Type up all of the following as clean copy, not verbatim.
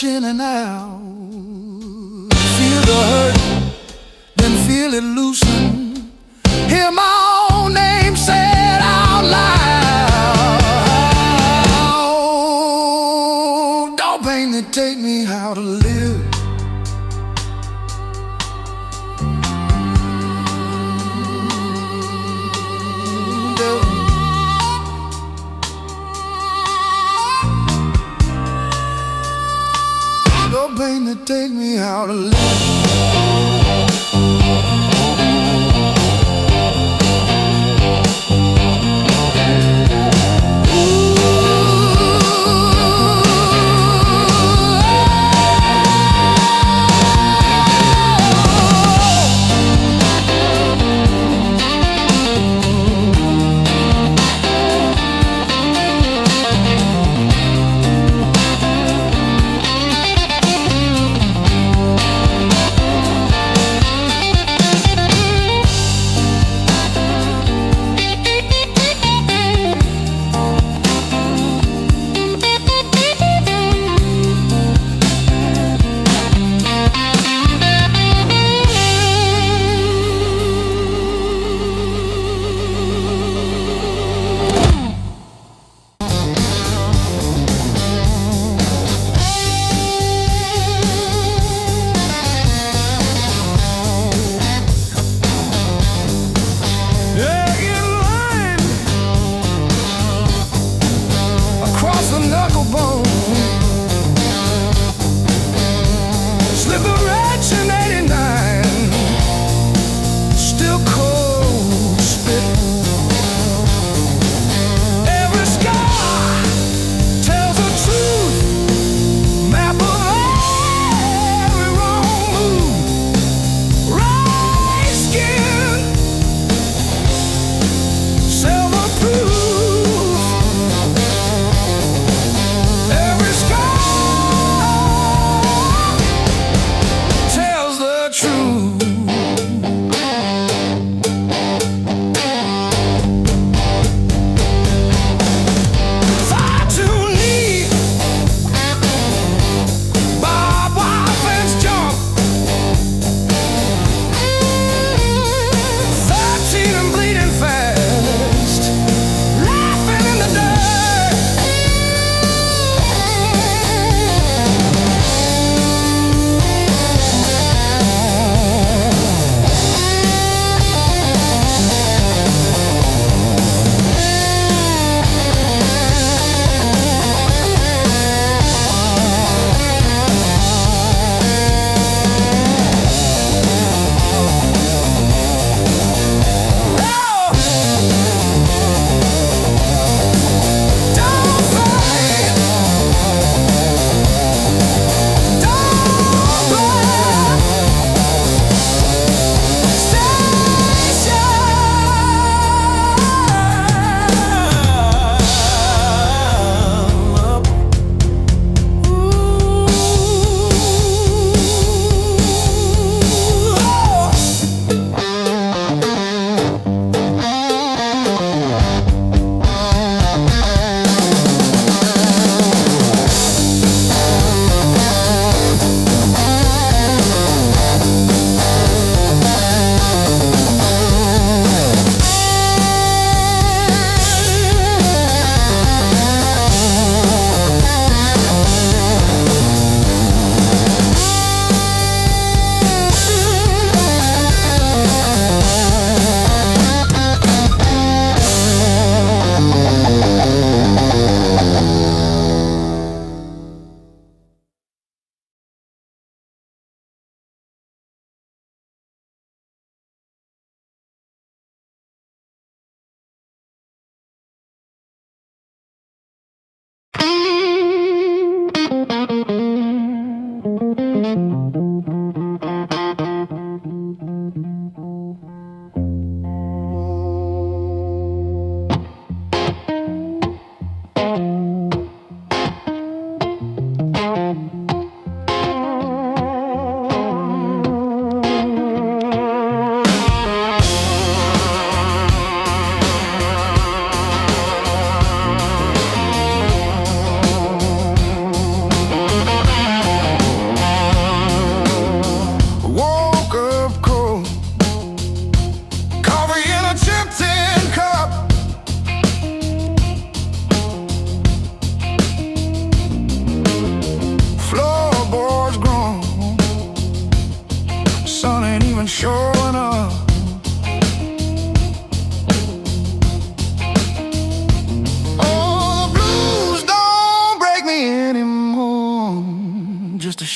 rush in and out. Feel the hurt, then feel it loosen. Hear my own name said out loud. Don't pain that take me how to live. Don't pain that take me how to live.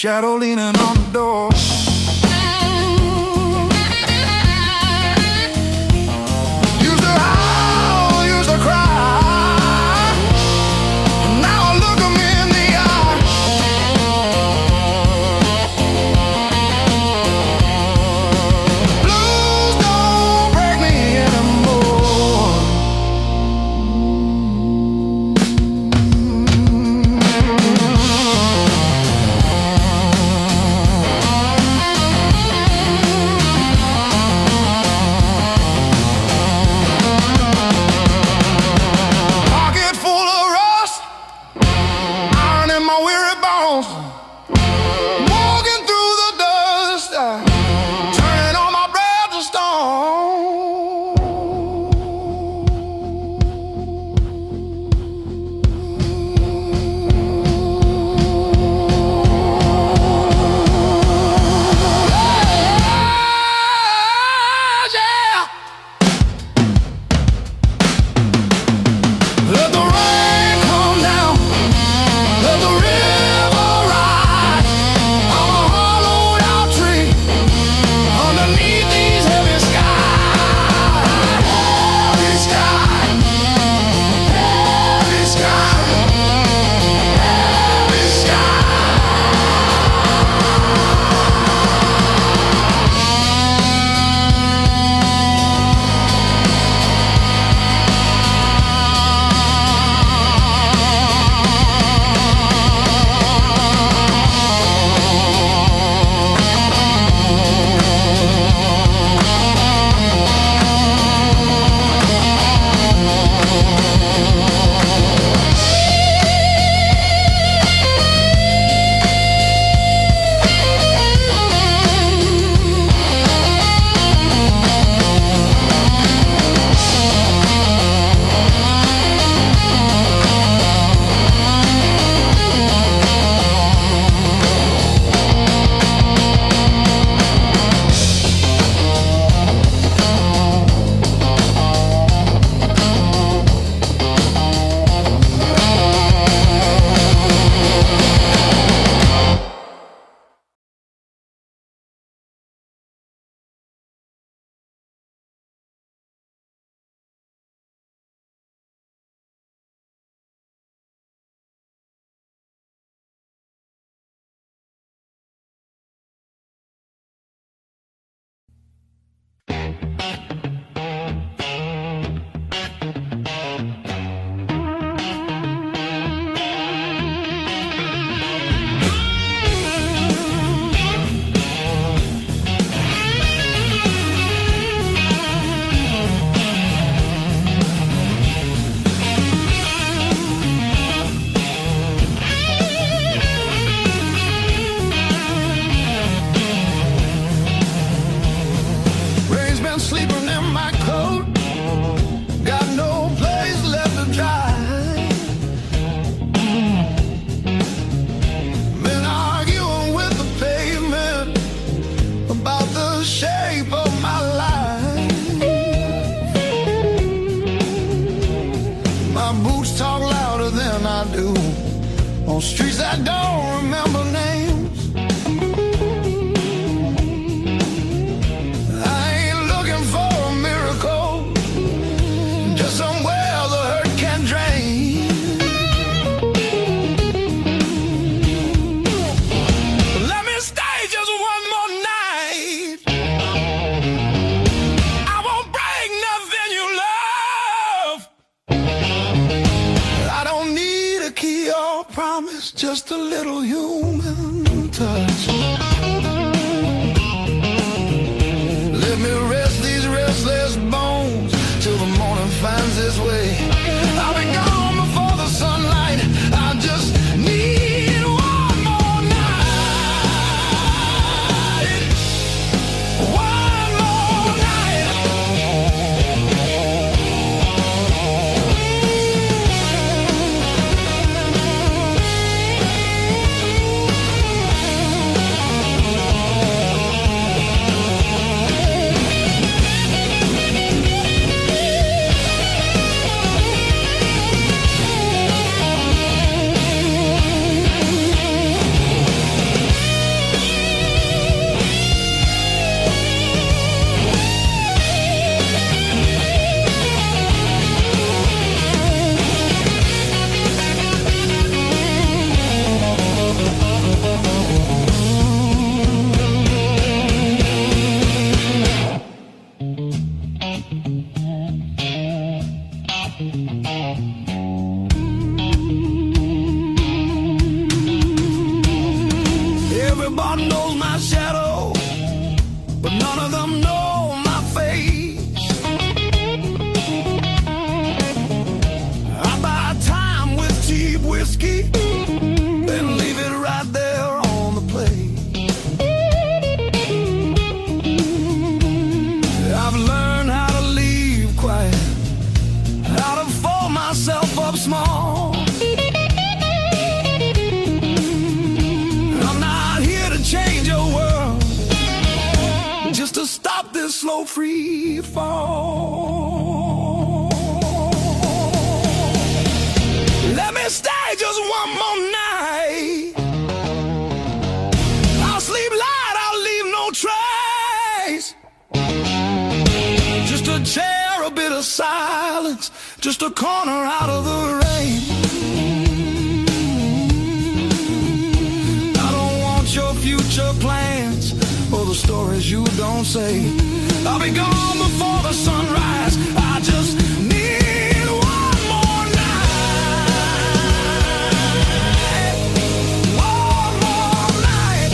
shadow leaning on the door. Used to howl, used to cry, and now I look 'em in the eye. Blues don't break me anymore. Pocket full of rust, iron in my weary bones. Walking through the dust, turning all my breath to stone. Yeah. Let the rain come down, let the river rise. I'm a hollowed out tree underneath these heavy skies. Heavy sky, heavy sky, heavy sky. Rain's been sleeping in my coat, got no place left to dry. Been arguing with the pavement about the shape of my life. My boots talk louder than I do on streets I don't remember names. I ain't looking for a miracle, just somewhere the hurt can drain. Let me stay just one more night. I won't break nothing you love. I don't need a key or promise, just a little human touch. Let me rest these restless bones till the morning finds its way. I'll be gone before the sunlight. I just need one more night. One more night. Everybody knows my shadow, but none of them know my face. I buy time with cheap whiskey, then leave it right there on the plate. I've learned how to leave quiet, how to fold myself up small. I'm not here to change your world, just to stop this slow free fall. Let me stay just one more night. I'll sleep light, I'll leave no trace. Just a chair, a bit of silence, just a corner out of the rain. I don't want your future plans or the stories you don't say. I'll be gone before the sunrise. I just need one more night. One more night.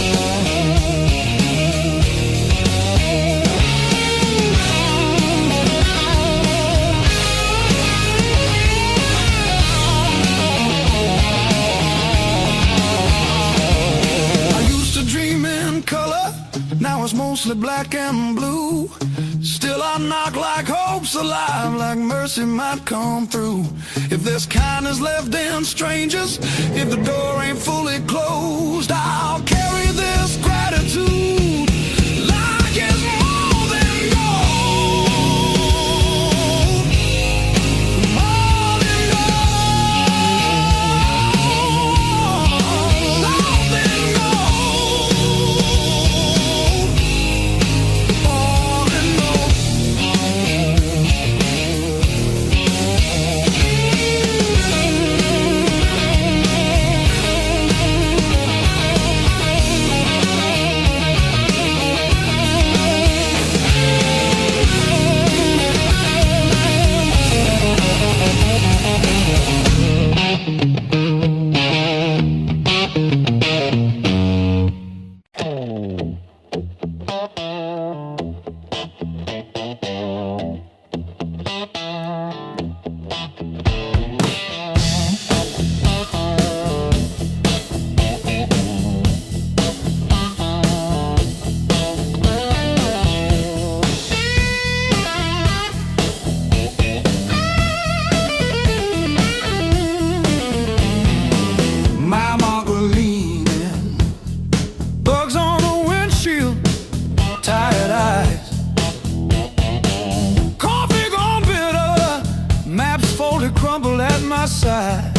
I used to dream in color, now it's mostly black and blue. Still I knock like hope's alive, like mercy might come through. If there's kindness left in strangers, if the door ain't fully closed, I'll carry this gratitude like it's more than gold. More than gold. More than crumbled at my side.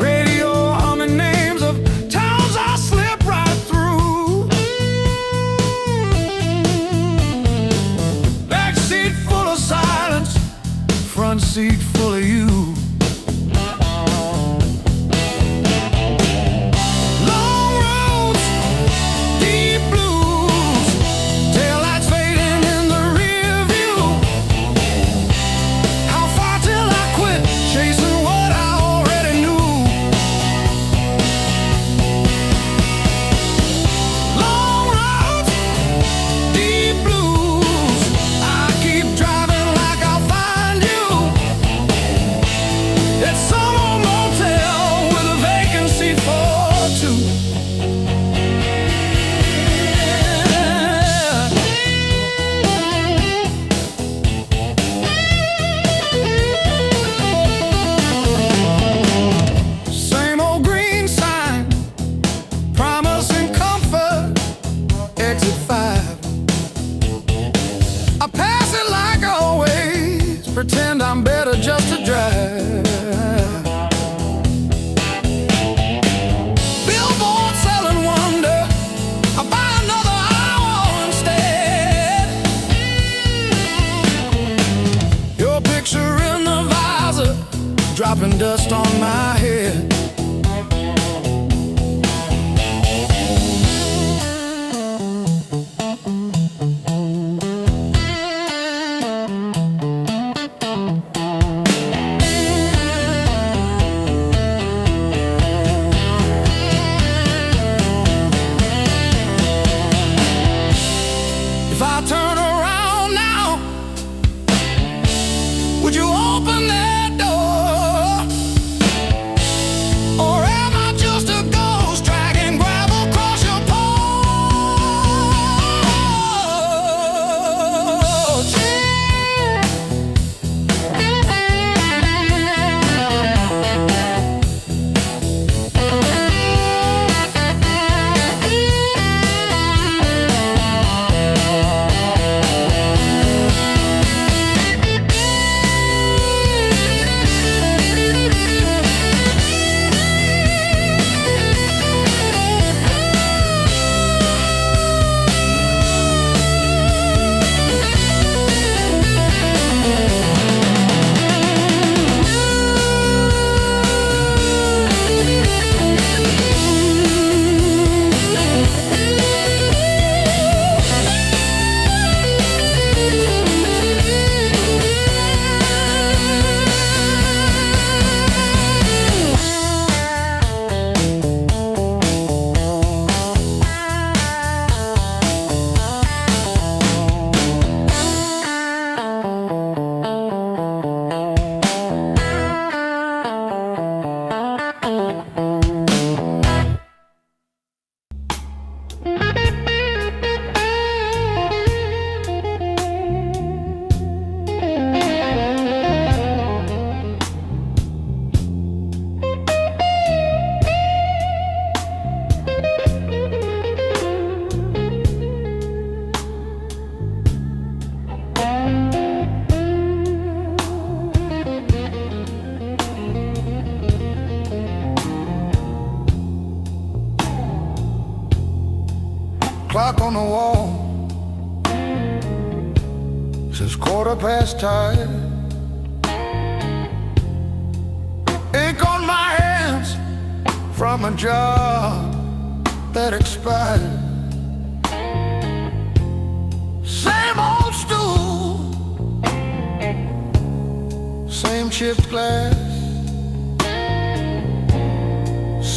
Radio humming names of towns I slip right through. Backseat full of silence, front seat full of you. Pretend I'm better just to drive. Billboard selling wonder, I buy another hour instead. Your picture in the visor, dropping dust on my head. the wall says 10:15. Ink on my hands from a job that expired. Same old stool, same chipped glass,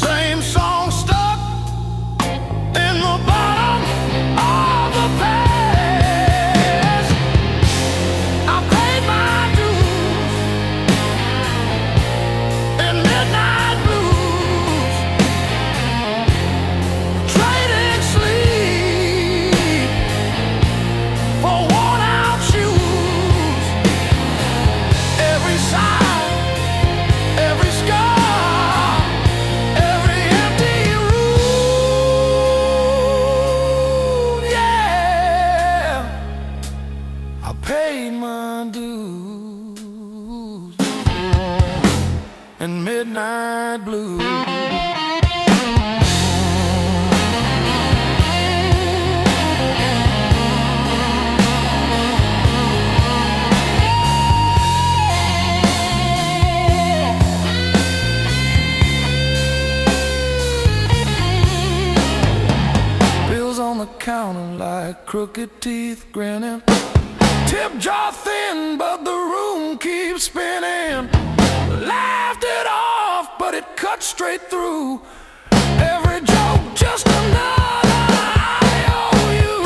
same song stuck in the bottom of the past. I paid my dues in midnight blues, trading sleep for worn out shoes. Every sigh, every scar, every empty room, yeah, I paid my dues and midnight blues. Bills on the counter like crooked teeth grinning. Tip jar thin, but the room keeps spinning. Laughed it off, but it cut straight through. Every joke just another IOU.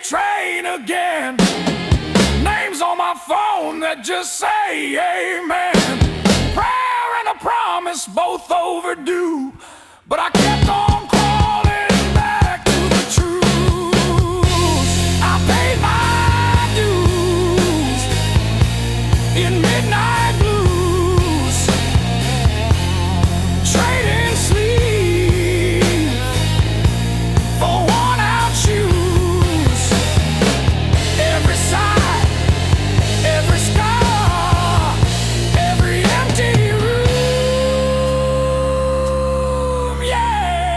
Train again. Names on my phone that just say amen. Prayer and a promise both overdue, but I kept on crawling back to the truth. I paid my dues in midnight blues, trading sleep for worn out shoes. Every sigh, every scar, every empty room, yeah.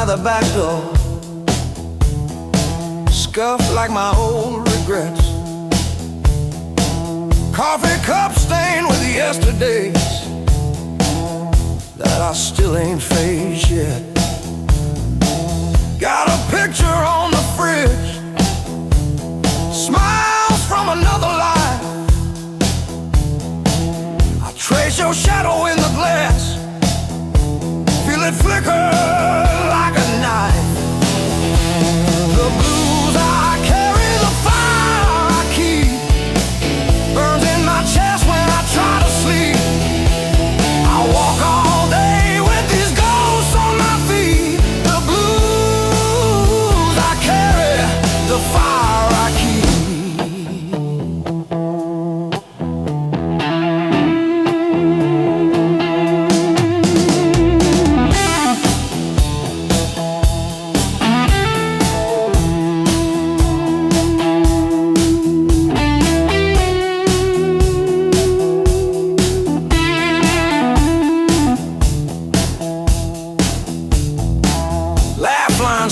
the back door, scuffed like my old regrets. Coffee cup stained with yesterdays that I still ain't faced yet. Got a picture on the fridge, smiles from another life. I trace your shadow in the glass, feel it flicker like a knife. The blues I carry, the fire I keep, burns in my chest when I try to sleep. I walk all day with these ghosts on my feet. The blues I carry, the fire I keep.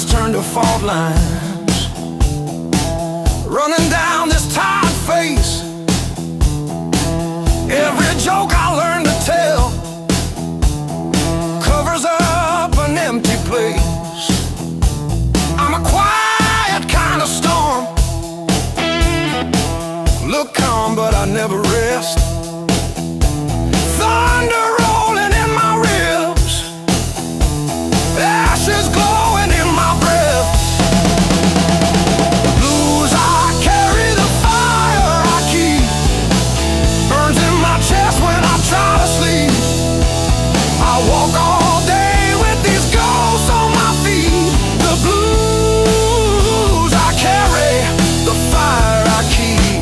Turn to fault lines, running down this tired face. Every joke I learn to tell covers up an empty place. I'm a quiet kind of storm, look calm but I never rest. Thunder rolling in my ribs, ashes glowing in my breath. Blues I carry, the fire I keep, burns in my chest when I try to sleep. I walk all day with these ghosts on my feet. The blues I carry, the fire I keep.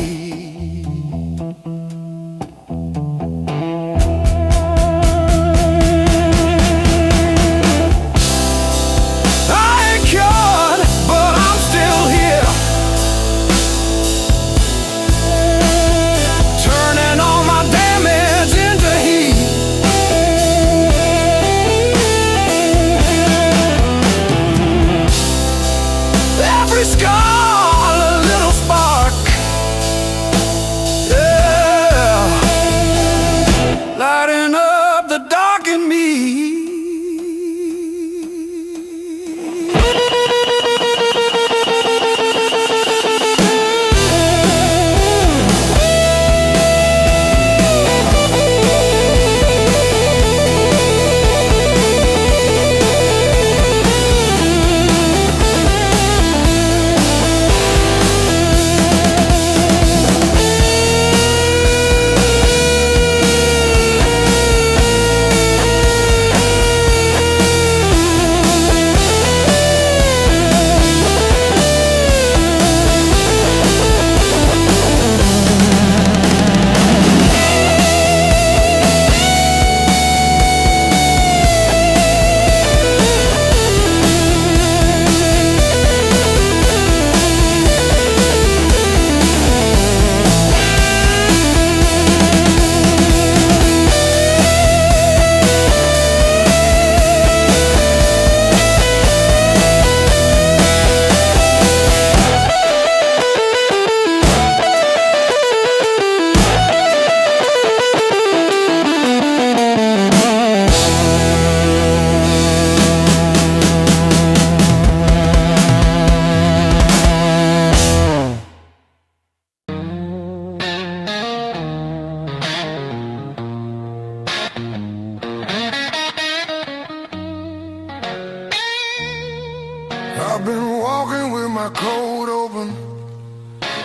I've been walking with my coat open,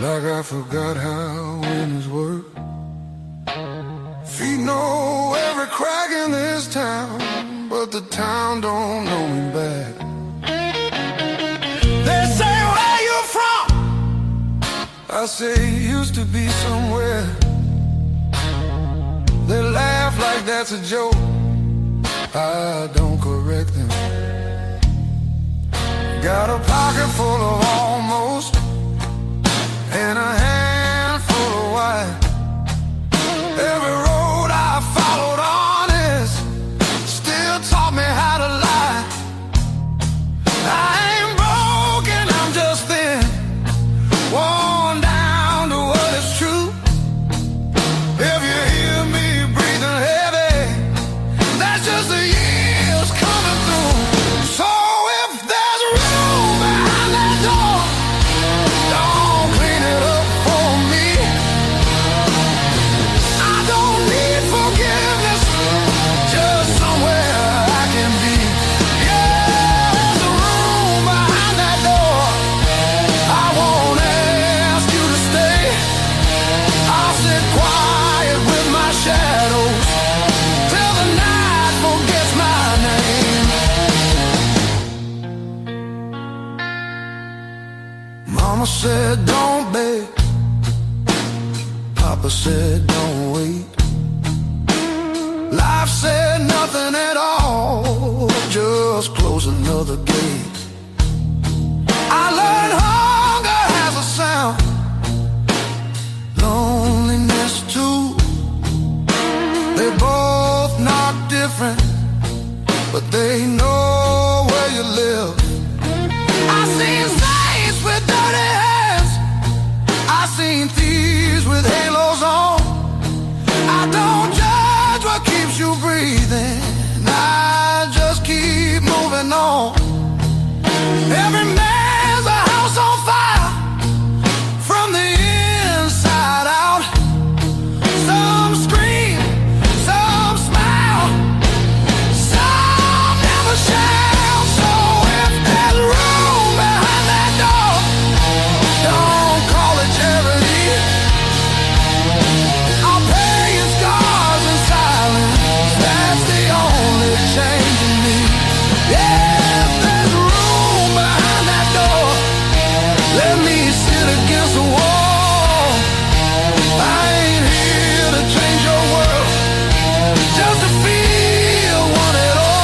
like I forgot how winners work. Feet know every crack in this town, but the town don't know me back. They say, where you from? I say, used to be somewhere. They laugh like that's a joke, I don't correct them. Got a pocket full of almost, and a handful of white. Every road I followed honest, still taught me how to lie. Papa said, don't wait. Life said nothing at all, just close another gate. I learned hunger has a sound, loneliness too. They both knock different, but they know where you live. I seen saints with dirty hands, I seen thieves with halos on. I don't judge what keeps you breathing, I just keep moving on. Every man's a house on fire, from the inside out. Some scream, some smile, some never shout. So if there's room behind that door, don't call it charity. I'll pay your scars in silence, that's the only change in me. Yeah, if there's room behind that door, let me sit against the wall. I ain't here to change your world, just to feel one at all.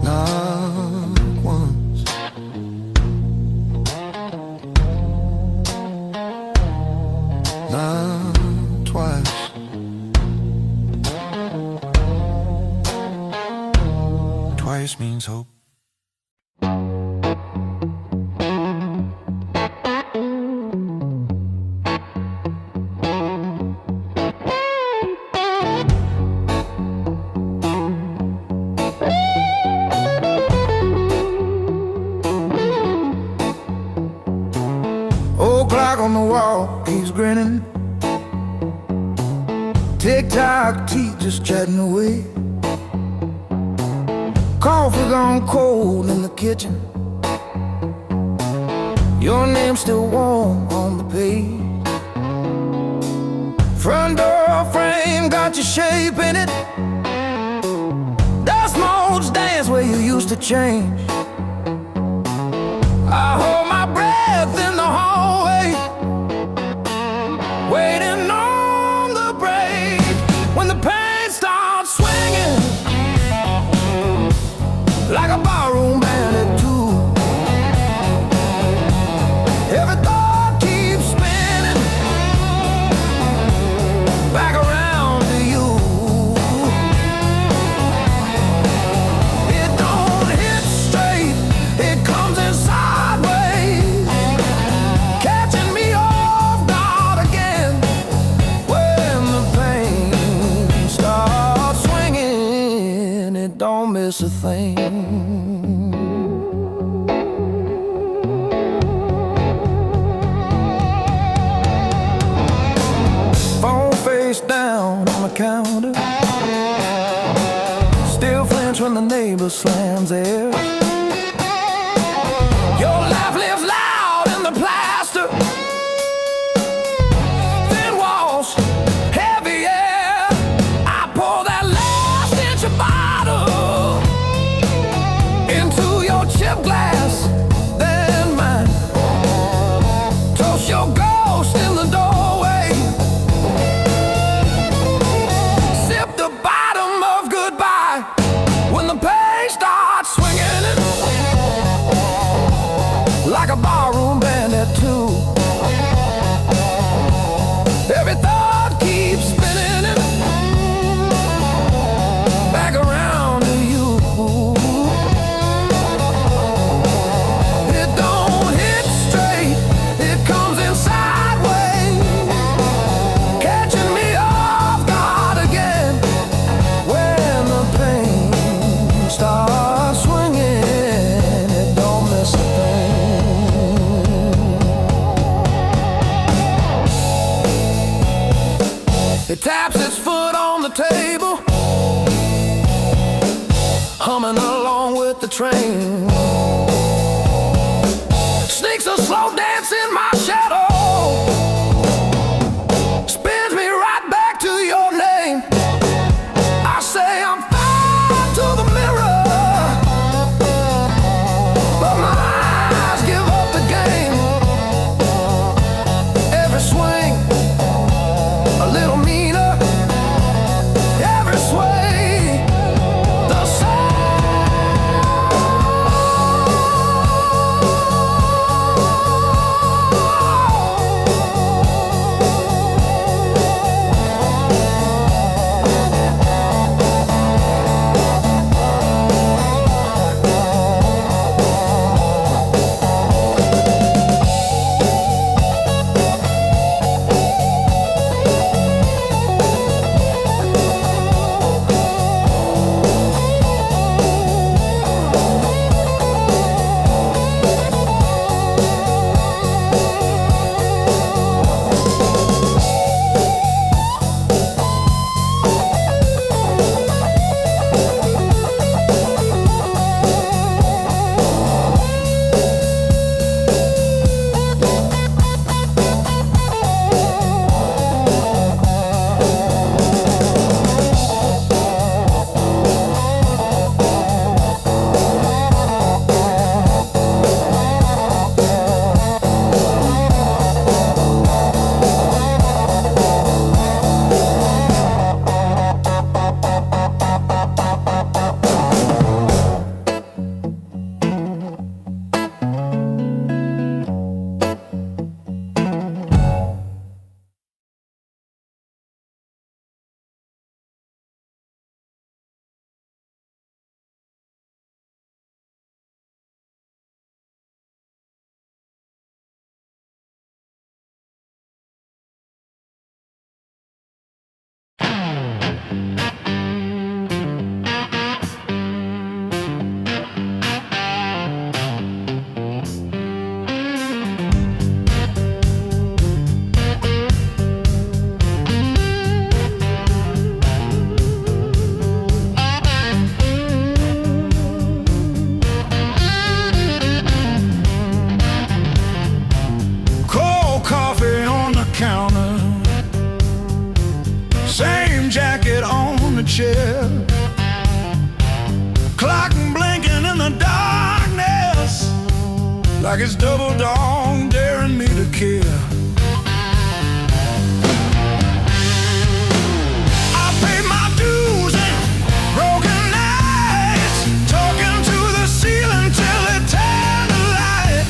Not once, not twice. Twice means hope. Old clock on the wall, he's grinning. Tick-tock, teeth just chatting away. Coffee gone cold in the kitchen, your name's still warm on the page. Front door frame got your shape in it. Dust motes dance where you used to change. I hold my breath in the hallway, waiting on the break. When the pain starts swinging like a barroom band at two, every thought keeps spinning back around to you. It don't hit straight, it comes in sideways, catching me off guard again. When the pain starts swinging, it don't miss a thing. Phone face down on the counter, still flinch when the neighbor slams theirs. Your laugh lives loud in the plaster, thin walls, heavy air. I pour that last inch of bottle into your chip glass, then mine. Toast your ghost in the doorway, sip the bottom of goodbye when the pain starts swinging. He taps his foot on the table, humming along with the train. Sneaks a slow dance in my shadow, spins me right back to your name. I say I'm fine to the mirror, but my eyes give up the game. Every swing a little meaner, every sway the same. Chair, clock blinking in the darkness, like it's double dawn daring me to kill. I pay my dues and broken nights, talking to the ceiling till it turned to light.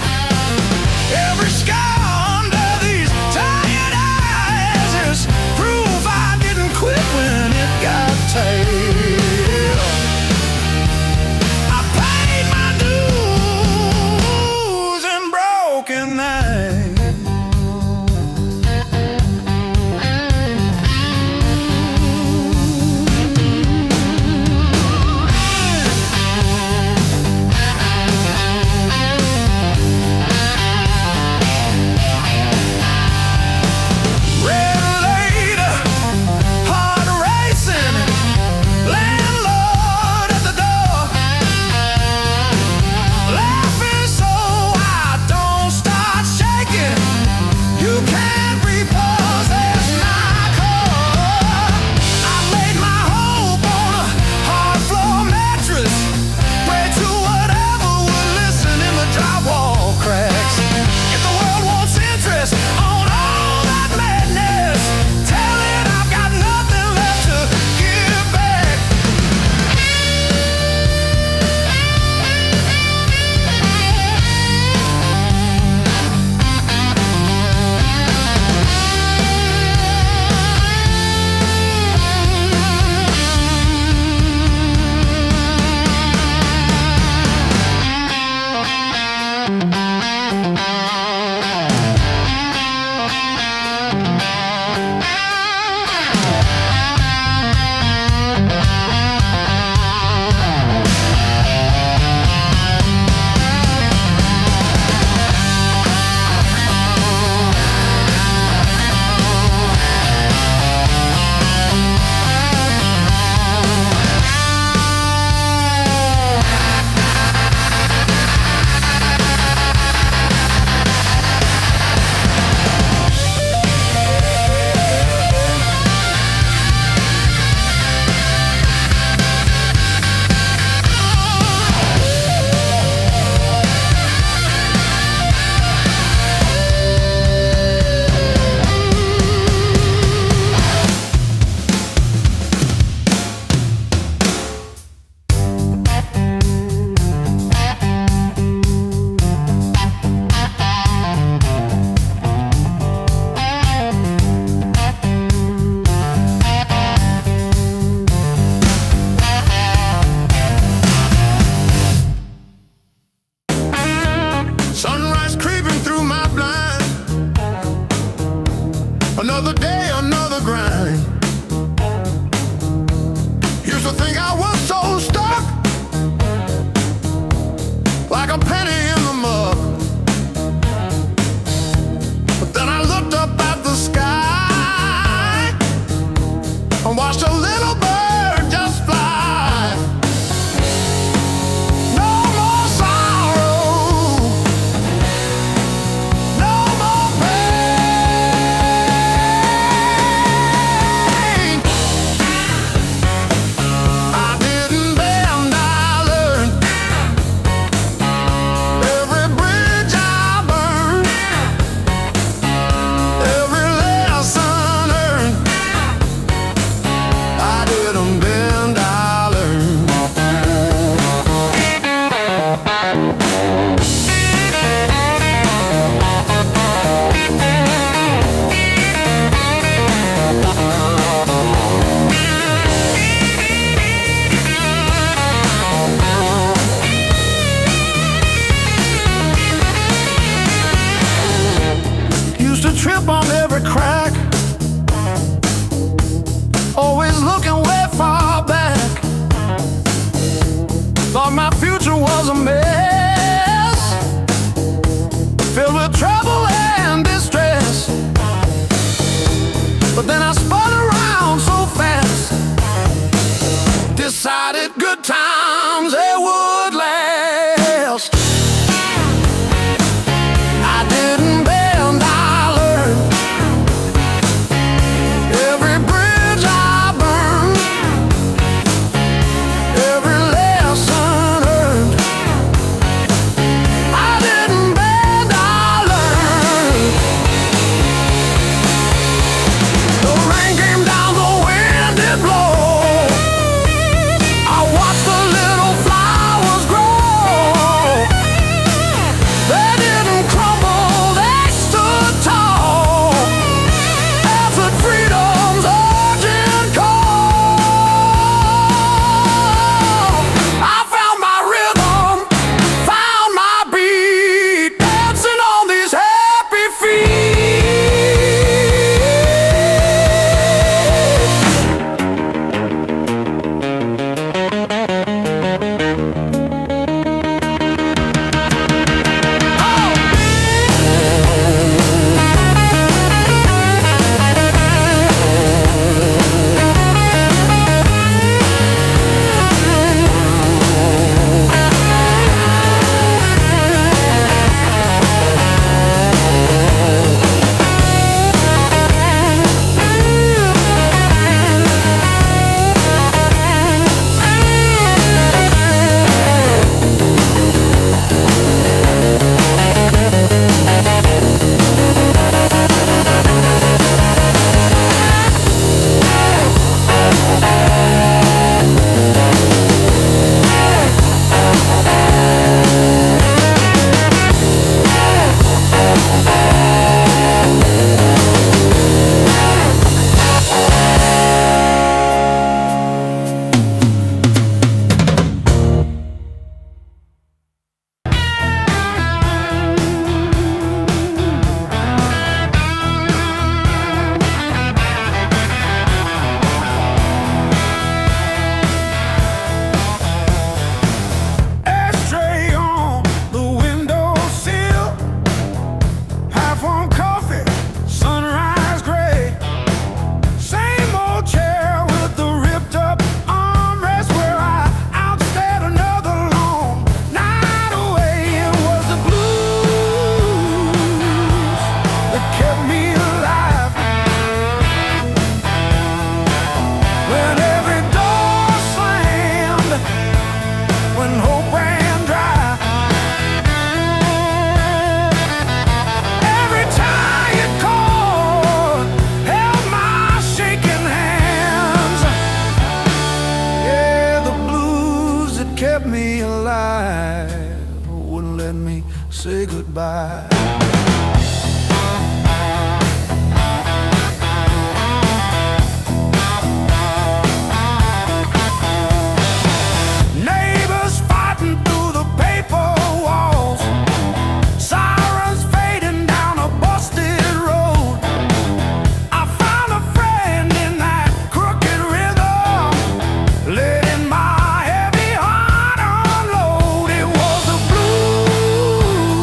Every scar under these tired eyes is proof I didn't quit when it got tight. I paid my dues and broken looking way far back. Thought my future was a mess, filled with trouble and distress. But then I spun around so fast, decided good times they would last. I didn't bend, I learned. Every bridge I burned, every lesson earned. I didn't bend, I learned. The rain came down, the wind did blow. I watched the little flowers grow. They didn't crumble, they stood tall. Answered freedom's urgent call. I found my rhythm, found my beat, dancing on these happy feet. Ashtray on the windowsill, half-warm coffee, sunrise gray. Same old chair with the ripped-up armrest where I outstayed another long night away. It was the blues that kept me alive. When every door slammed, when hope ran dry, every time you called, held my shaking hands. Yeah, the blues that kept me alive wouldn't let me say goodbye. Neighbors fighting through the paper walls, sirens fading down a busted road. I found a friend in that crooked rhythm, letting my heavy heart unload. It was the blues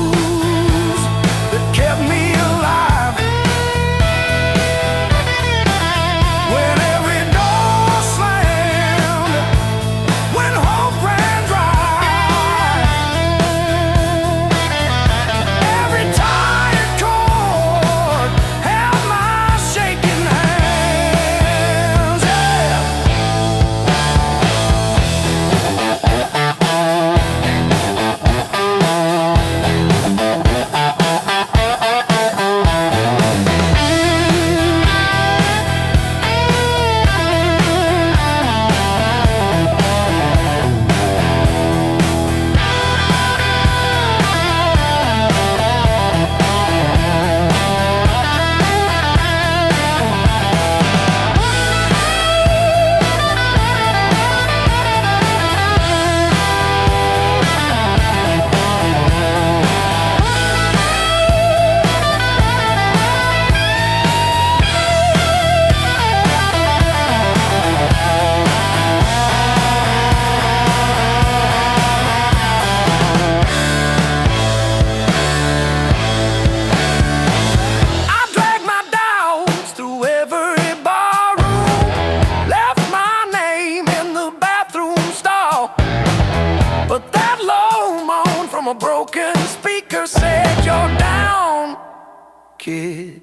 kid,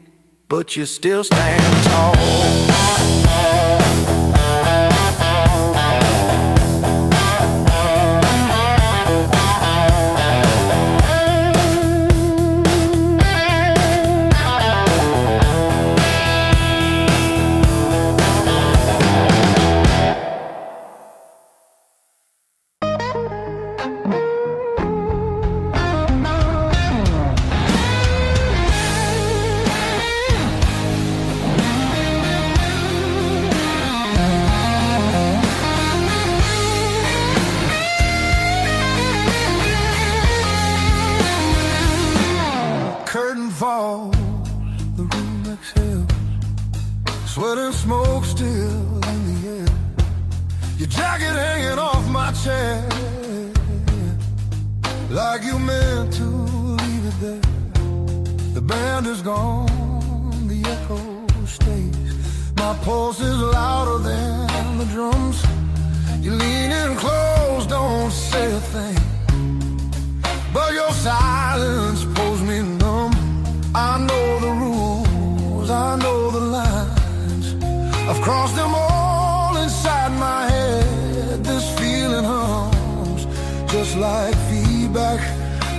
but you still stand tall. Curtain falls, the room exhales, sweat and smoke still in the air. Your jacket hanging off my chair, like you meant to leave it there. The band is gone, the echo stays. My pulse is louder than the drums. You lean in close, don't say a thing, but your silence pulls me numb. I know the rules, I know the lines. I've crossed them all inside my head. This feeling hums, just like feedback.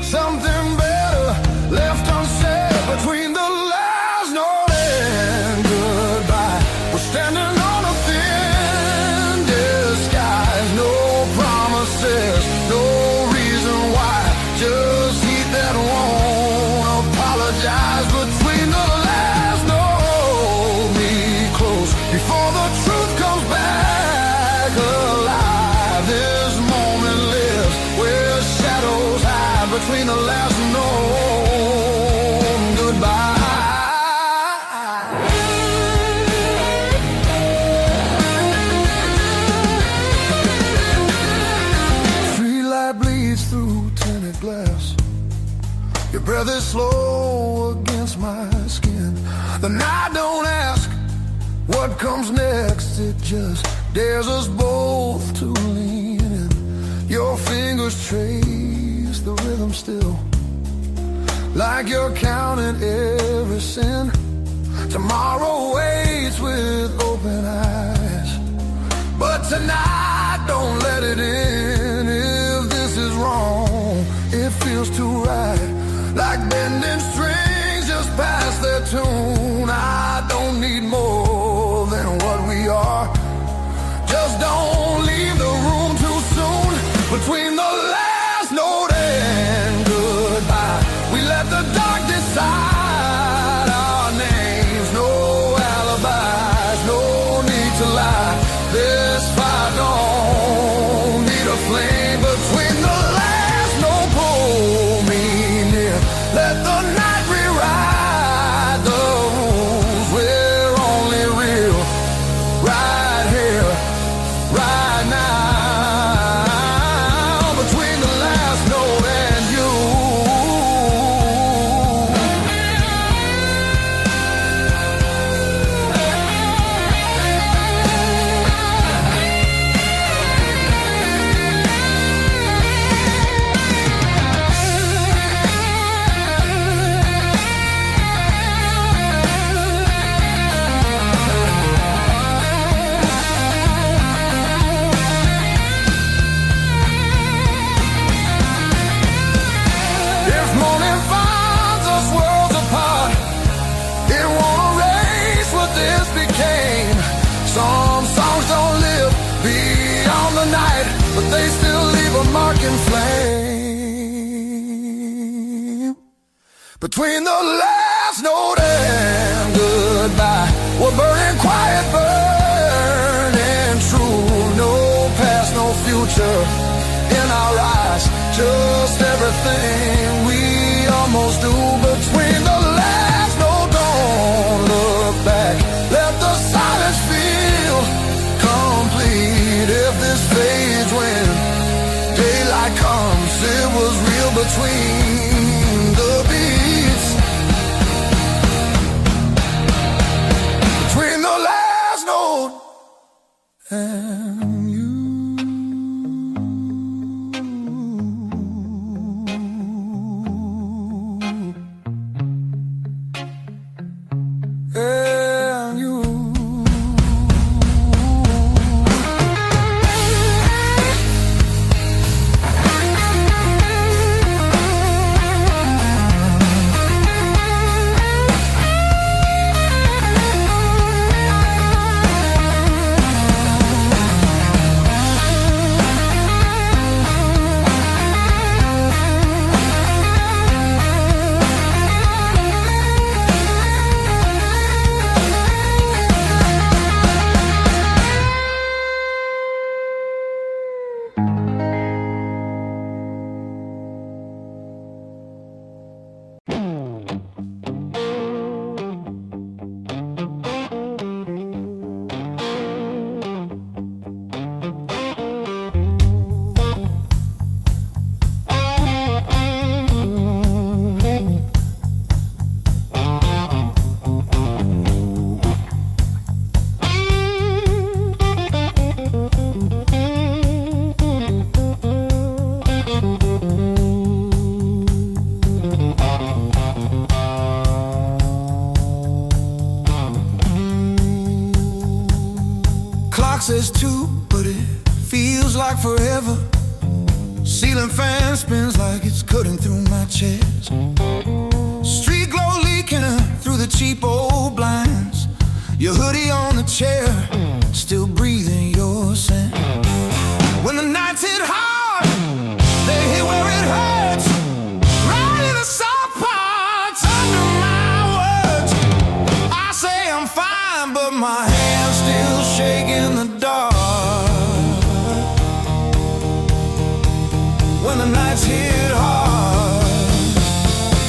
Something better left unsaid between the last note and goodbye. We're standing on a thin disguise. No promises, no reason why. Just heat that won't apologize. Between the last note, me close before the truth comes back alive. This moment lives where shadows hide. Between the last note and goodbye. Streetlight bleeds through tinted glass. Your breath is slow against my skin. The night don't ask what comes next. It just dares us both to lean in. Your fingers trace the rhythm still, like you're counting every sin. Tomorrow waits with open eyes, but tonight don't let it in. If this is wrong, it feels too right, like bending strings just past their tune. I don't need more than what we are. Just don't leave the room too soon. Between the last note and goodbye, we let the dark decide our names. No alibis, no need to lie. This fire don't need a flame. Between the last note, pull me near. Let the night rewrite the rules. We're only real right here, right now. Between the last note and you. If morning finds us worlds apart, it won't erase what this became. Some songs don't live beyond the night, but they still leave a mark in flame. Between the last note and goodbye, we're burning quiet, burning true. No past, no future in our eyes, just everything we almost do. Between the last note, don't look back. Let the silence feel complete. If this fades when daylight comes, it was real between the beats. Between the last note and you. and you. Says two, but it feels like forever. Ceiling fan spins like it's cutting through my chest. Street glow leaking through the cheap old blinds. Your hoodie on the chair, still breathing your scent. When the nights hit hard, they hit where it hurts. Right in the soft parts under my words. I say I'm fine, but my hand's still shaking the dark. When the nights hit hard,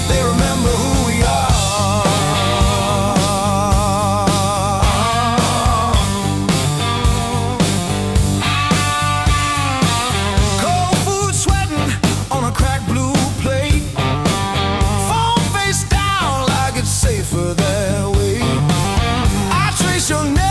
they remember who we are. Cold food sweating on a cracked blue plate. Phone face down like it's safer that way. I trace your name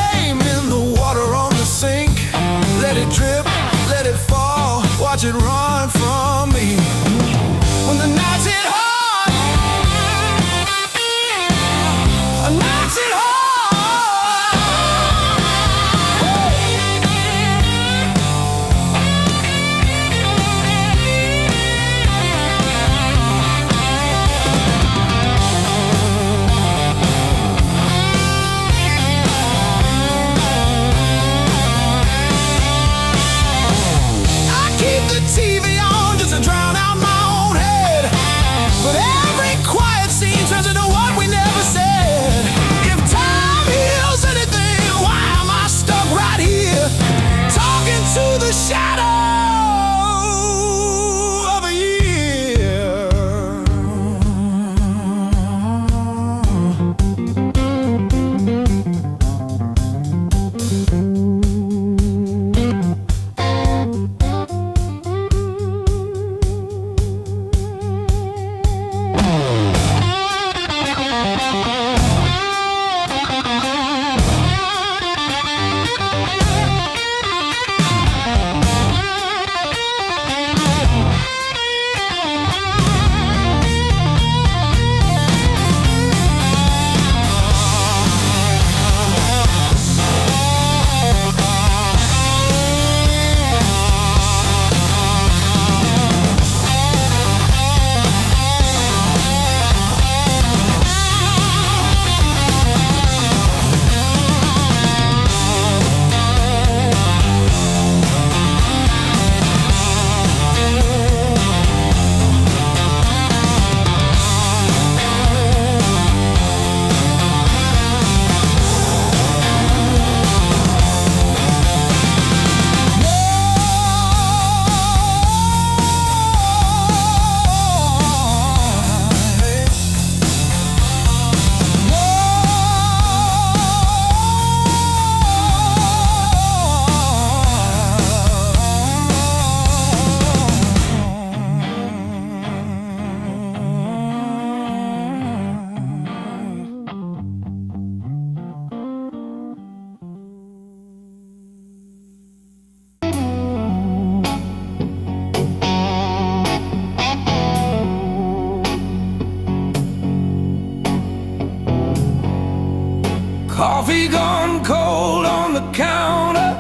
Coffee gone cold on the counter,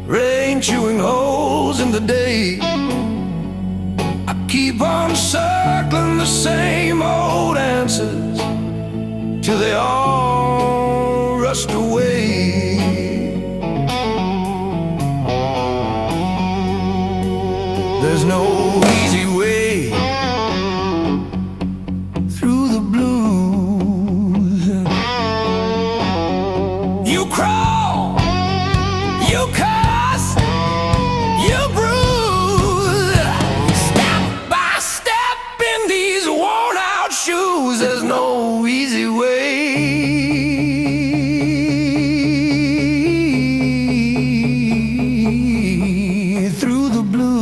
rain chewing holes in the day. I keep on circling the same old answers till they all rushed away. There's no easy way through the blues. You crawl, you cuss, you bruise, step by step in these worn out shoes. There's no easy way through the blues,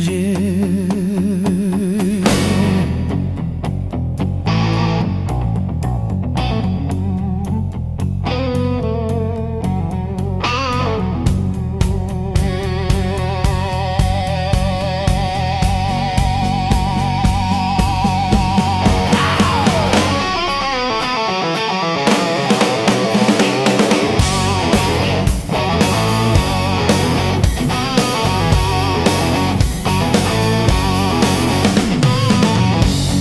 yeah.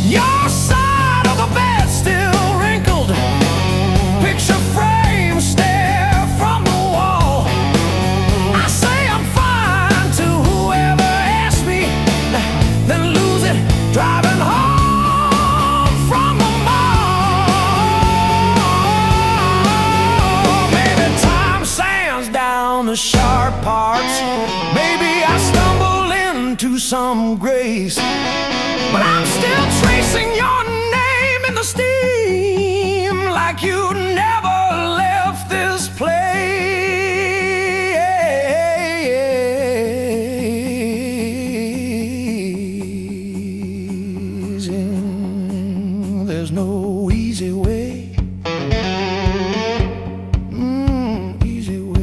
Your side of the bed still wrinkled, picture frame stare from the wall. I say I'm fine to whoever asks me, then lose it driving home from the mall. Maybe time sands down the sharp parts, maybe I stumble into some grace, but I'm still tracing your name in the steam like you never left this place. There's no easy way. Easy way.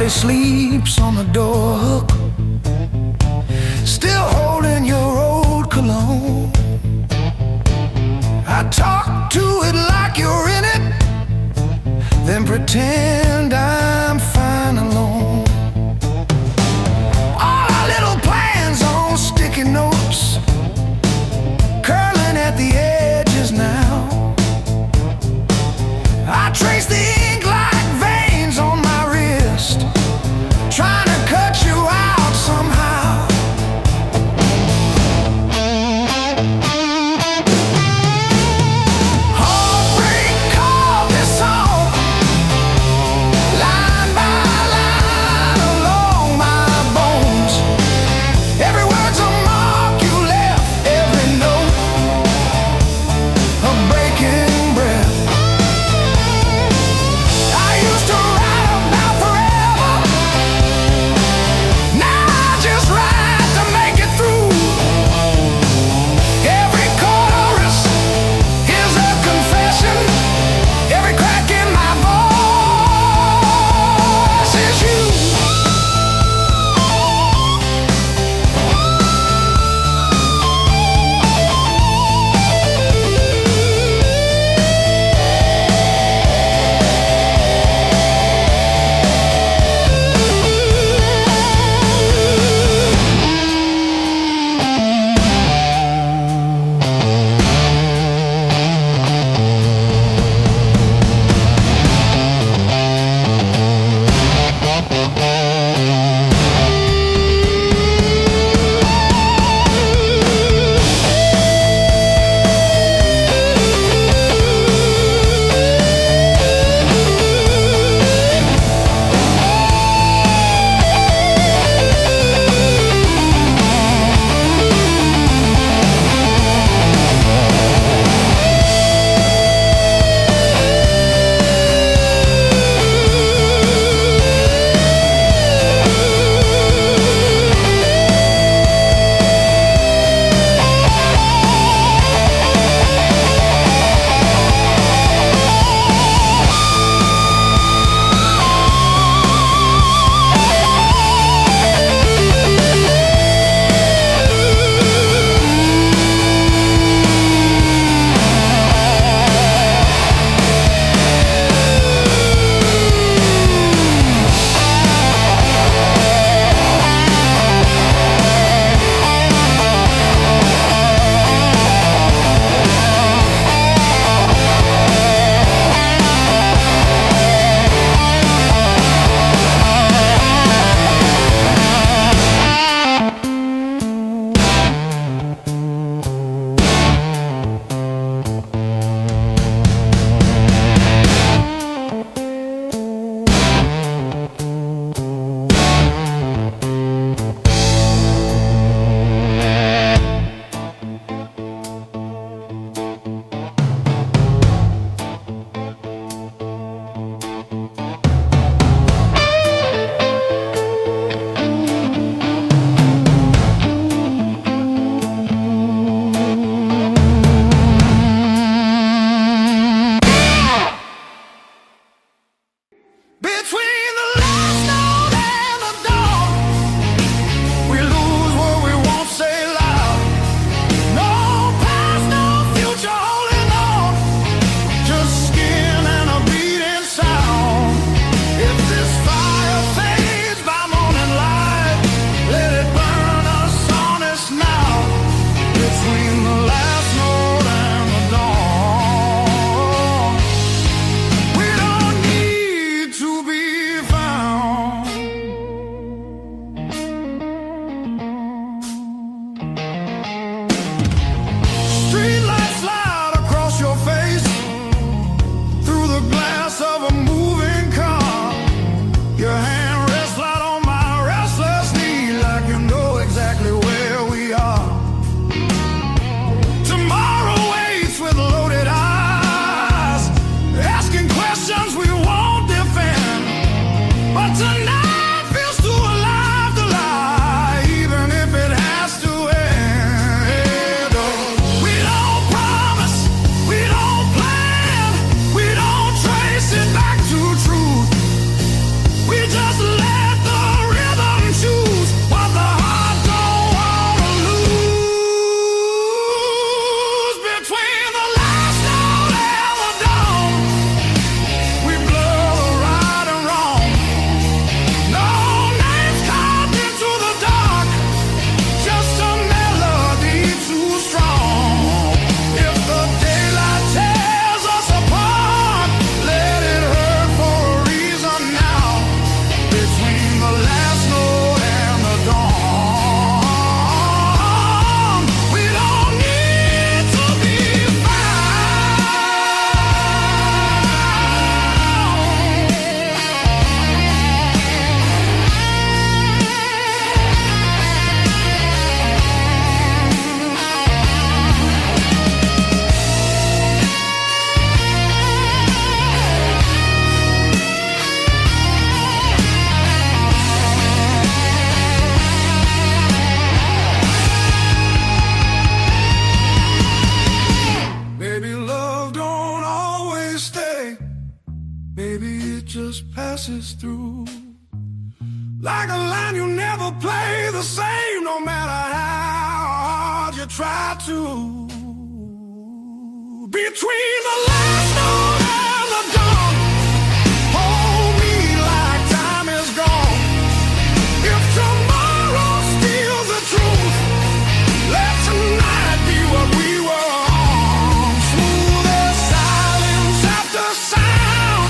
body sleeps on the door hook, still holding your old cologne. I talk to it like you're in it, then pretend I'm fine alone. All our little plans on sticky notes, curling at the edges now. I trace the ink like veins on my wrist, trying to cut you out Maybe it just passes through like a line you never play the same, no matter how hard you try to. Between the last note and the dawn, hold me like time is gone. If tomorrow steals the truth, let tonight be what we were on. Smooth as silence after sound,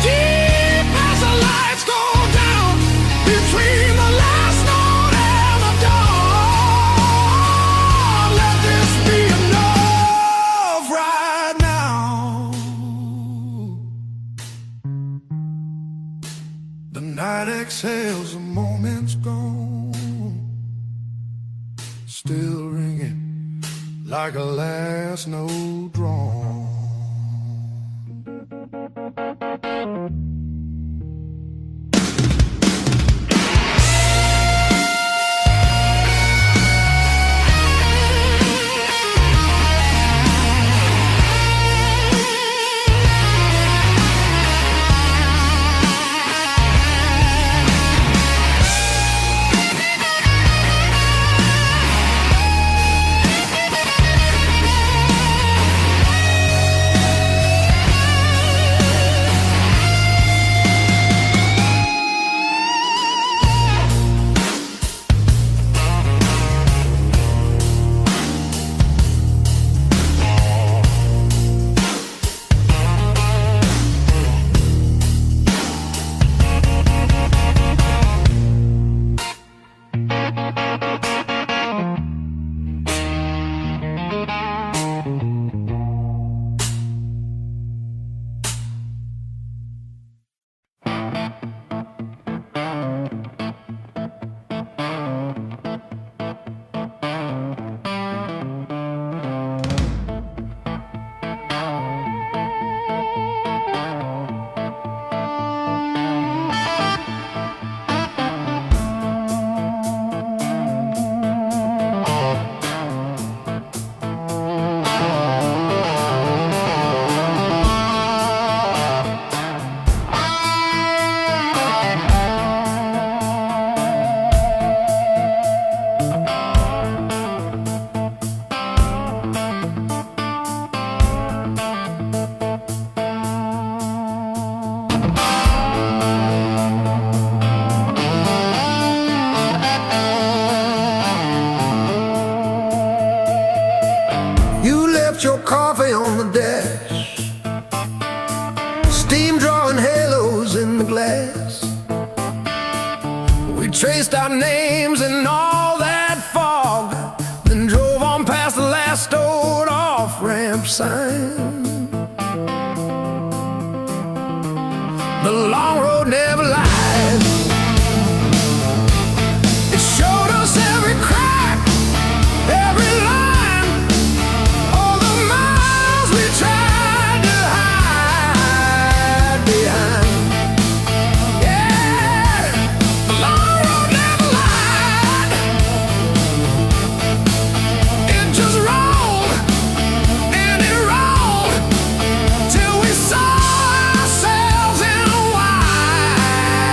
deep as the lights go down. Between the last note and the dawn, let this be enough right now. The night exhales, the moment's gone, still ringing like a last note drawn. Your coffee on the dash, steam drawing halos in the glass. We traced our names in all that fog, then drove on past the last old off-ramp sign. The long road never lies. It showed us every crack, every line. Till we saw ourselves in white.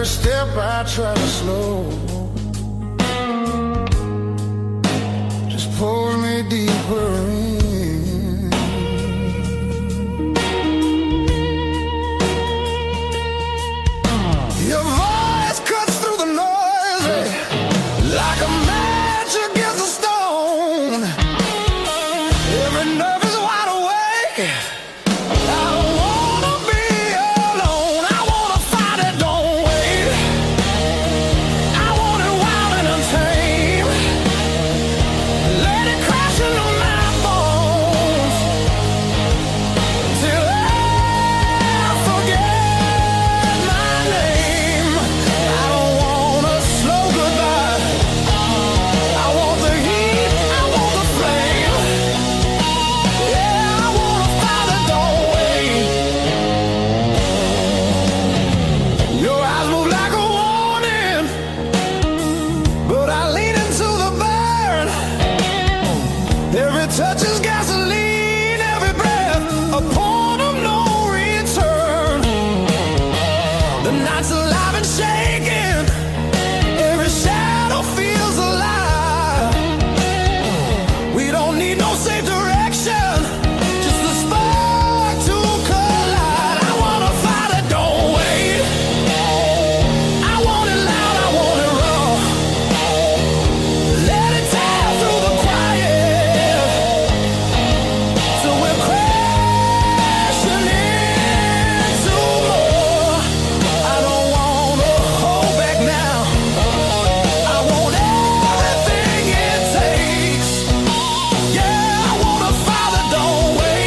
every step I try to slow just pulls me deeper in. Your voice cuts through the noise like a match against a stone. Every nerve is wide awake. I don't wanna be alone. I wanna fight it, don't wait. I want it wild and untamed. Let it crash into my bones till I forget my name. I don't want a slow goodbye. I want the heat, I want the flame. Yeah, I wanna fight it, don't wait. Your eyes move like a warning, but I lean into the burn. Every touch is gasoline, every breath a point of no return. The night's alive and shaking, every shadow feels alive. We don't need no safe direction, just the spark to collide. I wanna fight it, don't wait. I want it loud, I want it raw. Let it tear through the quiet till we're crashing into more. I don't wanna hold back now. I want everything it takes. Yeah, I wanna fight it, don't wait.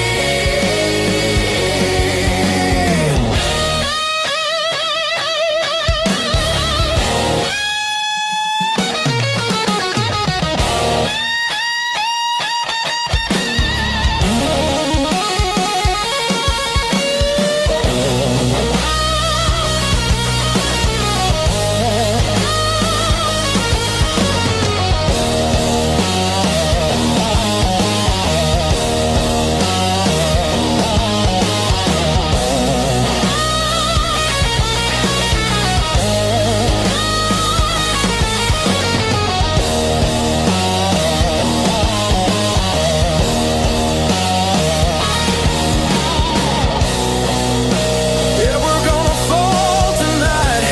Yeah, we're gonna fall tonight.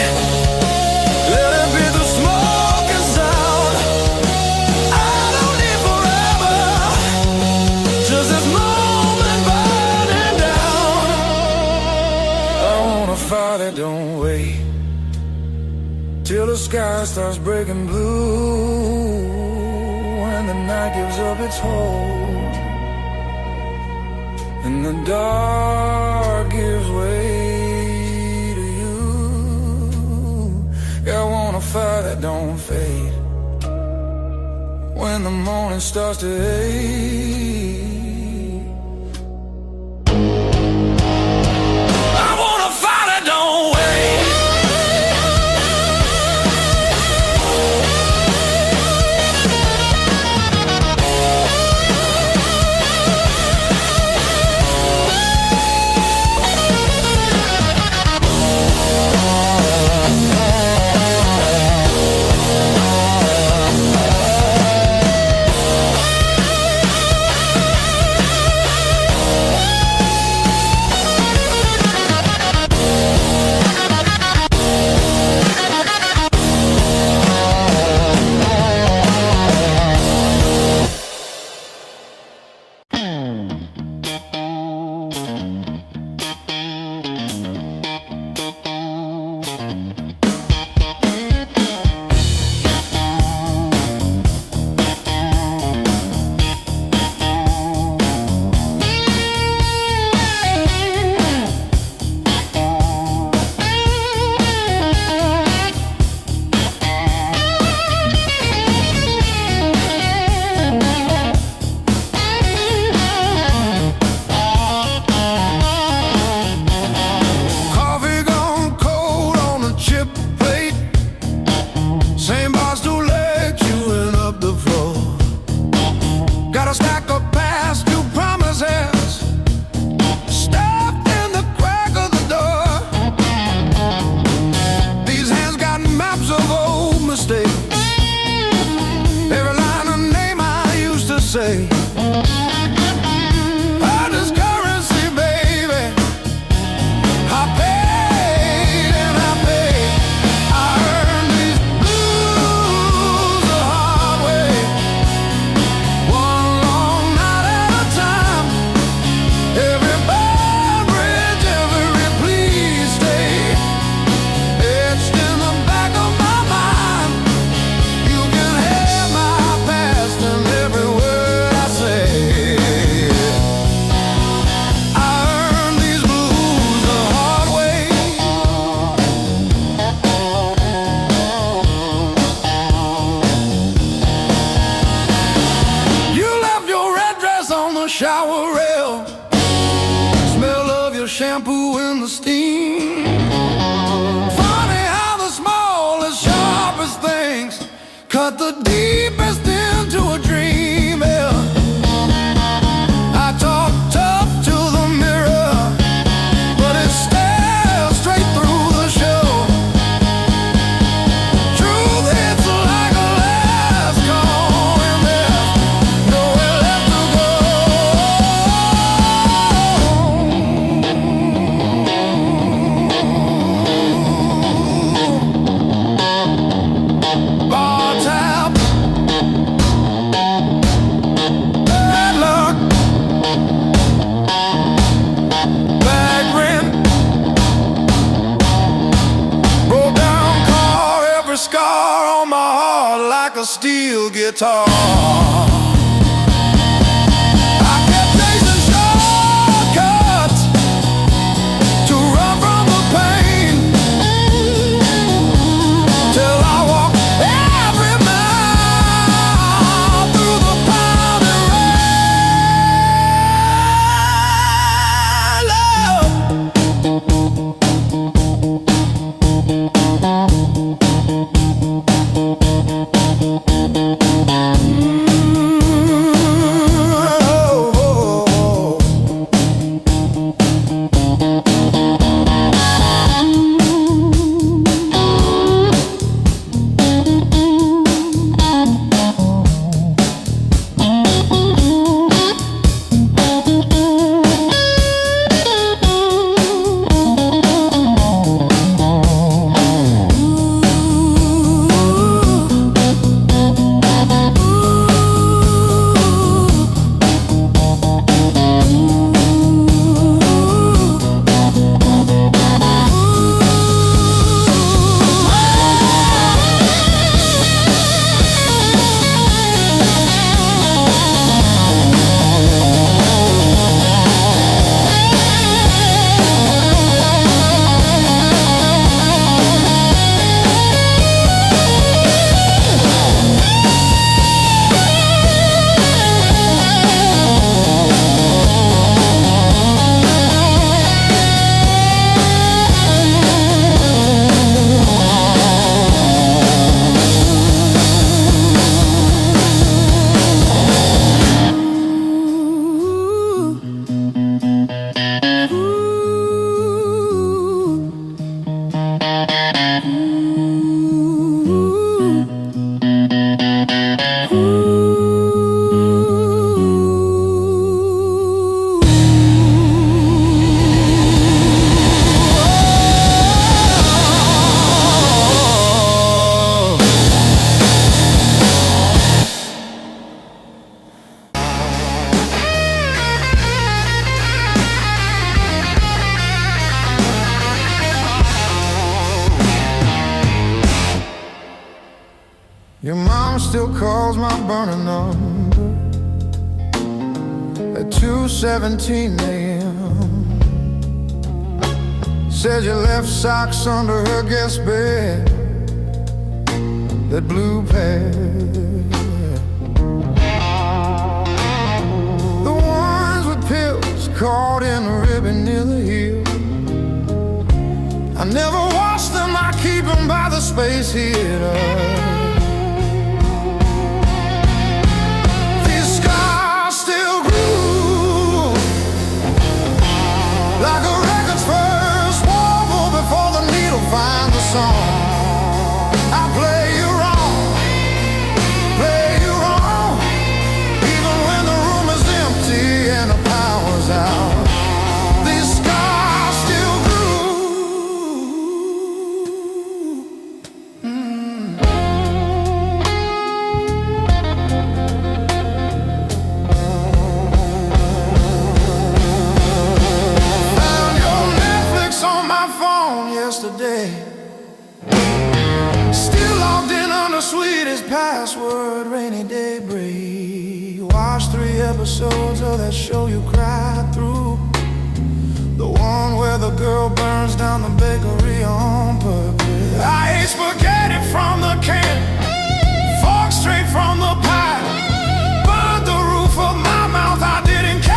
Let it be the smoke and sound. I don't need forever, just this moment burning down. I wanna fight it, don't wait till the sky starts breaking blue and the night gives up its hold and the dark gives way to you. Yeah, I wanna fight it, don't fade when the morning starts to ache. I wanna fight it, don't wait. in the steam. Funny how the smallest, sharpest things cut the deepest into a dream. Yeah. I talk tough to the mirror, but it stares straight through the show. Truth hits like a last call, and there's nowhere left to go. Bar tab, bad luck, bad rent, broke down car, every scar on my heart like a steel guitar. I kept chasing shortcuts to run from the pain, till I walked every mile through the pounding Your mom still calls my burner number at 2:17 a.m. Says you left socks under her guest bed, that blue pair, the ones with pills caught in the ribbon near the heel. I never wash them, I keep them by the space heater. Like a record's first warble before the needle finds the song. I play you wrong, even when the room is empty and the power's out. These scars still grew. Yesterday, still logged in on the sweetest password, rainy day break. Watched 3 episodes of that show you cried through, the one where the girl burns down the bakery on purpose. I ate spaghetti from the can, fork straight from the pie, burned the roof of my mouth, I didn't care.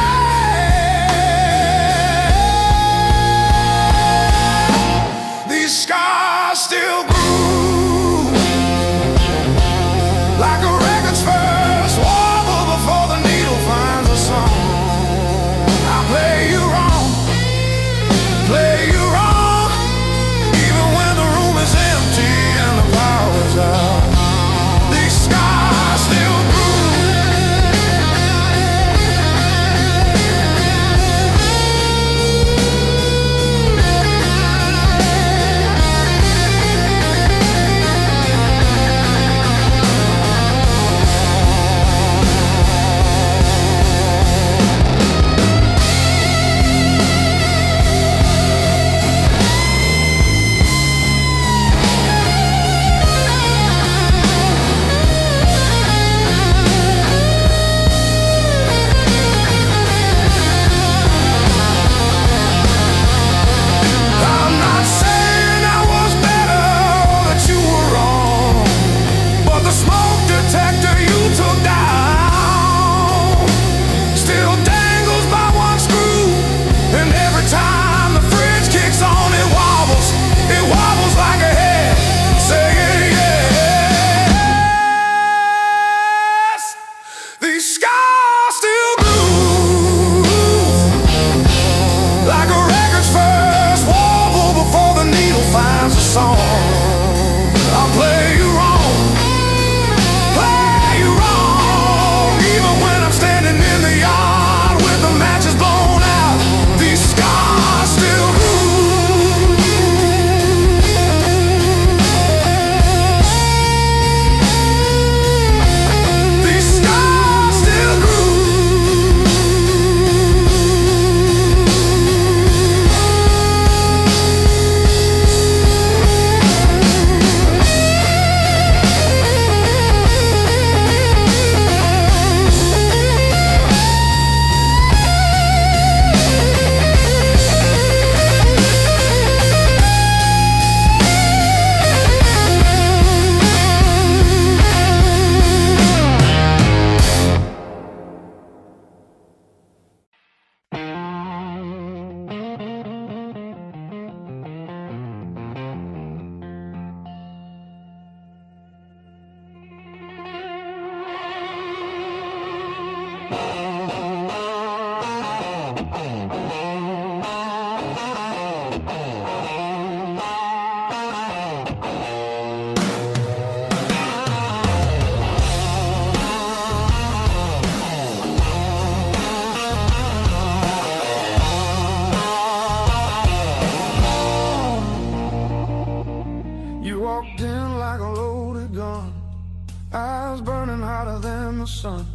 You walked in like a loaded gun, eyes burning hotter than the sun.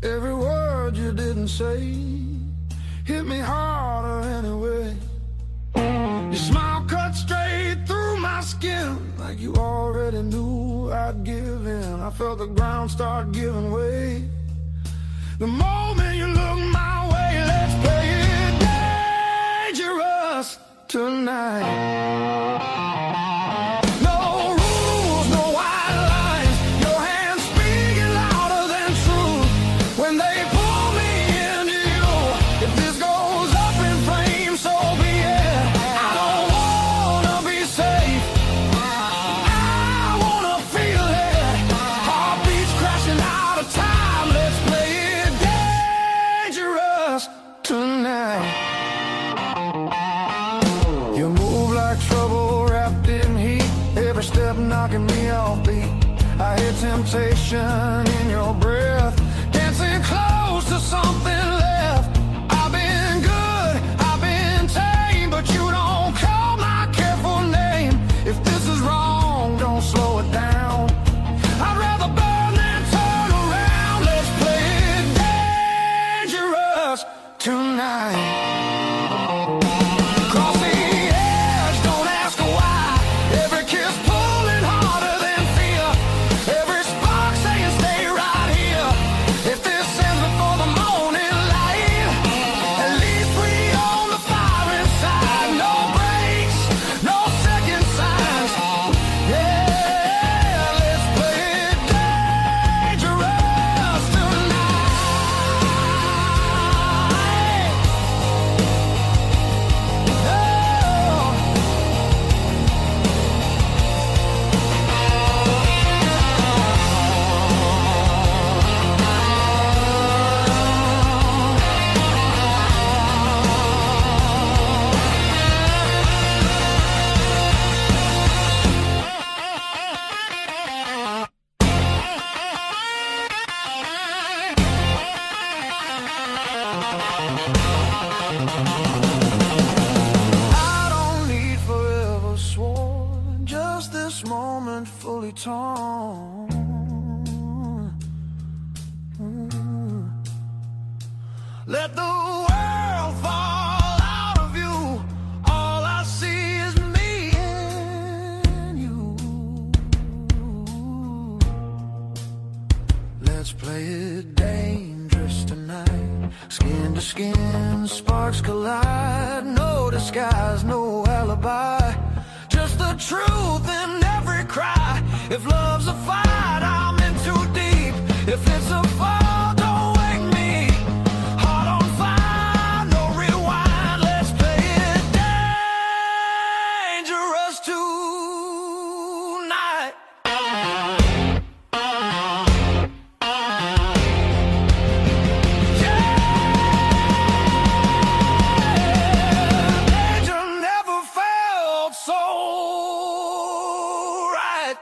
Every word you didn't say hit me harder anyway. Your smile cut straight through my skin, like you already knew I'd give in. I felt the ground start giving way the moment you looked my way. Let's play it dangerous tonight. You move like trouble wrapped in heat, every step knocking me off beat. I hear temptation in your breath, dancing close to something left. I've been good, I've been tame, but you don't call my careful name. If this is wrong, don't slow it down. I'd rather burn than turn around. Let's play it dangerous tonight. Fully torn. Let the world fall out of you. All I see is me and you. Let's play it dangerous tonight. Skin to skin, sparks collide. No disguise, no alibi. Just the truth in every cry. If love's a fight, I'm in too deep. If it's a fall, don't wake me. Heart on fire, no rewind. Let's play it dangerous tonight. Yeah, danger never felt so right.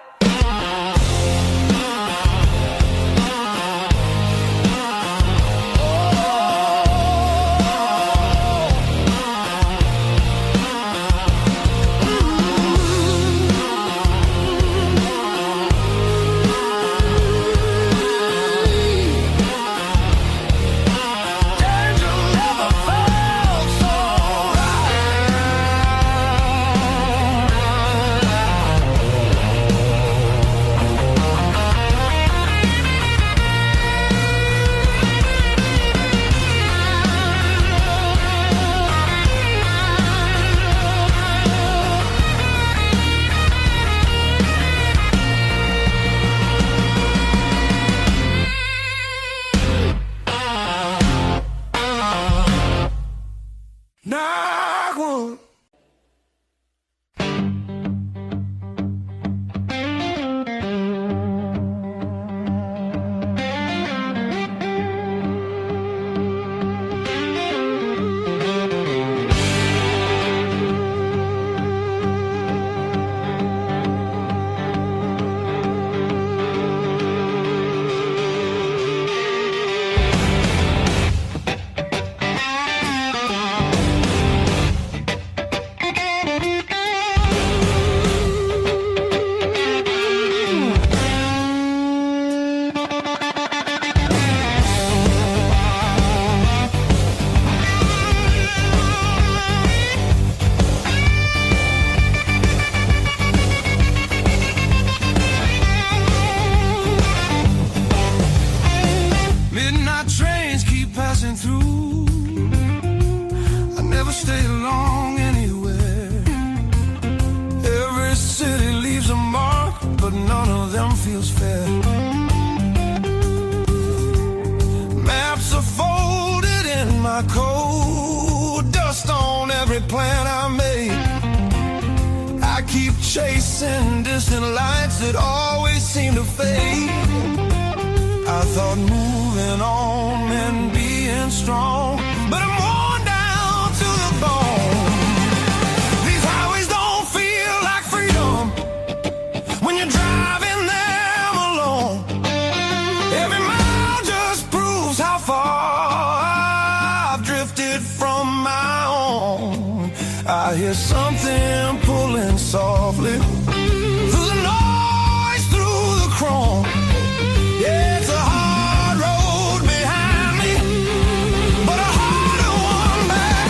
keep chasing distant lights that always seem to fade. I thought moving on meant being strong, but I'm worn down to the bone. These highways don't feel like freedom when you're driving them alone. Every mile just proves how far I've drifted from my own. I hear something pulling softly through the noise, through the chrome. Yeah, it's a hard road behind me, but a harder one back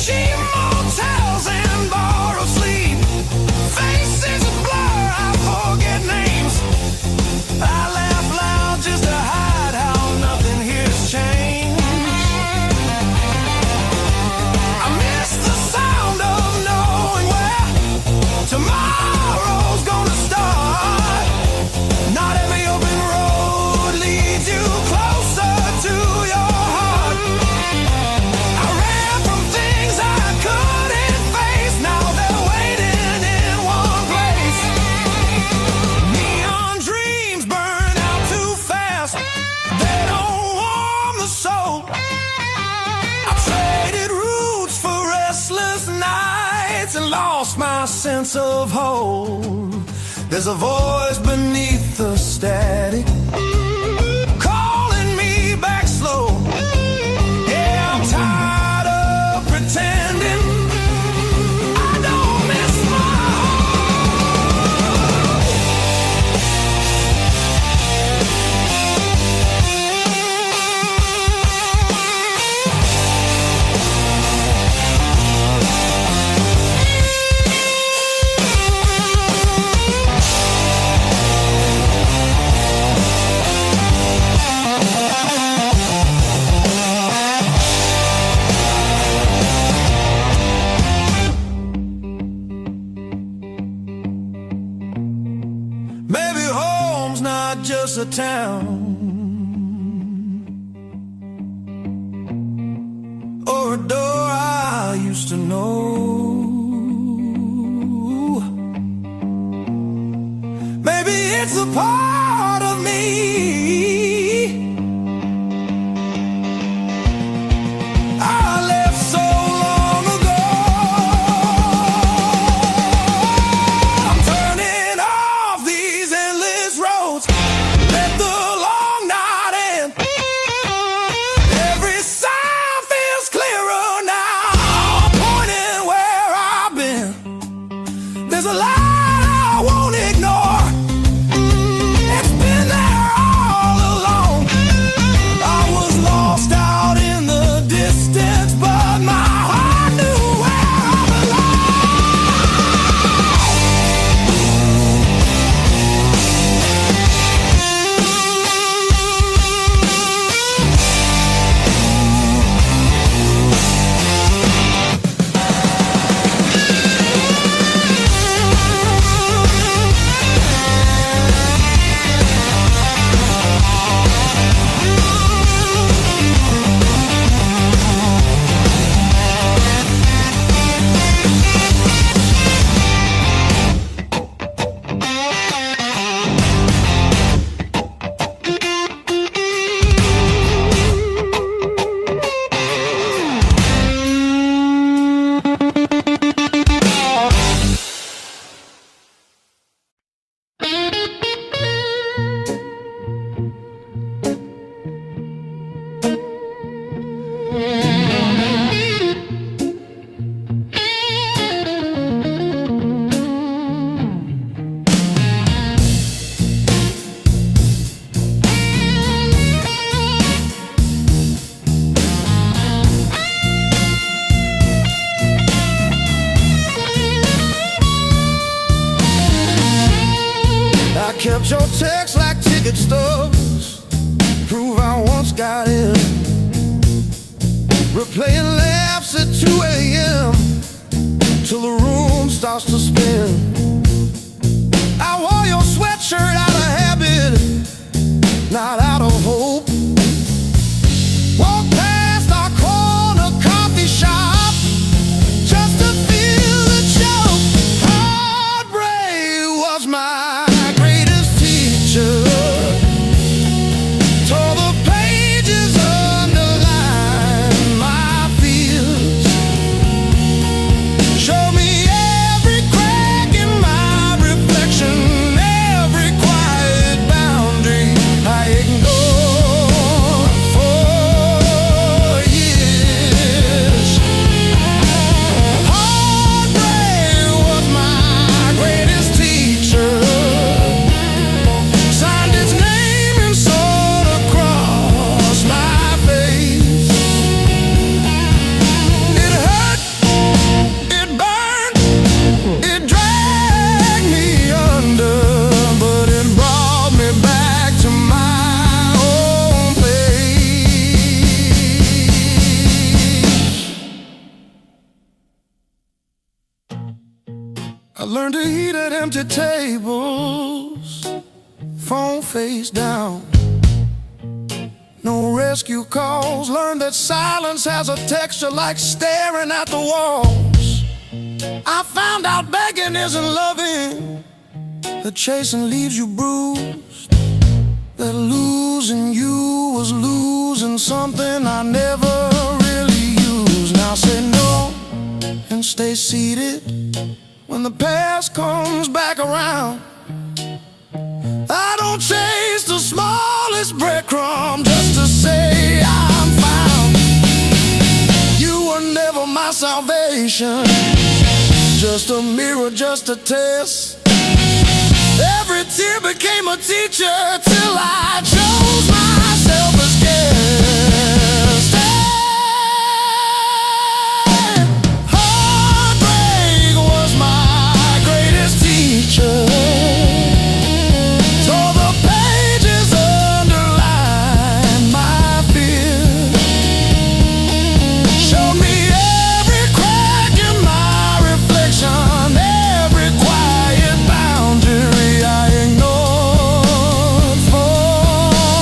cheap motels and borrowed sleep, faces a blur, I forget names. I laugh loud just to hide how nothing here's changed. I miss the sound of knowing where tomorrow's gonna start. Not every open road leads you closer to your heart. I ran from things I couldn't face, now they're waiting in one place. Neon dreams burn out too fast, they don't warm the soul. I traded roots for restless nights and lost my sense of hope. There's a voice beneath the static calling me back slow. Yeah, I'm tired of pretending I don't miss my home. Maybe home's not just a town or a door I used to know. Maybe it's a part of me I left so long ago. I'm turning off these endless roads, let the long night end. Every sign feels clearer now, pointing where I've been. There's a light I won't ignore, it's been there all along. I was lost out in the distance, but my heart knew where I kept your text like ticket stubs, prove I once got in. Replaying laughs at 2 a.m. till the house to spend. I wore your sweatshirt out of habit, not out of hope. Walked past our corner coffee shop just to feel the joke. Heartbreak was my greatest teacher. Tore the pages, underlined my fears. Showed me every crack in my reflection, every quiet boundary I ignored for years. Heartbreak was my greatest teacher. Signed his name and sword across my face. It hurt, it burned, it dragged me under, but it brought me back to my own place. I learned to eat at empty tables, phone face down. No rescue calls. Learned that silence has a texture like staring at the walls. I found out begging isn't loving, that chasing leaves you bruised, that losing you was losing something I never really used. Now say no and stay seated when the past comes back around. I don't chase the smallest breadcrumb just to say I'm found. You were never my salvation, just a mirror, just a test. Every tear became a teacher till I chose myself as guest. Heartbreak was my greatest teacher. Tore the pages, underlined my fears. Showed me every crack in my reflection, every quiet boundary I ignored for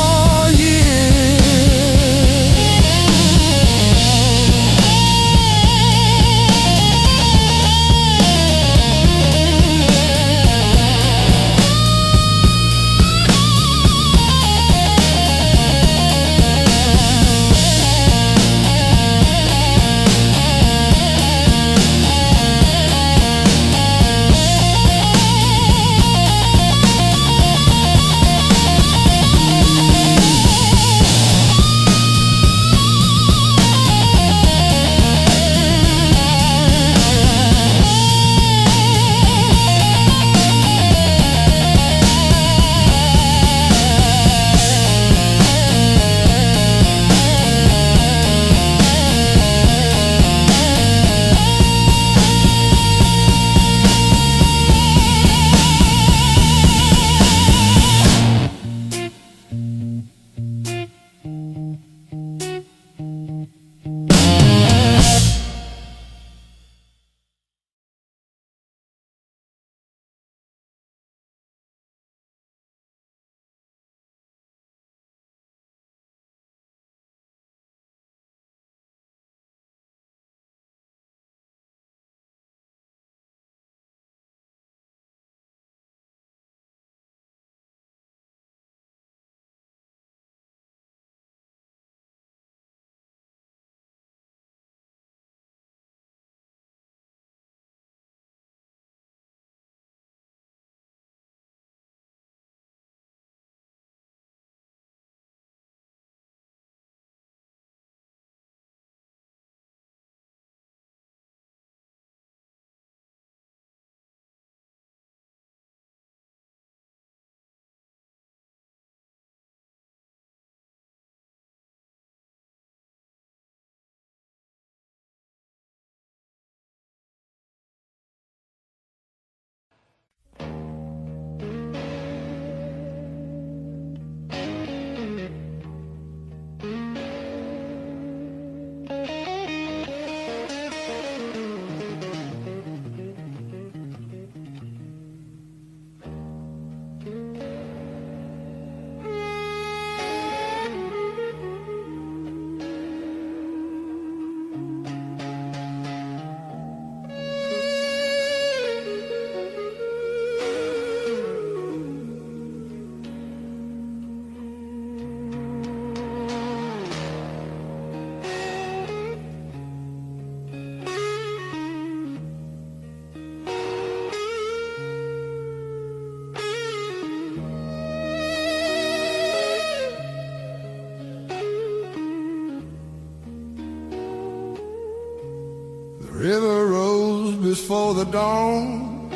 River rose before the dawn,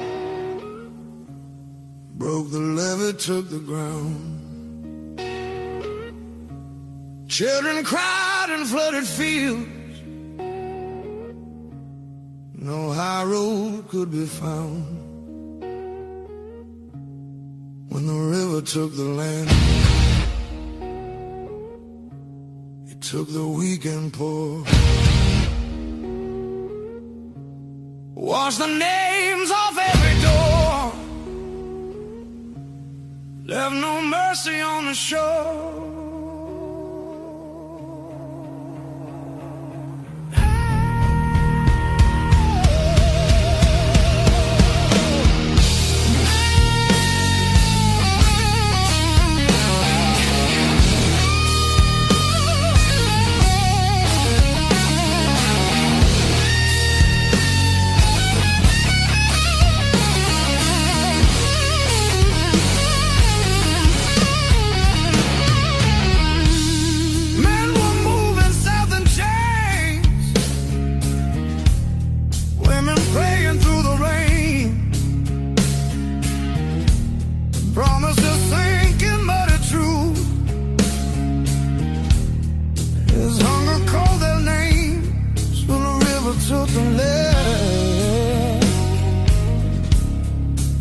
broke the levee, took the ground. Children cried in flooded fields, no high road could be found. When the river took the land, it took the weak and poor. Washed the names off every door, left no mercy on the shore.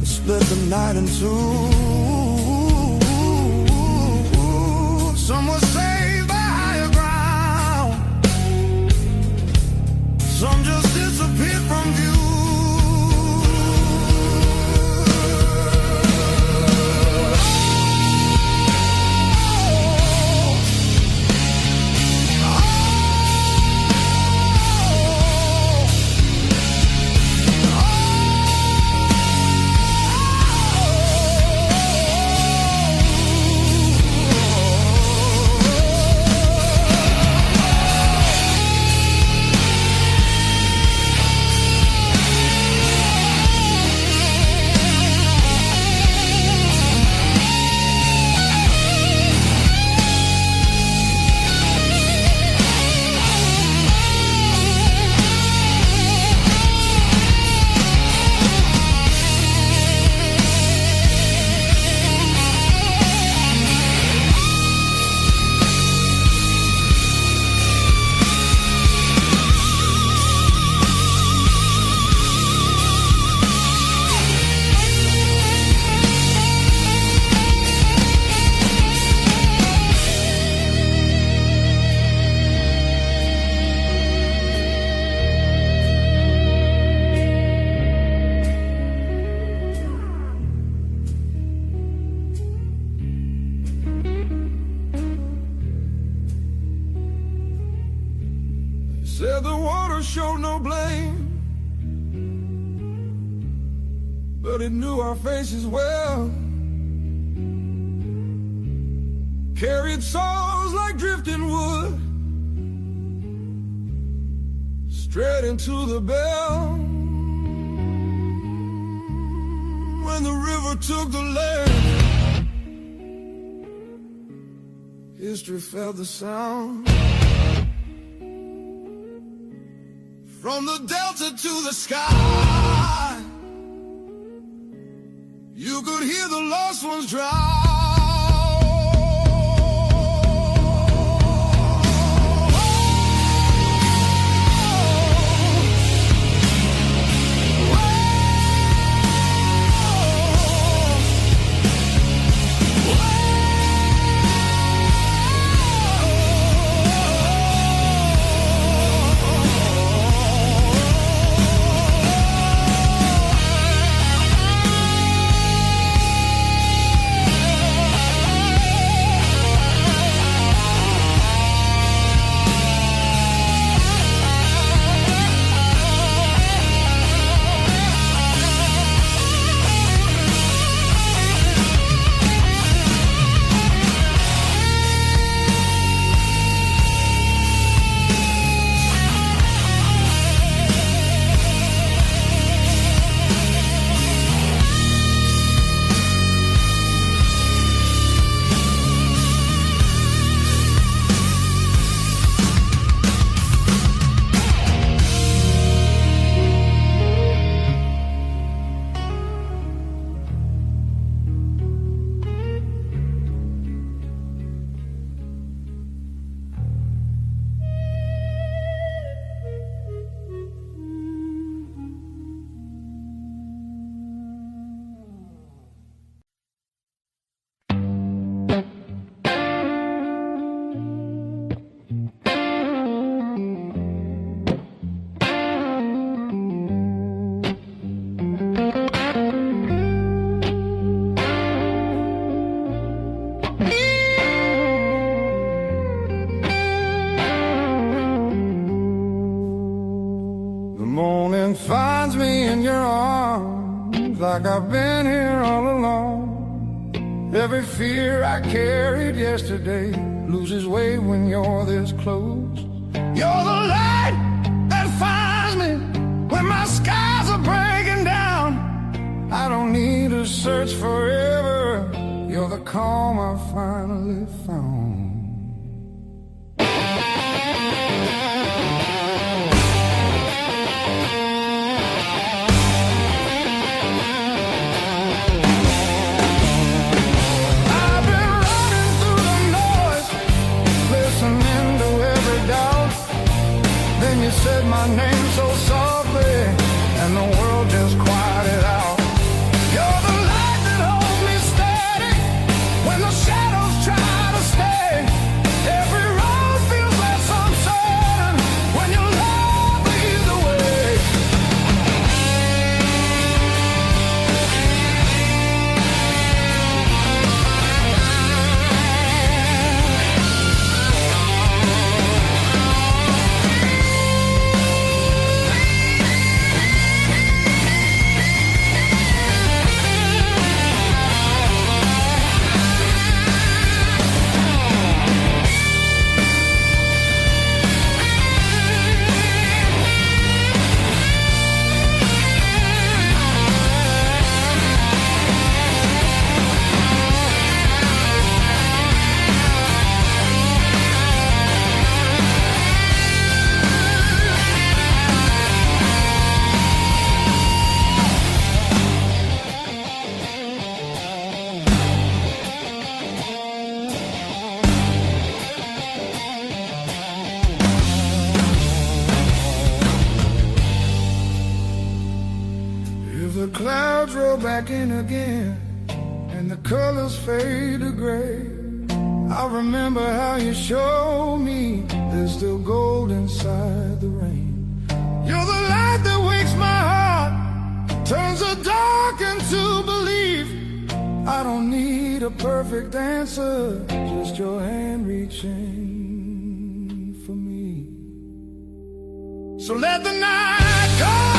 Split the night in two. Some were saved by higher ground, some just disappeared from view. Said the water showed no blame, but it knew our faces well. Carried souls like drifting wood, straight into the bell. When the river took the land, history felt the sound. From the delta to the sky, you could hear the lost ones drown. finds me in your arms like I've been here all along. Every fear I carried yesterday loses weight when you're this close. You're the light that finds me when my skies are breaking down. I don't need to search forever. You're the calm I finally found. You said my name so softly, and the world just quieted out. You're the light that holds me steady when the shadows try to stay. Every road feels less uncertain when your love leads the way. The clouds roll back in again and the colors fade to gray. I remember how you showed me there's still gold inside the rain. You're the light that wakes my heart, turns the dark into belief. I don't need a perfect answer, just your hand reaching for me. So let the night come.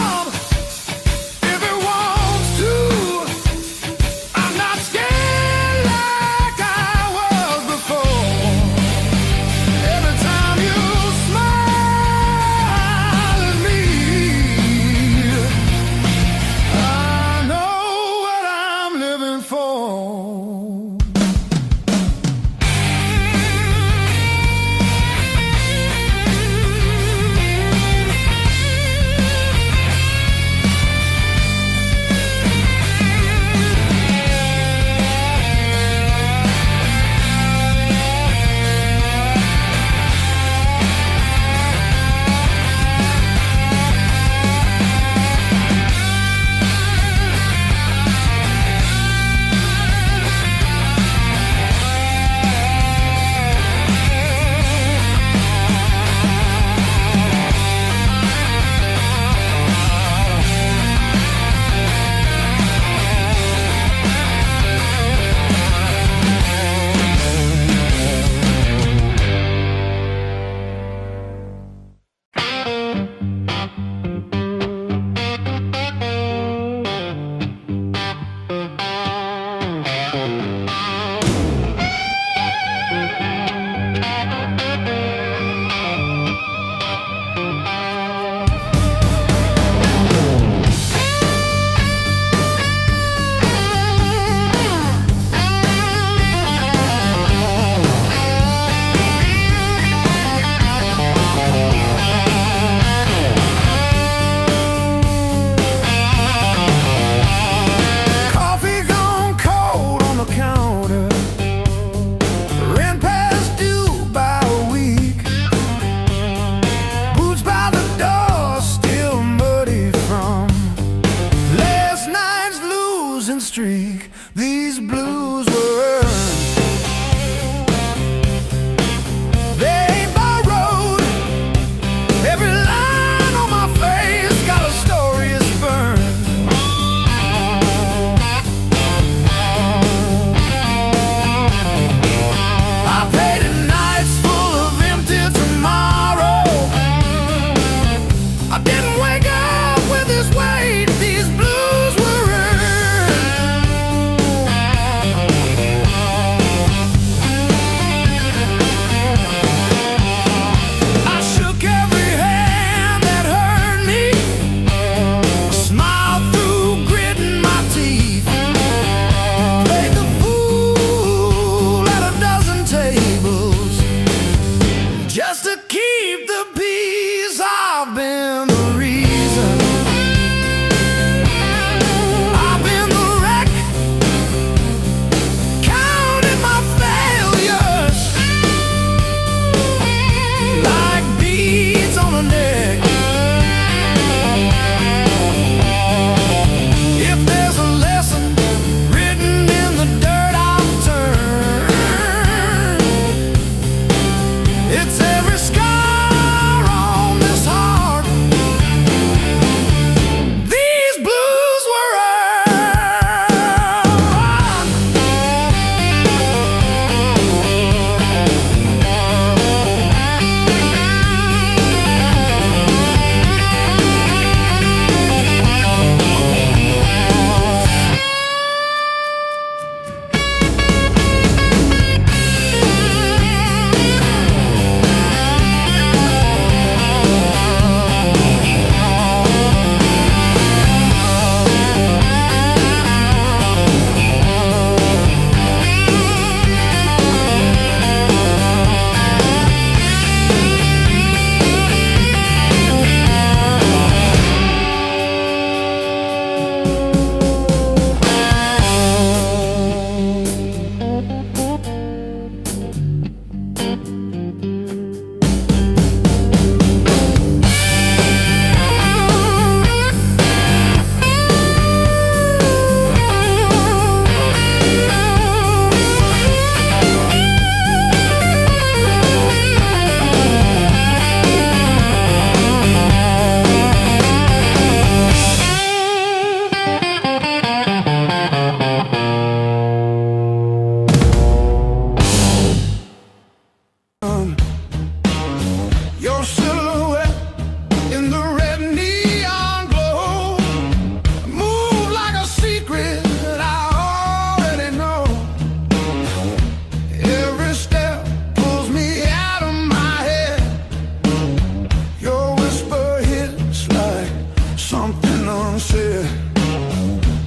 something unsaid.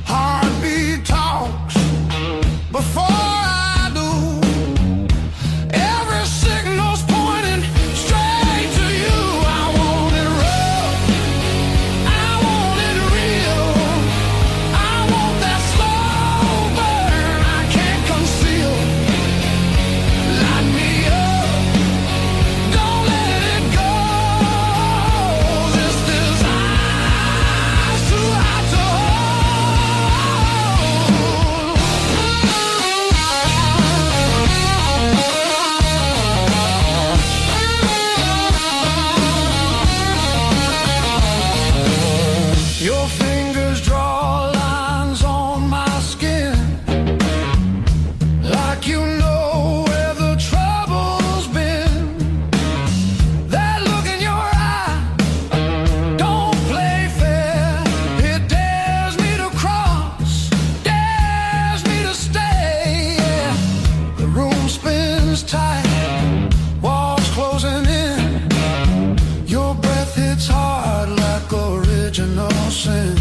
Heartbeat talks before I do. Every signal's pointing straight to you. I want it rough, I want it real. I want that slow burn I can't conceal. Light me up, don't let it go. This desire's too hot to hold. Your fingers draw lines on my skin, like you know where the trouble's been. That look in your eye don't play fair. It dares me to cross, dares me to stay. Yeah. The room spins tight, walls closing in. Your breath hits hard like original sin.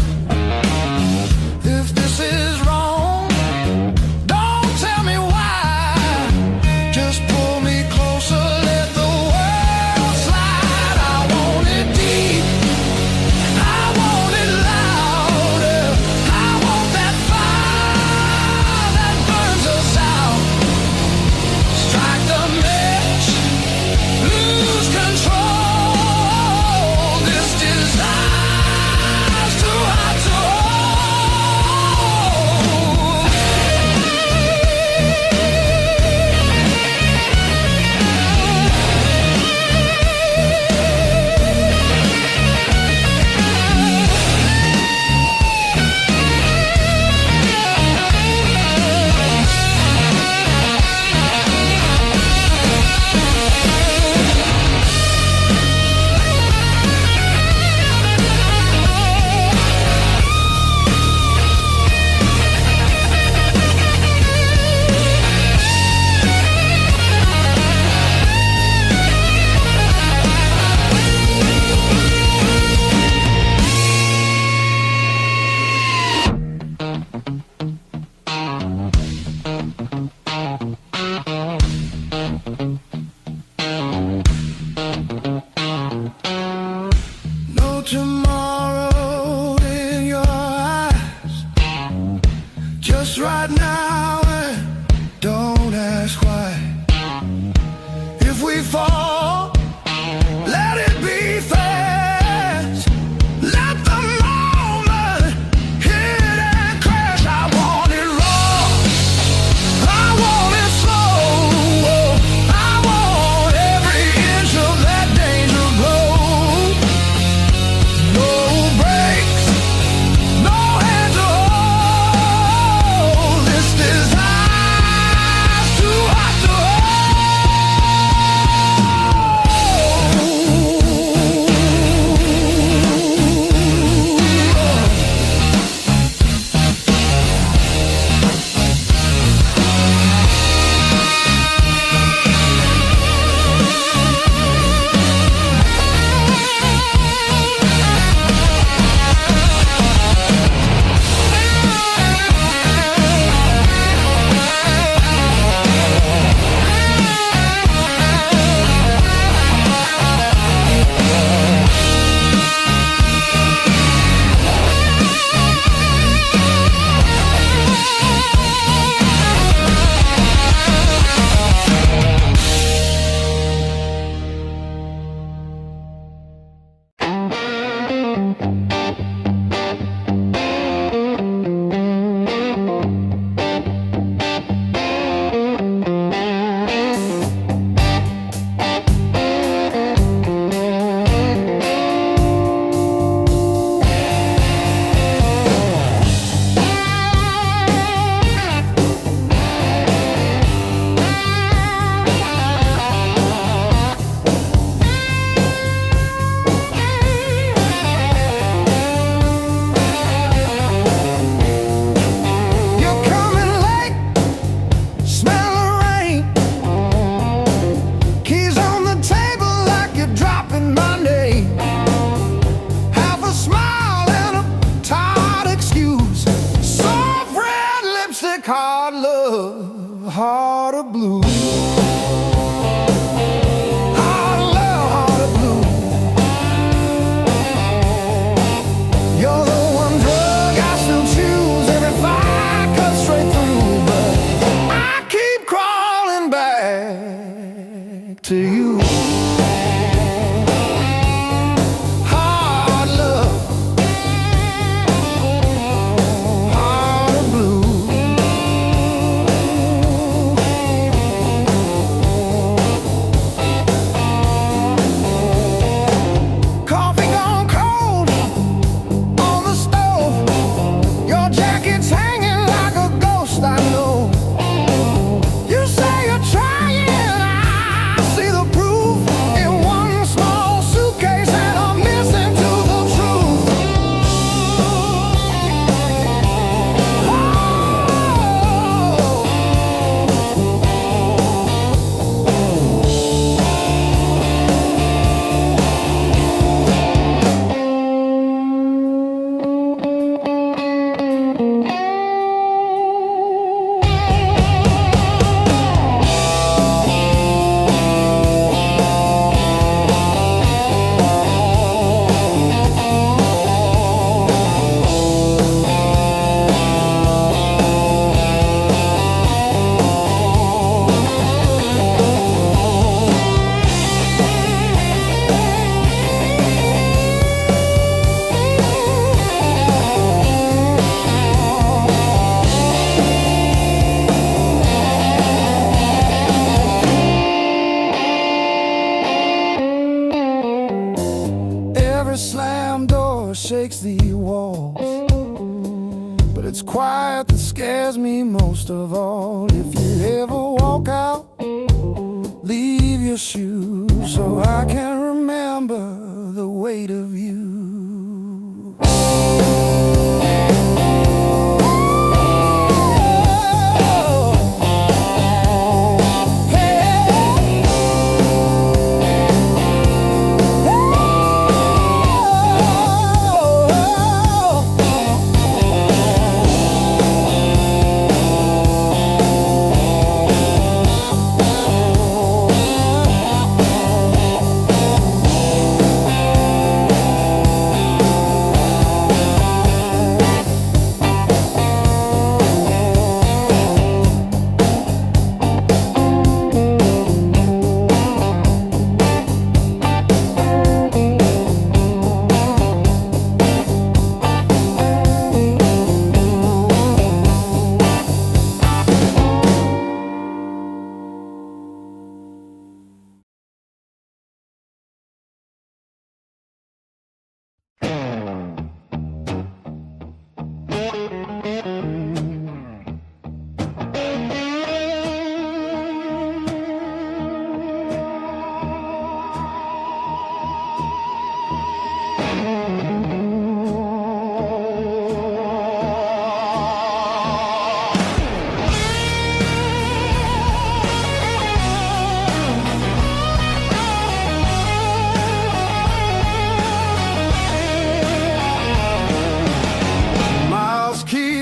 heart of blue. Heart of love, heart of blue. You're the one drug I still choose every fight cuts straight through, but I keep crawling back to you. Slam door shakes the walls, but it's quiet that scares me most of all. If you ever walk out, leave your shoes so I can remember the weight of you.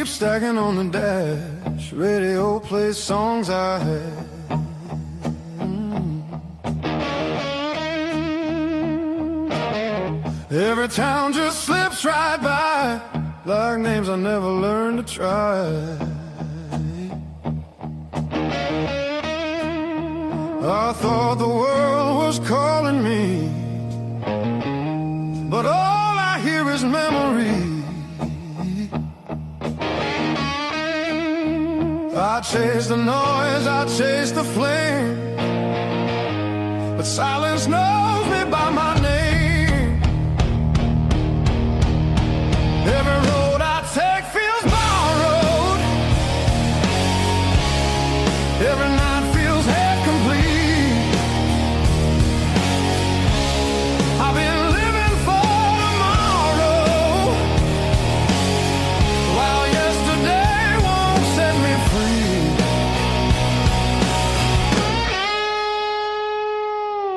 Stacking on the dash, radio plays songs I had. Every town just slips right by, like names I never learned to try. I thought the world was calling me, but all I hear is memory. I chase the noise, I chase the flame, but silence knows me by my name. Every road I take feels borrowed, every night feels half complete. I've been living for tomorrow, while yesterday won't set me free.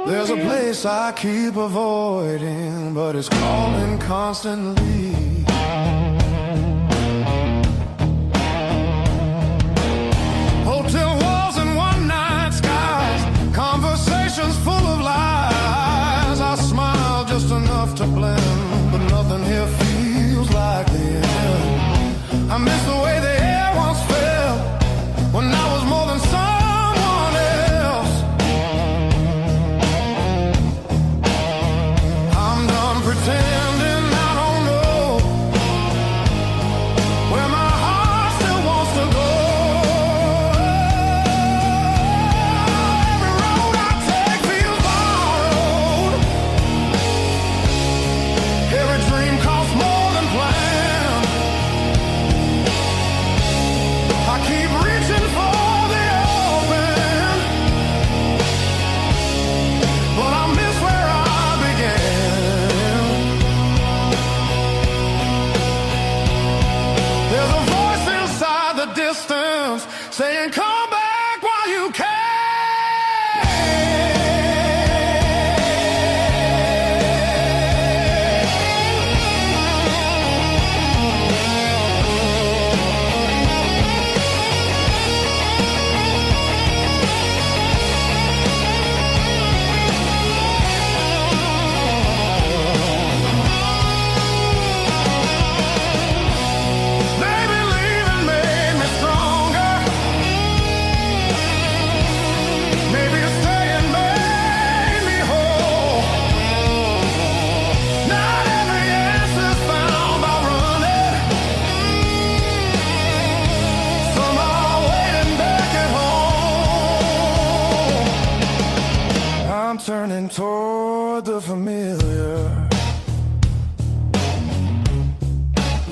There's a place I keep avoiding, but it's calling constantly. Hotel walls questions, saying come back while you can. Turning toward the familiar,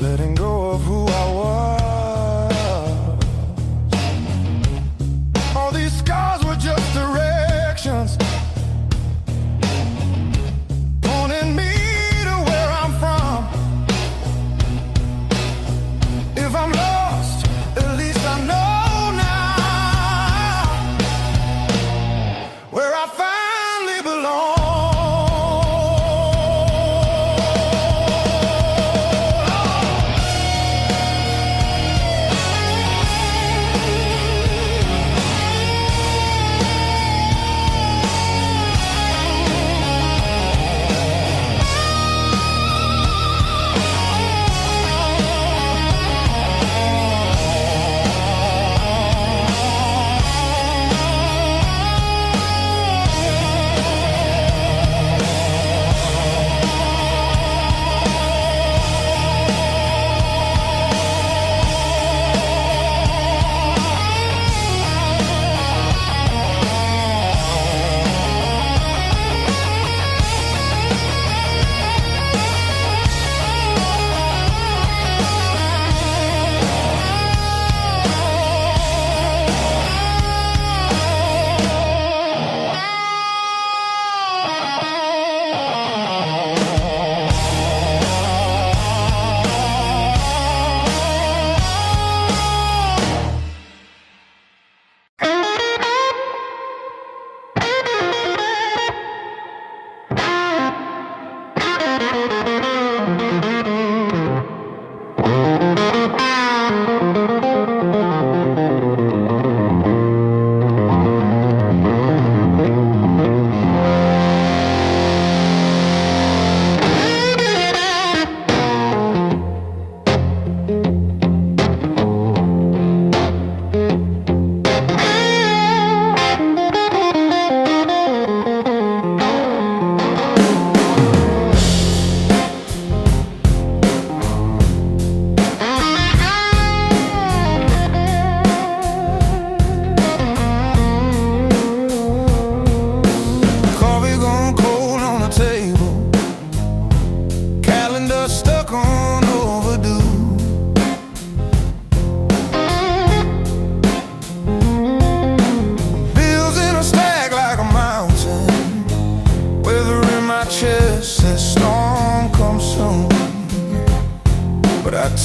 letting go of who I was. All these scars were just directions, pointing me to where I'm from. If I'm lost, at least I know now where I found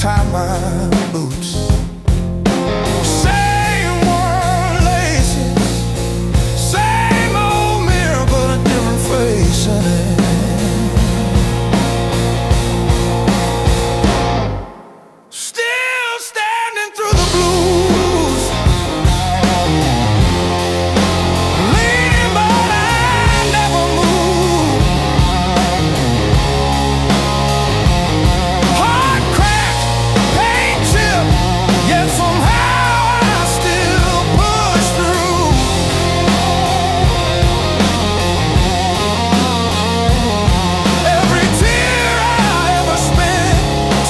tie my boots. Same worn laces, same old mirror, but a different face in it. Still standing through the blues, leaning but I never move. Heart cracked, paint chipped, yet somehow I still push through. Every tear I ever spent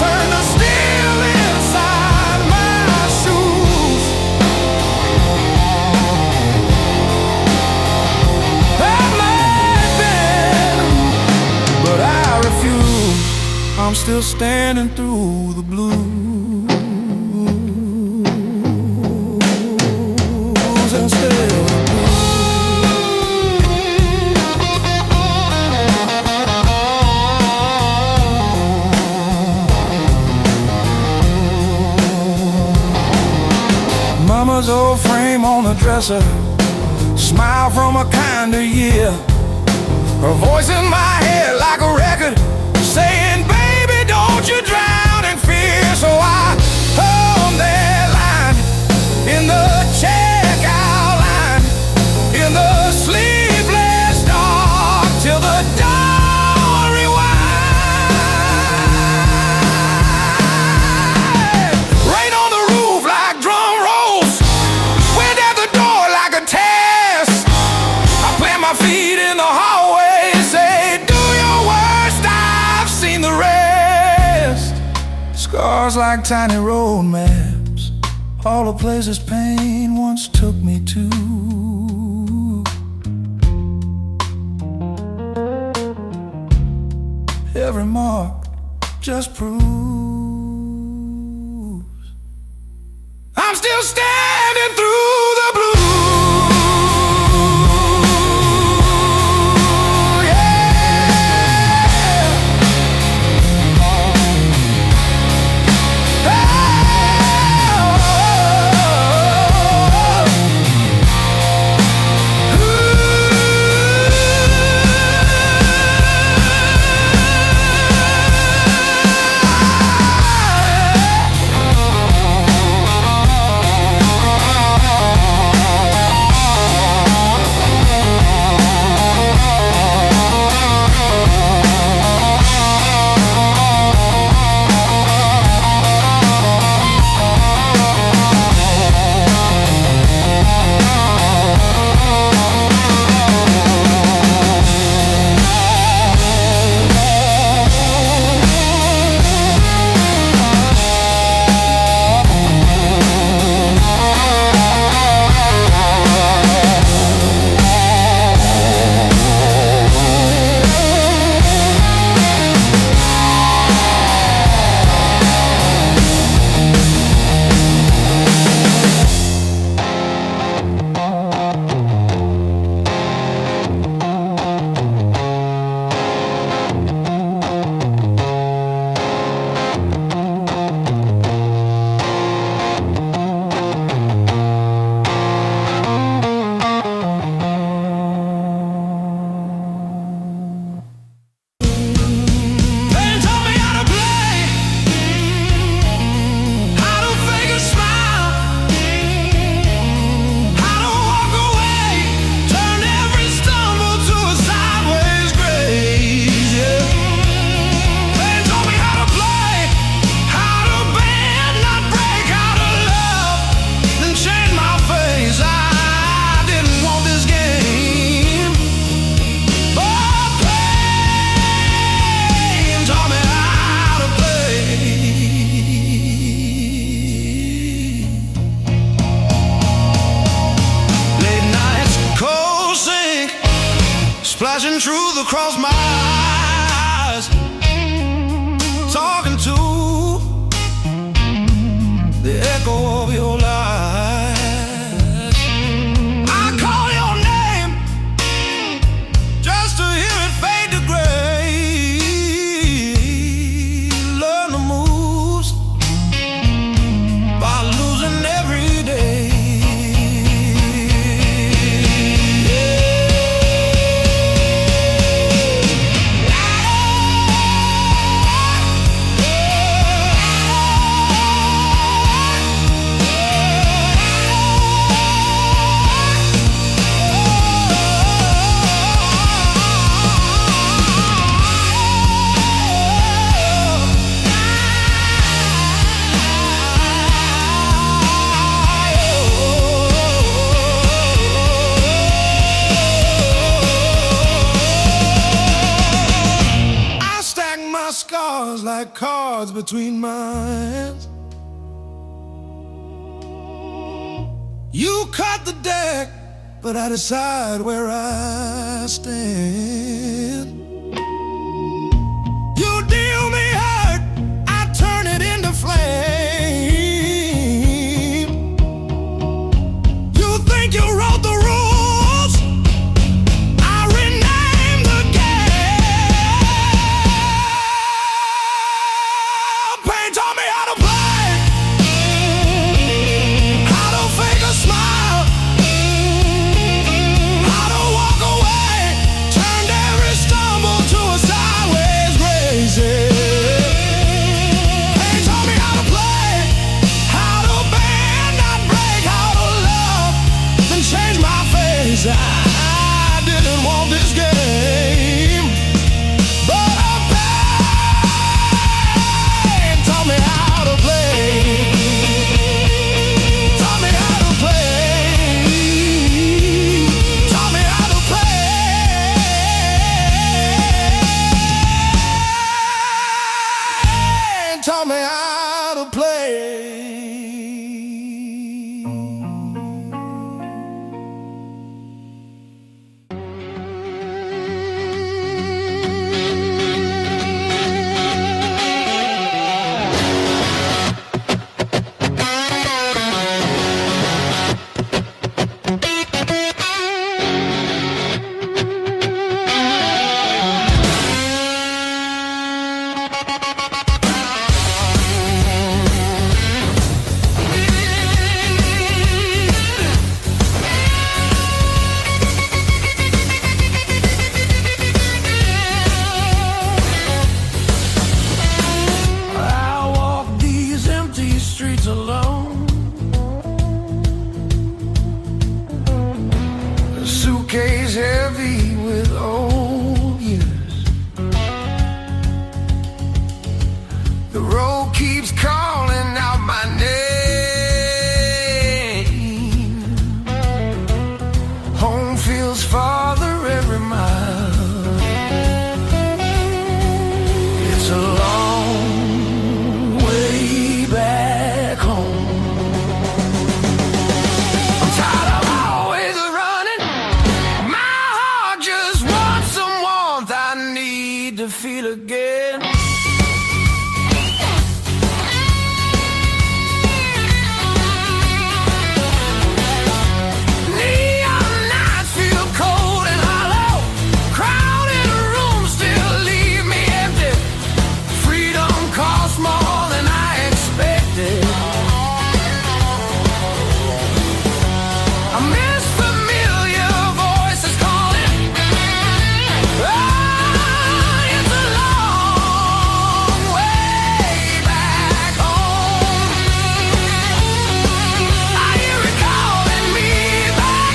turned to steel inside my shoes. I might bend, but I refuse. I'm still standing through the blues and still the blues. mama's old frame on the dresser, smile from a kinder year. Her voice in my head like a record saying, baby, don't you drown in fear. So I hung that line in the checkout line, in the sleepless dark, till the dawn rewind. Rain on the roof like drum rolls, wind at the door like a test. I plant my feet in the hallway, say, do your worst, I've seen the rest. Scars like tiny road maps, all the places pain once took me to. Every mark just proves I'm still standing through the blue. Splashing truth across my eyes, talking to the echo of your lies. I call your name just to hear it fade to gray. Learn the moves by losing every day. Scars like cards between my hands. You cut the deck, but I decide where I stand. You deal me hurt, I turn it into flame. You think you wrote the rules, I rename the game. Pain taught me how to play, how to fake a another place. Suitcase heavy with old years. The road keeps calling out my name. Home feels farther every mile. It's a long way back home. I'm tired of always running. My heart just wants some warmth. I need to feel again. Neon nights feel cold and hollow. Crowded rooms still leave me empty. Freedom costs more than I expected. I miss familiar voices calling. Ah, it's a long way back home. I hear it calling me back.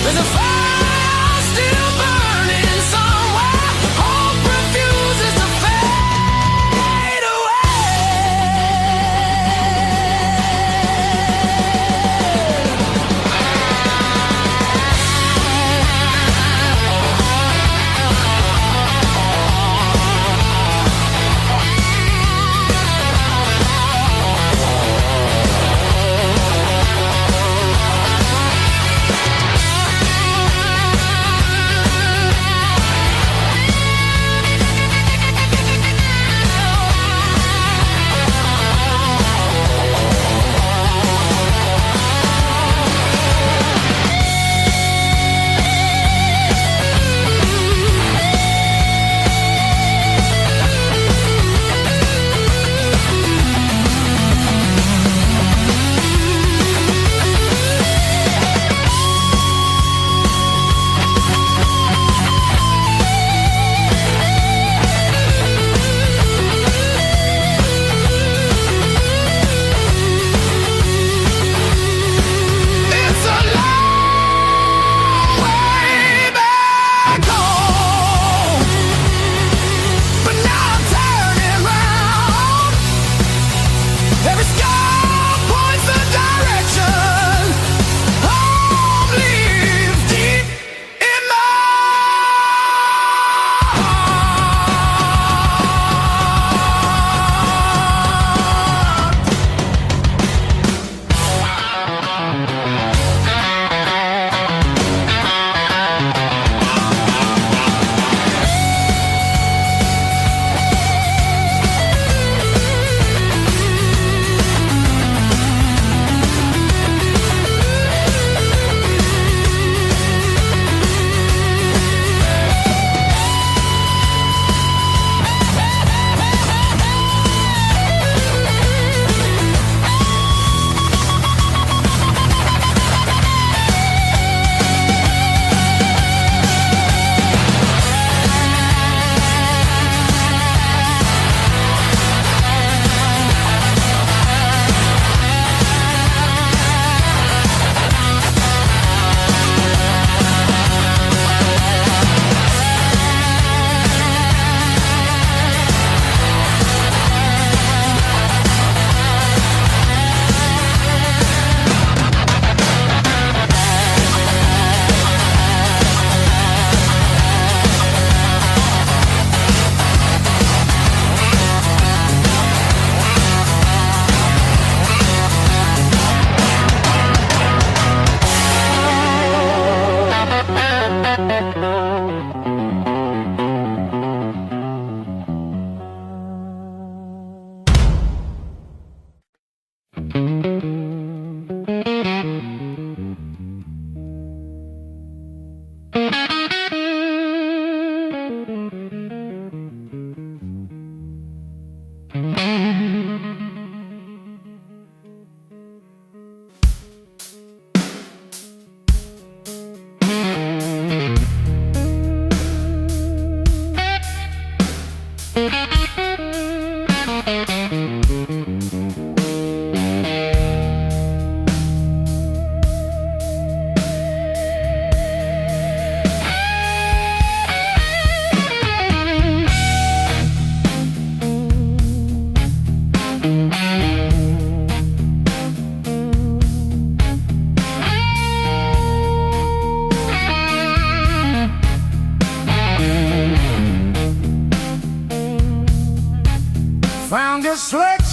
There's a fire still burning somewhere. Hope refuses to fade away. It's a long way back home. But now I'm turning round. Every scar points the direction. Home lives deep in my heart.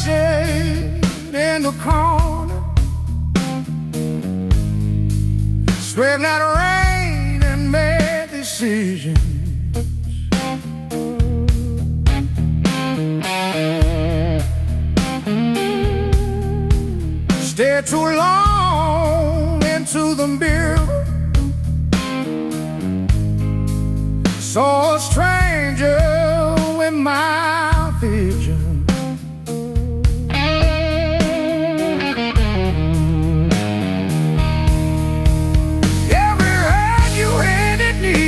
shade in the corner, sweating out rain and made decisions. Stayed too long into the mirror, saw a stranger in my vision. Every hand you handed me,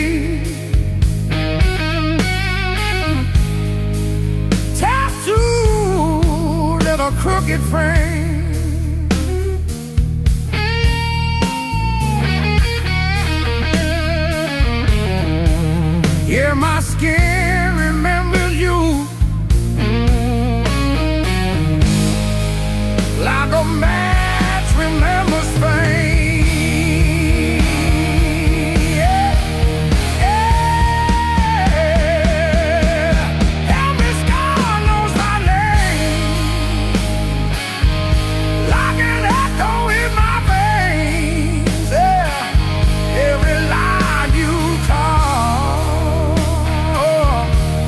tattooed in a crooked frame. Yeah, my skin remembers you like a match remembers fame. Yeah, yeah. Every scar knows my name, like an echo in my veins. Yeah, every line you call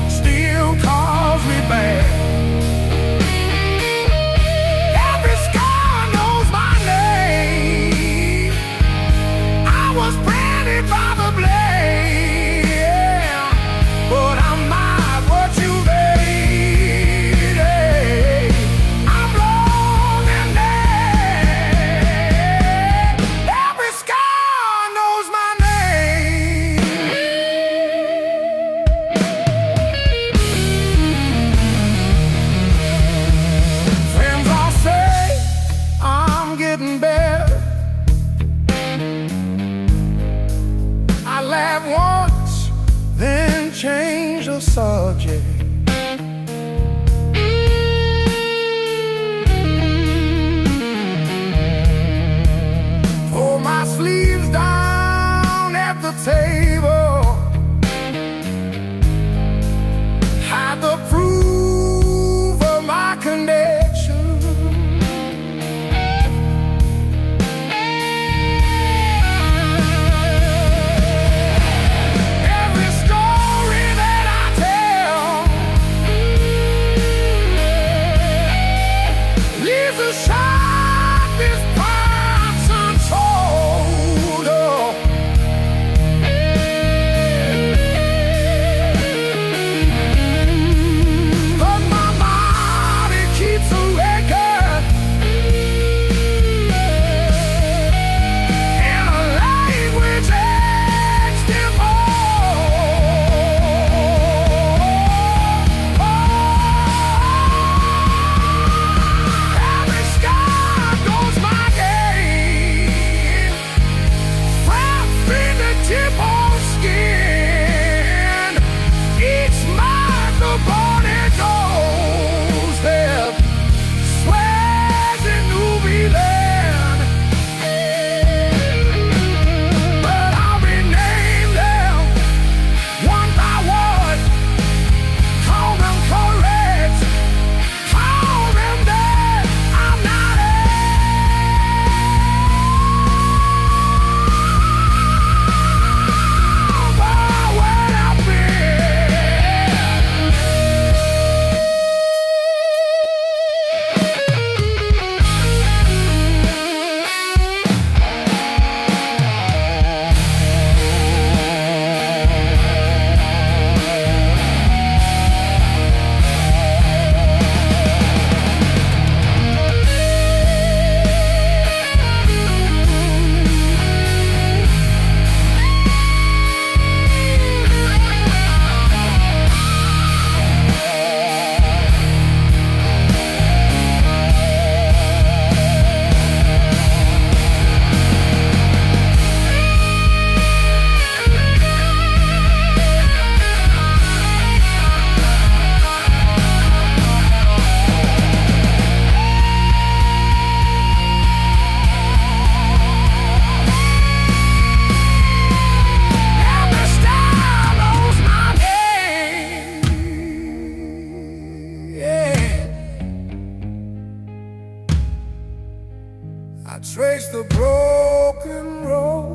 still calls me back. Every scar knows my name. I was branded by the blade, yeah, but I'm not what you made. I'm long and dead. Every scar knows my name. Friends all say I'm getting better. I laugh once, then change the subject. Pull my sleeves down at the table, hide the proof of my connection. Every story that I tell leaves a sharpest parts untold. Oh. But my body keeps a record in a language extant. Every scar knows my I trace the broken road.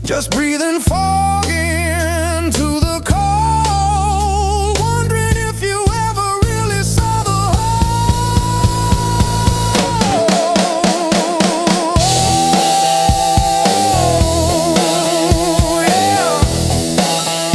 Just breathing fog into the cold, wondering if you ever really saw the whole. Yeah.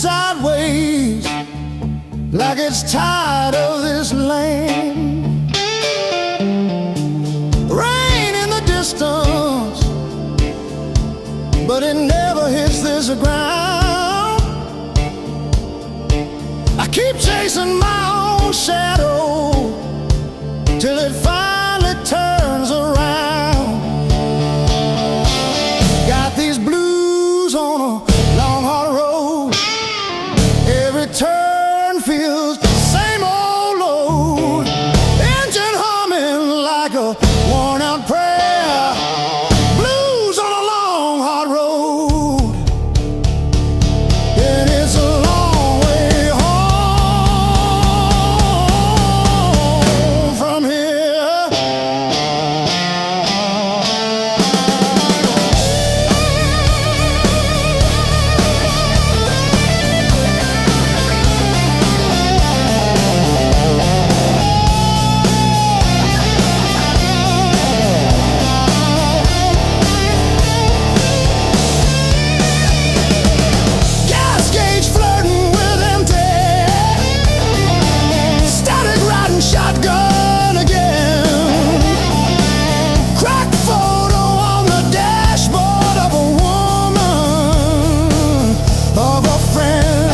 sideways like it's tired of this land. Rain in the distance, but it never hits this ground. I keep chasing my own shadow till it finally turns around. Got these blues on a long hard road. Every turn feels the same old load. Engine humming like a worn out prayer. Blues on a long hard road. And it's a long way home from here. Gas gauge flirting with empty. Started riding shotgun again. Cracked photo on the dashboard of a woman, of a friend.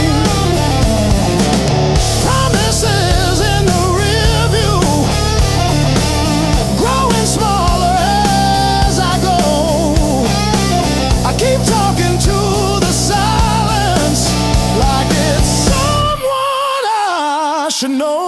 Promises in the rear view, growing smaller as I go. I keep talking to the silence like it's someone I should know.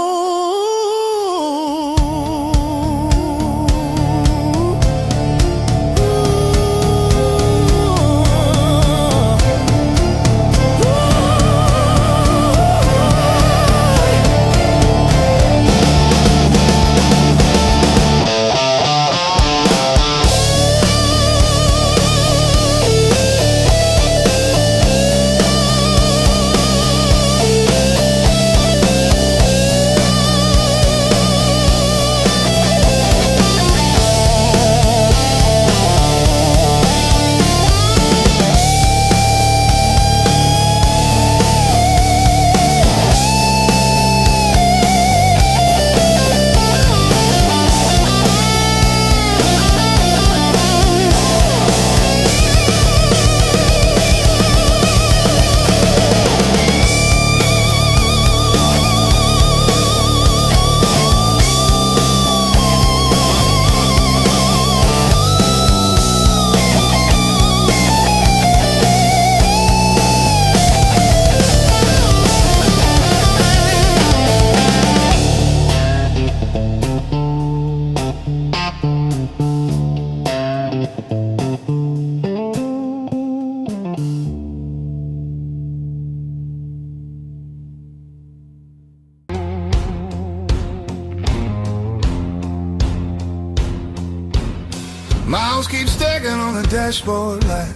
Miles keep stacking on the dashboard light.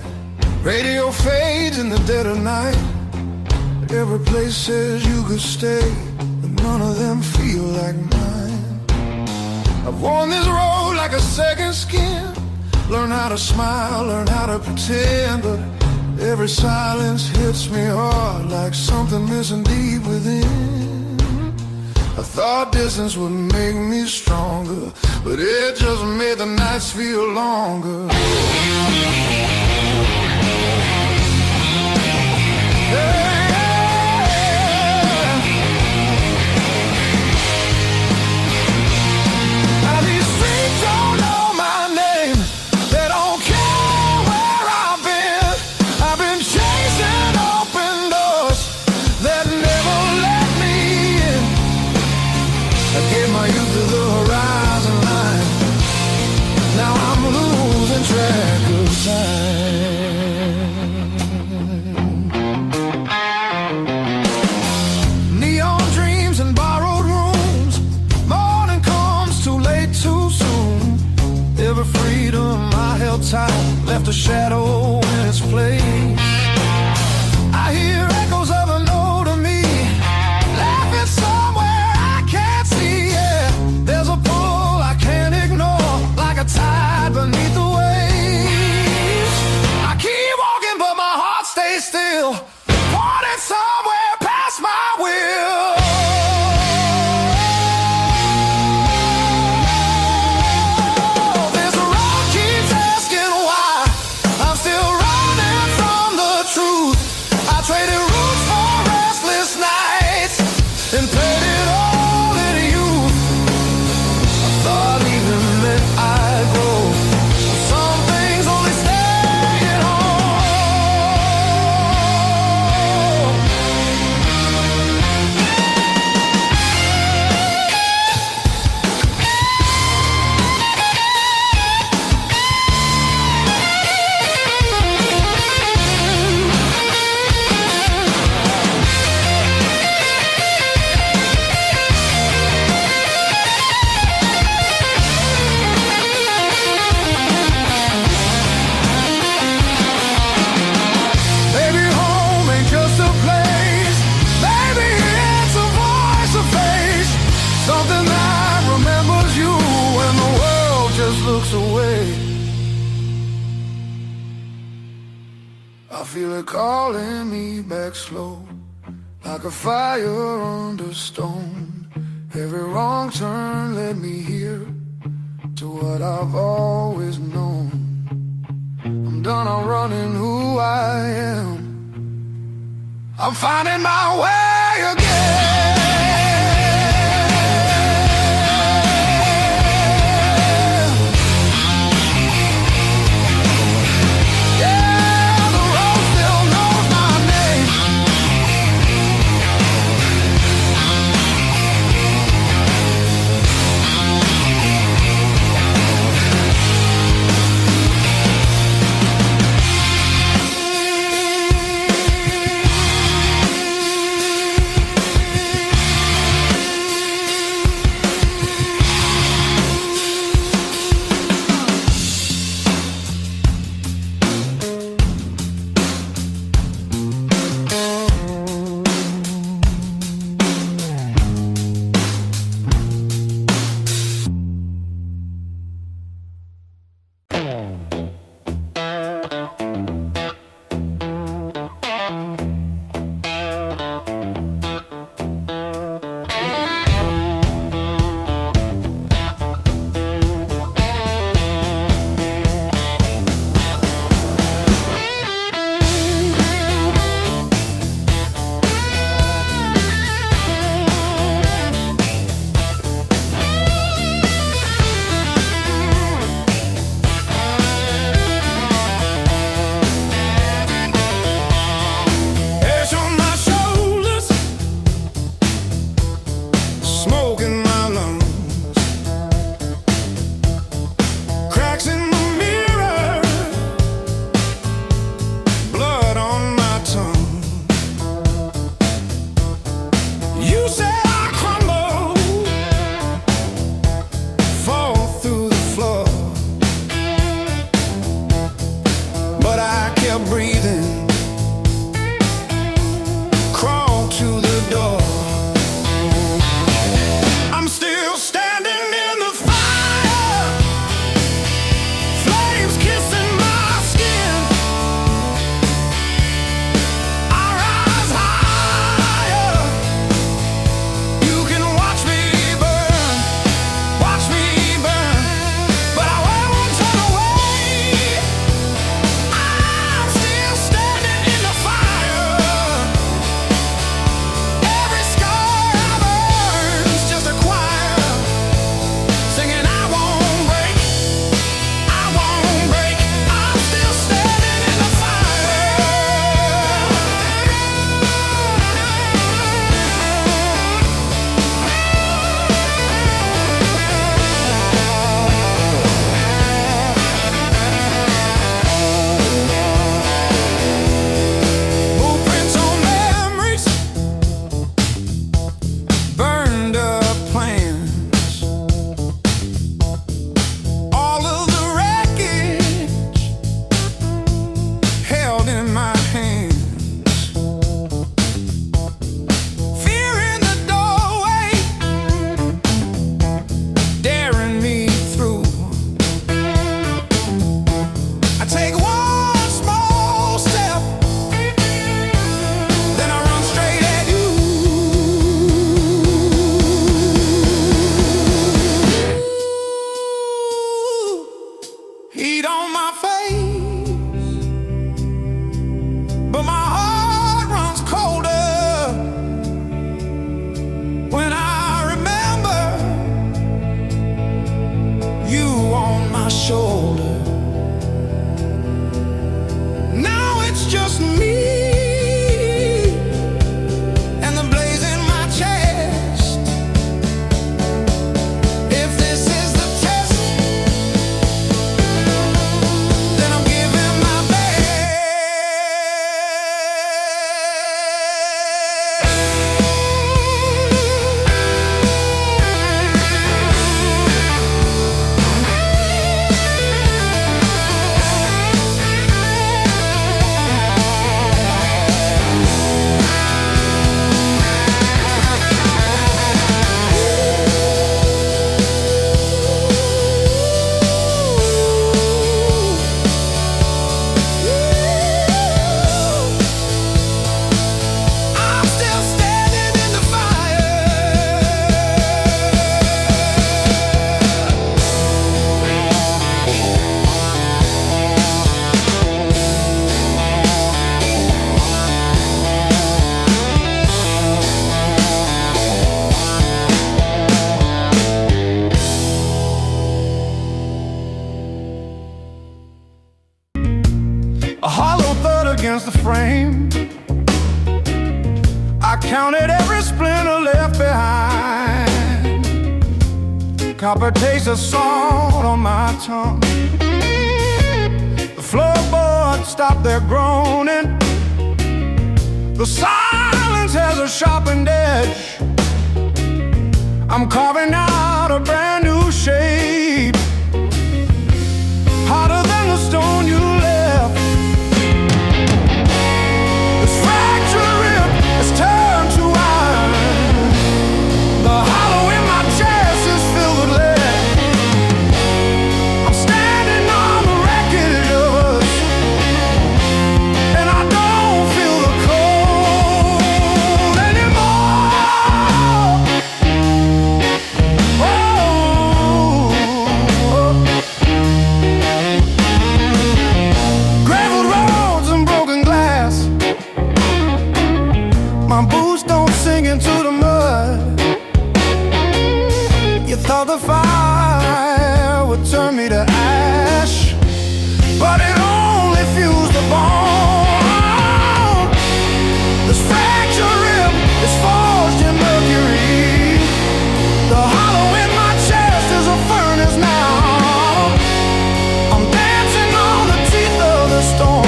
Radio fades in the dead of night. Every place says you could stay, but none of them feel like mine. I've worn this road like a second skin. Learn how to smile, learn how to pretend, but every silence hits me hard like something missing deep within. I thought distance would make me stronger, but it just made the nights feel longer. Now these streets don't know my name. They don't care where I've been. I've been chasing open doors that never let me in. I gave my youth to the horizon line. Now I'm losing track of time. I feel it calling me back slow, like a fire under stone. Every wrong turn led me here to what I've always known. I'm done, I'm running who I am. I'm finding my way again. frame. I counted every splinter left behind. Copper taste of salt on my tongue. The floorboards stopped their groaning. The silence has a sharpened edge. I'm carving out a brand new shape, harder than the stone you left. This fractured rib is turned to iron. The hollow in my chest is filled with lead. I'm standing on the wreckage of us, and I don't feel the cold anymore. Graveled roads and broken glass. My boots don't sink into the mud. You thought the fire would turn me to ash, but it only fused the bone. This fractured rib is forged in mercury. The hollow in my chest is a furnace now. I'm dancing on the teeth of the storm,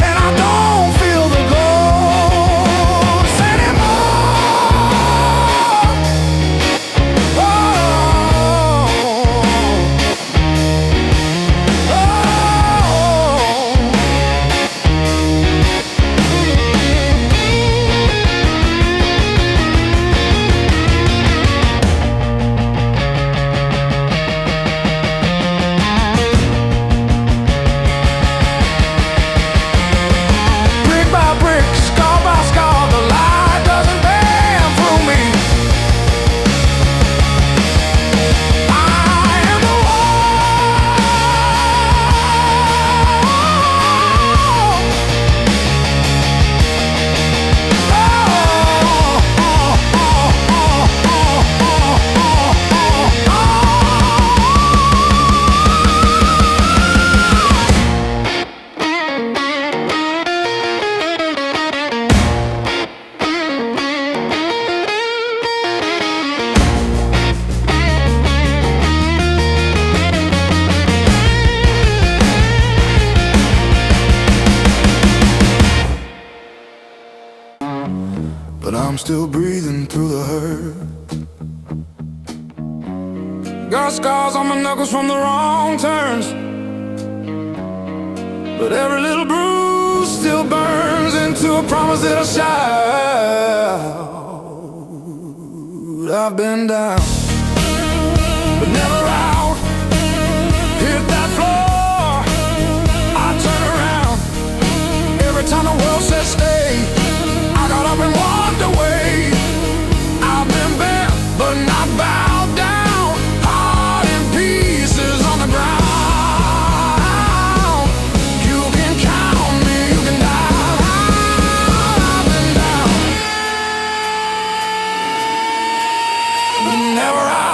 and I don't feel the ghost anymore. Oh, brick by brick, scar by scar, the light doesn't bend through me. I am the but I'm still breathing through the hurt. Got scars on my knuckles from the wrong turns, but every little bruise still burns into a promise that I shout. I've been down, but never out. Hit that floor, I turn around. Every time the world says stay, I got up and walked away. I've been bent, but not bowed down. Heart in pieces on the ground. You can count me, you can die. I've been down, but never out.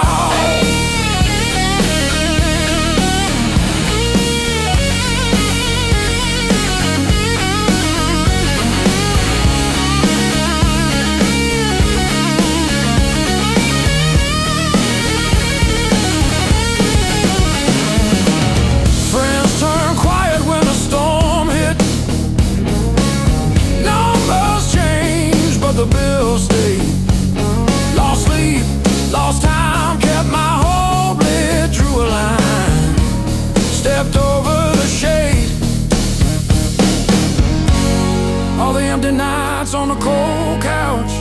Friends turn quiet when a storm hit. Numbers change, but the bills stay. Lost sleep, lost time, kept my hope lit, drew a line, stepped over the shade. All the empty nights on the cold couch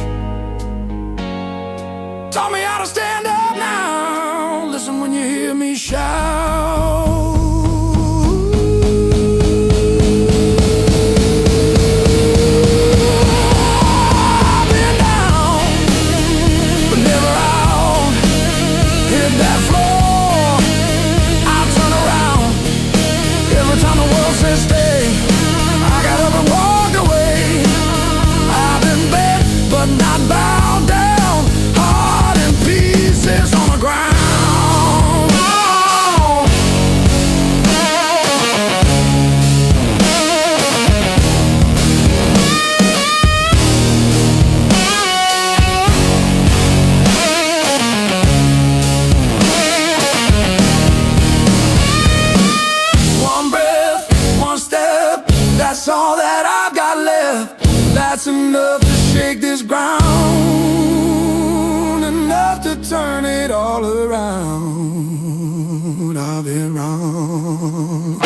taught me how to stand up now. Listen when you hear me shout. I've been down, but never out. Hit that floor, I turn around. Every time the world says stay, I got up and walked away. I've been bent, but not bowed down. Heart in peace. all that I've got left. That's enough to shake this ground, enough to turn it all around. I've been wrong.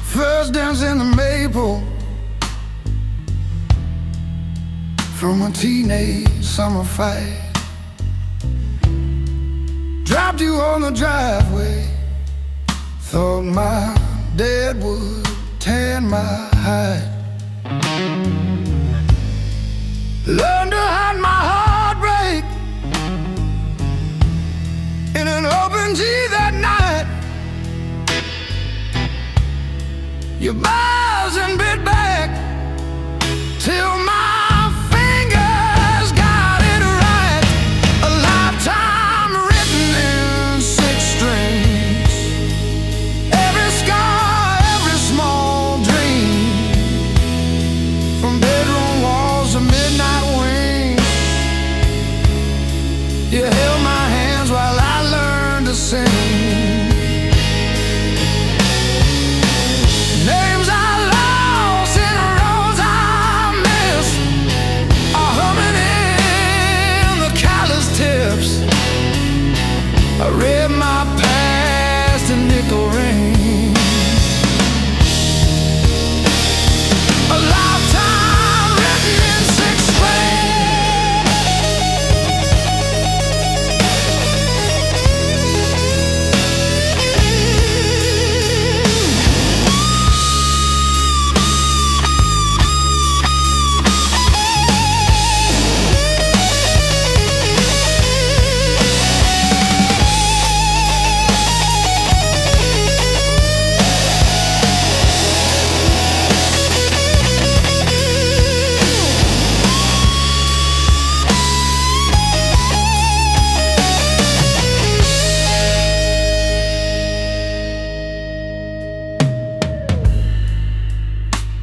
First dance in the maple from a teenage summer fight. Dropped you on the driveway. Thought my dad would tan my hide. Learned to hide my heartbreak in an open G that night. You buzz and bit back till my fingers got it right. A lifetime written in 6 strings. Every scar, every small dream, from bedroom walls to midnight wings. You held my hands while I learned to sing. I read my past in nickel rings. A lifetime written in 6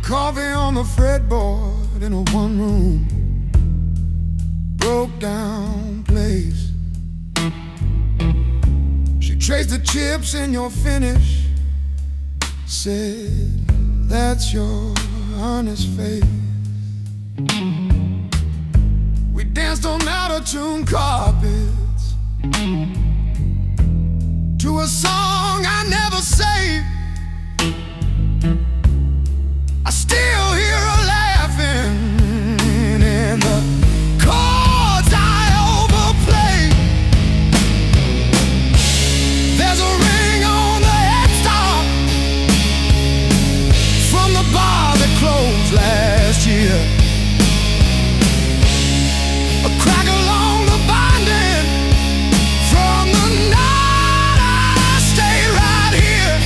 Coffee on the fretboard in a one-room broke down place. She traced the chips in your finish, said, that's your honest face. We danced on out-of-tune carpets to a song I never saved. I still hear her laughing in the chords I overplay. There's a ring on the headstock from the bar that closed last year. A crack along the binding from the night I stayed right here.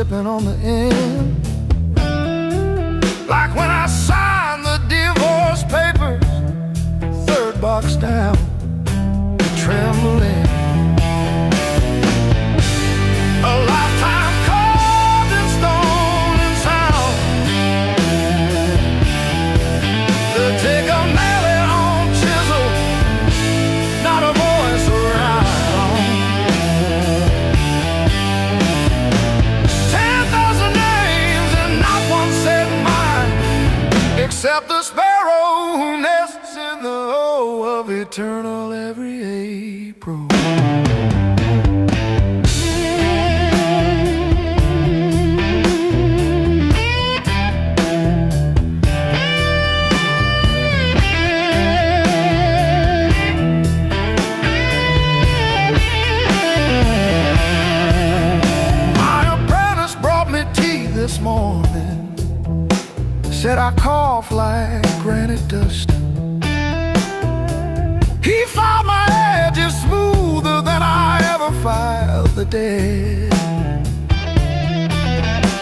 skipping on the end. Like when I signed the divorce papers, third box down, trembling. A lifetime carved in stone and sound. The take a nail on chisel, not a voice around. 10,000 names and not one said mine, except the sparrow who nests in the O of eternal every April. This morning said I cough like granite dust. He filed my edges smoother than I ever filed the dead.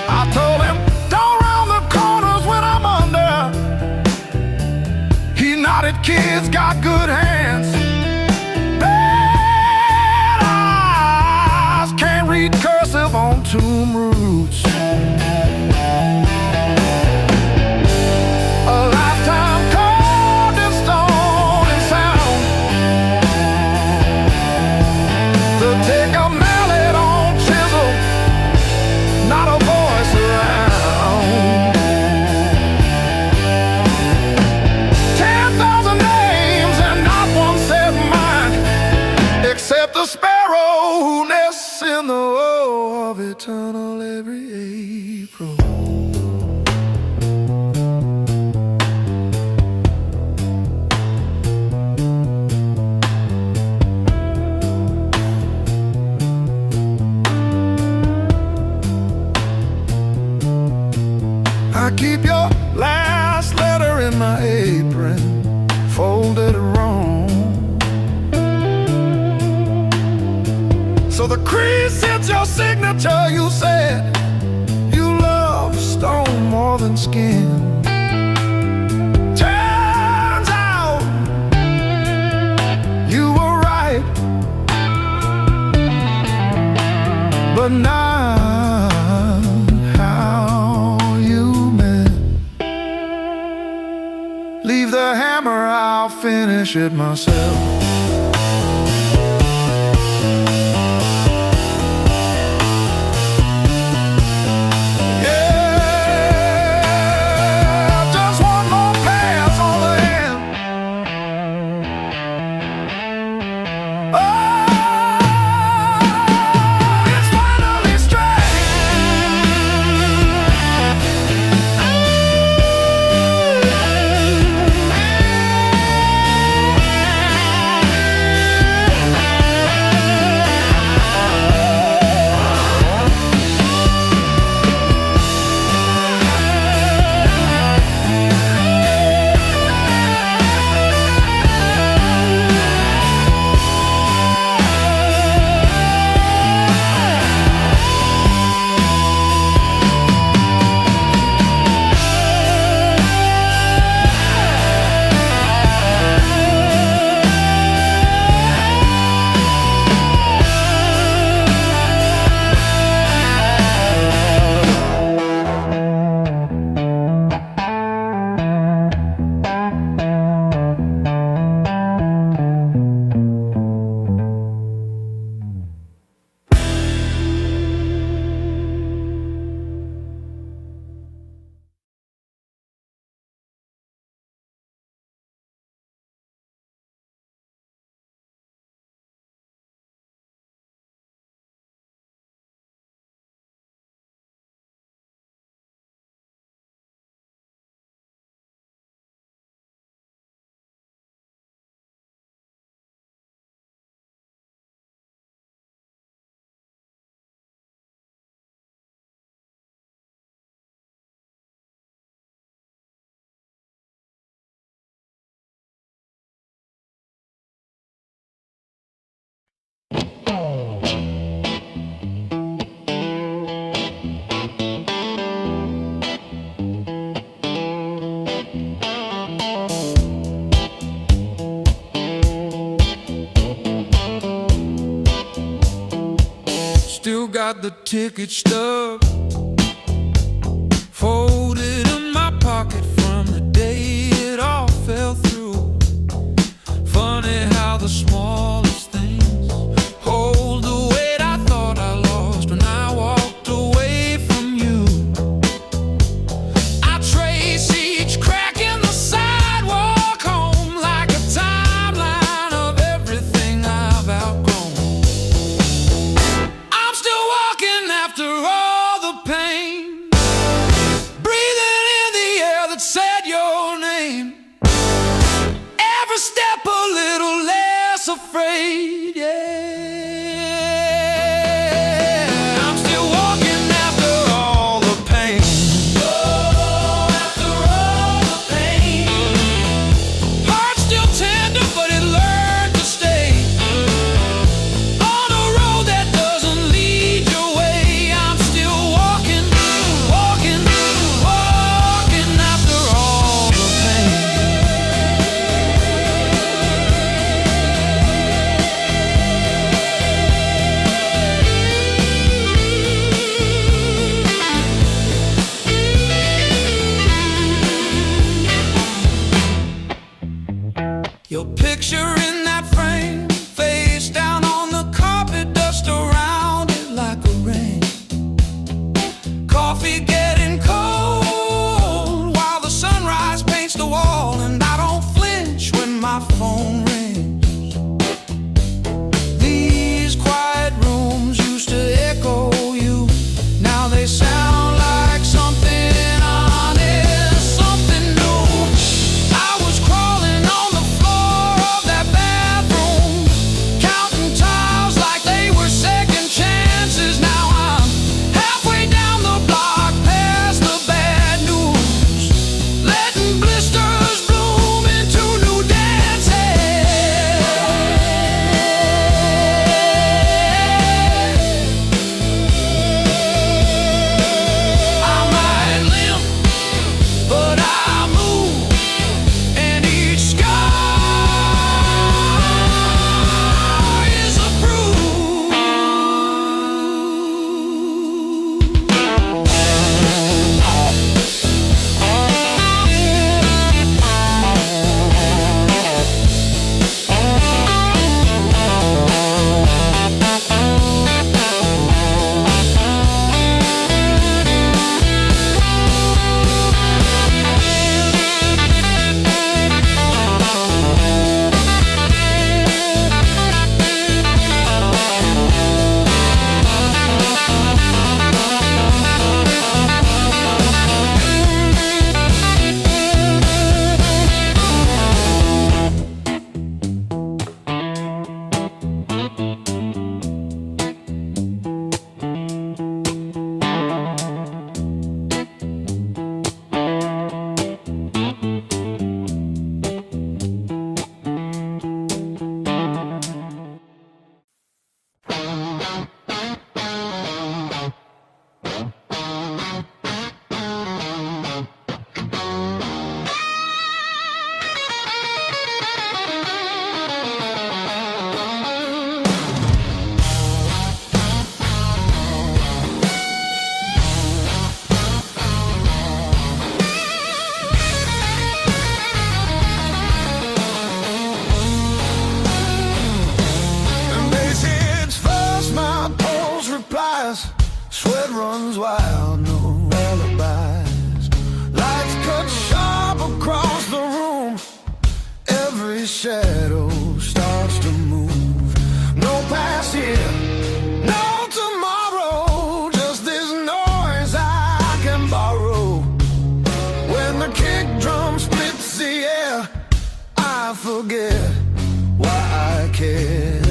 I told him, don't round the corners when I'm under. He nodded, kids got good hands. Bad eyes can't read cursive on tomb roots. The sparrow who nests in the O of eternal every April. I keep your last letter in my apron, folded wrong. So the crease hits your signature. You said you love stone more than skin. Turns out you were right, but not how you meant. Leave the hammer, I'll finish it myself. got the ticket stub folded in my pocket from the day it all fell through. Funny how the smallest things hold the weight I thought I lost when I walked away from you. I trace each crack in the sidewalk home like a timeline of everything I've outgrown. I'm still walking after all the pain, breathing in the air that said your name. Every step a little less afraid, yeah. I'm still walking after all the pain. Oh, after all the pain. Heart's still tender, but it learned to stay on a road that doesn't lead your way. I'm still walking, walking, walking after all the pain. Your picture in that frame, face down on the carpet, dust around it like a rain. Coffee getting cold while the sunrise paints the wall, and I don't flinch when my phone rings. These quiet rooms used to echo you, now they sound like something honest, something new. I was crawling on the floor of that bathroom, counting tiles like they were second chances. Now I'm halfway down the block, past the bad news, letting blisters bloom into new dances. I might limp, but I move, and each scar is a proof. And bass hits first, my pulse replies, sweat runs wild, no alibis. Lights cut sharp across the room, every shadow starts to move. No past here, no tomorrow, just this noise I can borrow. When the kick drum splits the air, I forget why I care.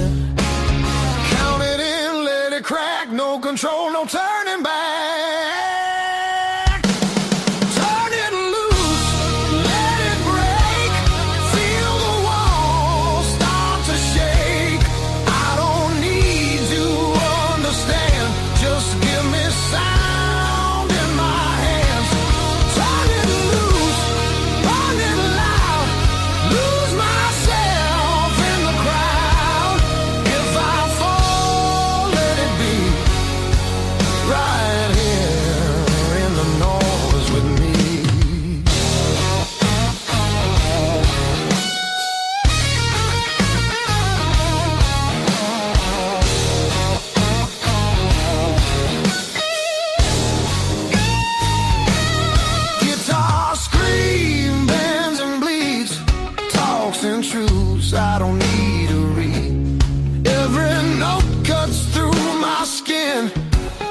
Count it in, let it crack, no control, no turning back. Turn it loose, let it break, feel the walls start to shake. I don't need to understand, just give me sound in my hands. Turn it loose, burn it loud, lose myself in the crowd. If I fall, let it be. I don't need to read. Every note cuts through my skin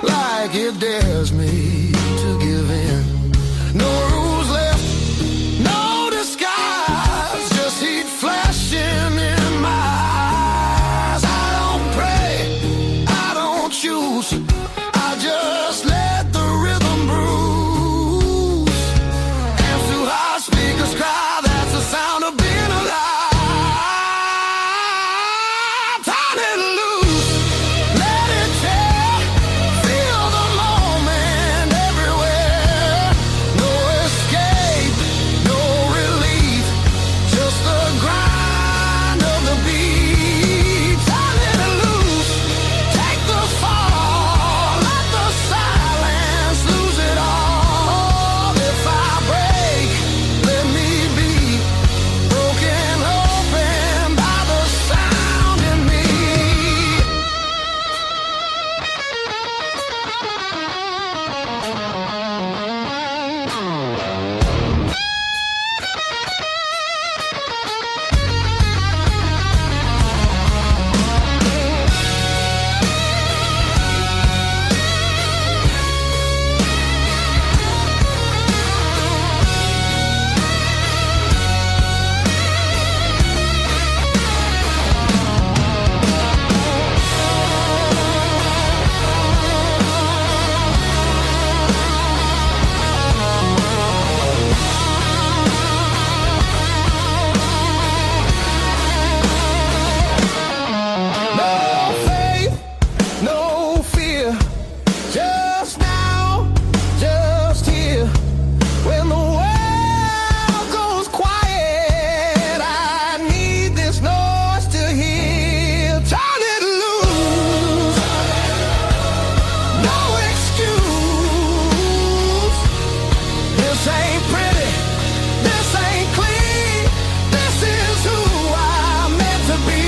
like it dares me to give in. No rules left, no disguise, just heat flashing in my eyes. I don't pray, I don't choose, I just let the rhythm bruise. Amps too high, speakers cry, that's the sound of being alive. Turn it loose, let it tear, feel the moment everywhere. No escape, no relief, just the grind of the beat. Turn it loose, take the fall, let the silence lose it all. If I break, let me be broken open by the sound in me. No faith, no fear, just now, just here. When the world goes quiet, I need this noise to hear. Turn it loose, no excuse. This ain't pretty, this ain't clean, this is who I'm meant to be.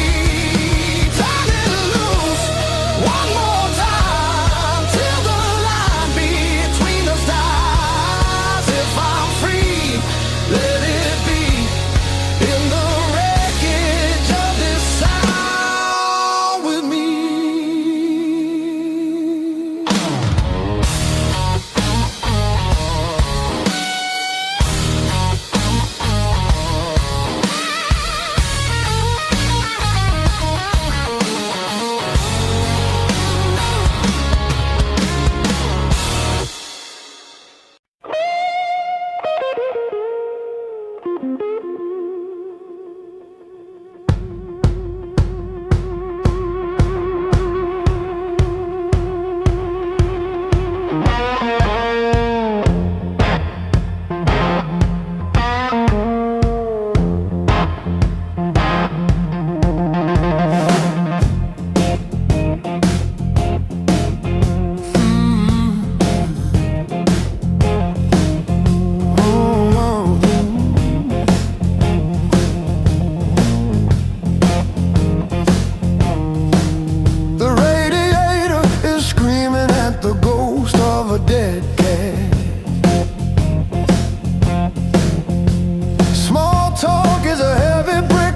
Turn it loose, one more time, till the line between us dies. If I'm free, let it be in the wreckage of this sound with me. The radiator is screaming at the ghost of a dead cat. Small talk is a heavy brick.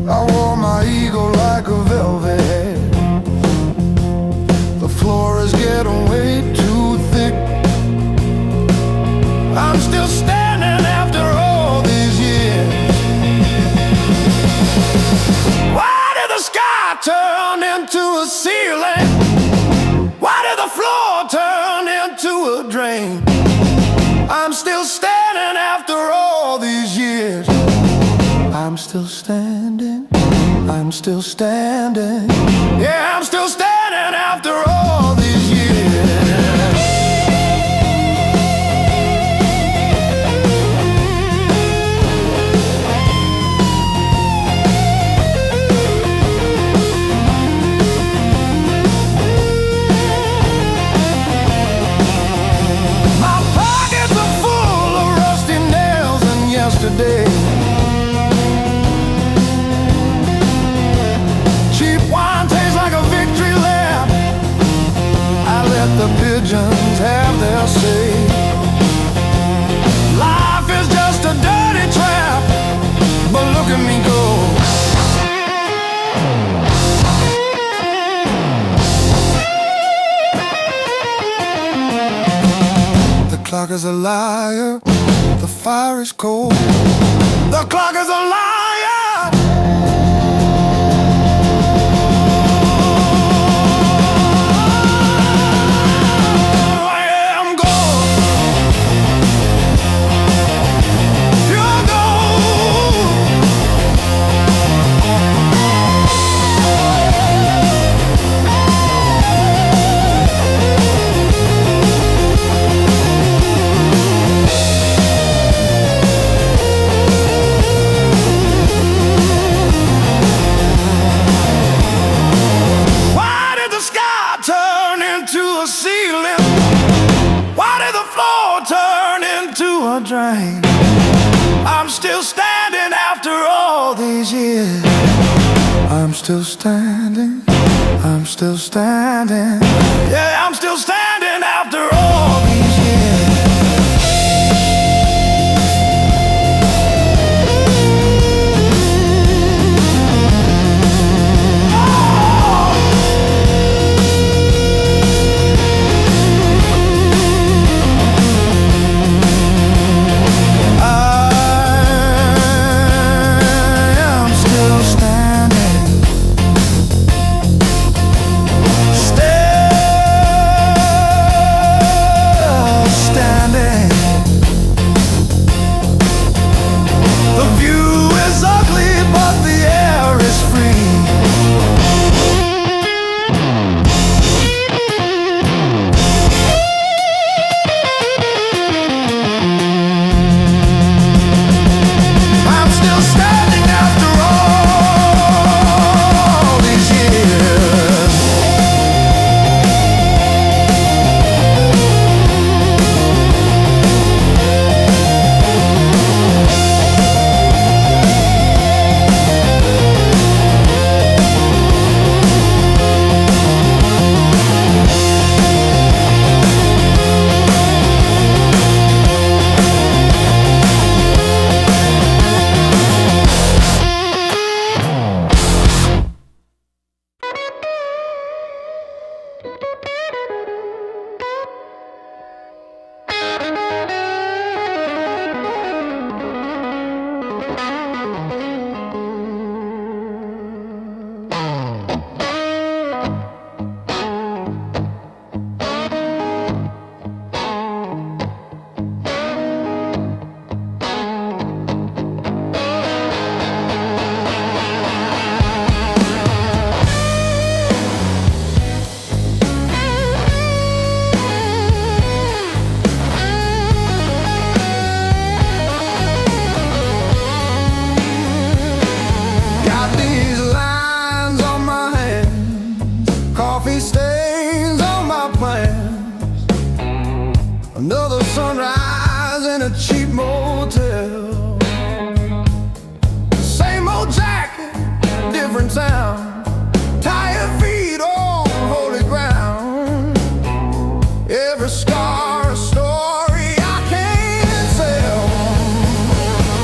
I wore my ego like a velvet. The floor is getting way too thick. I'm still standing after all these years. Why did the sky turn into a ceiling? Why did the floor turn into a drain? I'm still standing after all these years. I'm still standing, I'm still standing. Yeah, I'm still standing after all these years. My pockets are full of rusty nails and yesterday. Cheap wine tastes like a victory lap. I let the pigeons have their say. Life is just a dirty trap, but look at me go. clock is a liar, the fire is cold. The clock is a liar. Drain. I'm still standing after all these years. I'm still standing. I'm still standing. Yeah, I'm still standing after all these years. Another sunrise in a cheap motel. Same old jacket, different town. Tired feet on holy ground. Every scar a story I can't sell.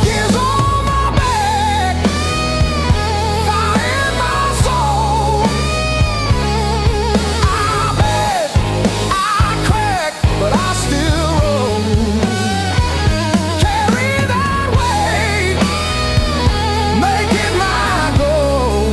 Years on my back, fire in my soul. I bet I crack, but I still roll. Carry that weight, make it my goal.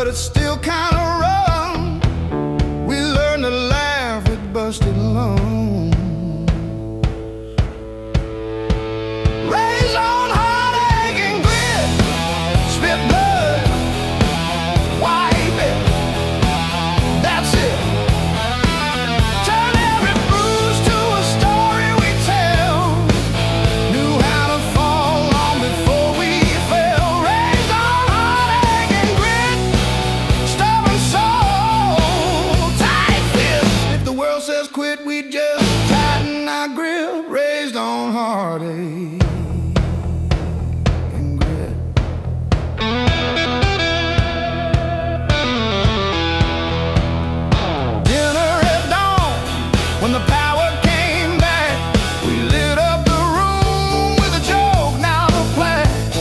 but it's still kinda rough. We learn to laugh at busted lungs. Raised on heartache and grit, spit blood, wipe it, that's it. Turn every bruise to a story we tell. Knew how to fall long before we fell. Raised on heartache and grit, stubborn soul, tight fist. If the world says quit, we just tighten our grip. Raised on heartache and grit. Dinner at dawn, when the power came back, we lit up the room with a joke, now the flash.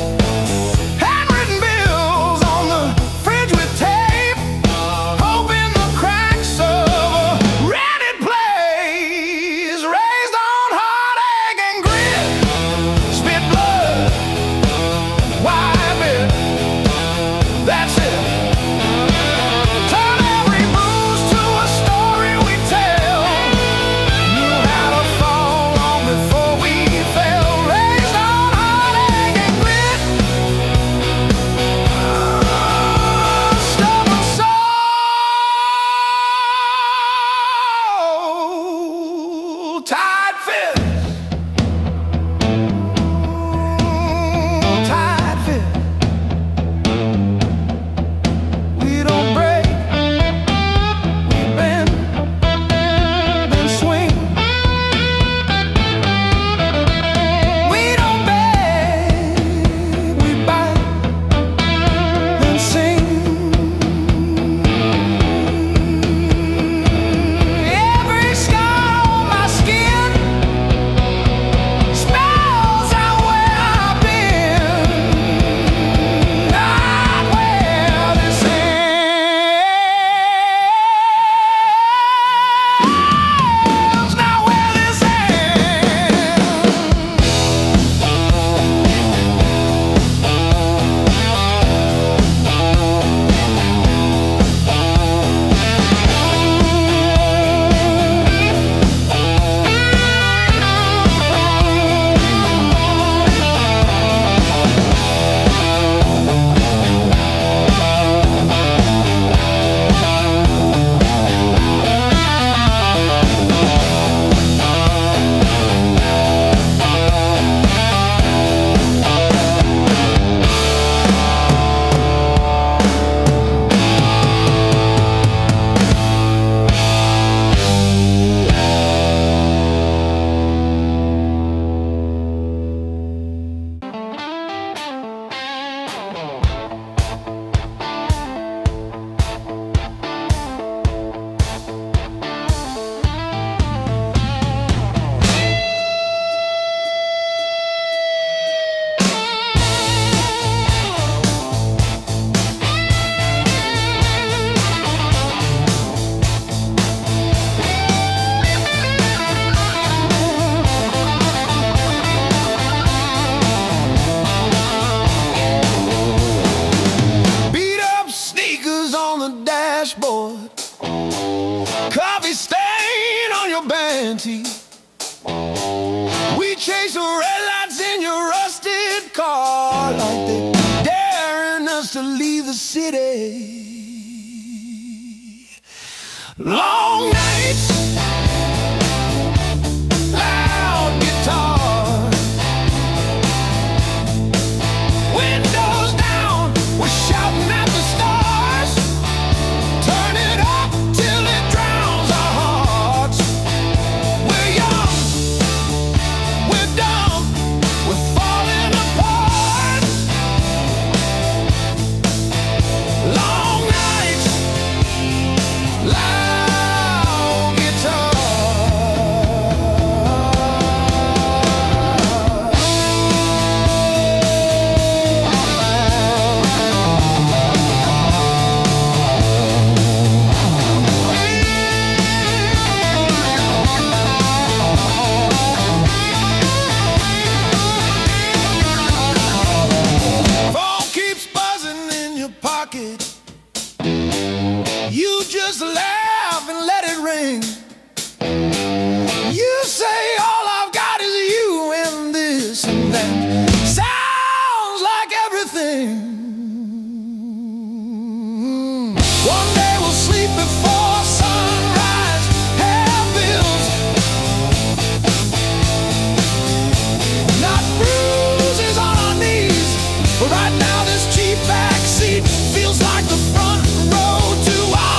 Handwritten bills on the fridge with tape, hoping the cracks of a rented place. Raised on heartache and grit, spit blood, wipe it, that's it. Turn every bruise to a story we tell. Knew how to fall long before we fell. Raised on heartache and grit, stubborn soul, tight fit, tight fit. We don't break, we bend, then swing. We don't beg, we bite, then sing. Every scar on my skin spells out where I've been, not where this ends, not where this beat up sneakers on the dashboard, coffee stain on your band tee. We chase the red lights in your rusted car like they daring us to leave the city. Long nights, loud guitar, windows down, we're shouting at the stars. Turn it up till it drowns our hearts. We're young, we're dumb, we're falling apart. Long nights, loud guitar. Phone keeps buzzing in your pocket. everything. You say all I've got is you and this and that. Sounds like everything. One day we'll sleep before sunrise, have bills, not bruises on our knees. But right now this cheap backseat feels like the front row to our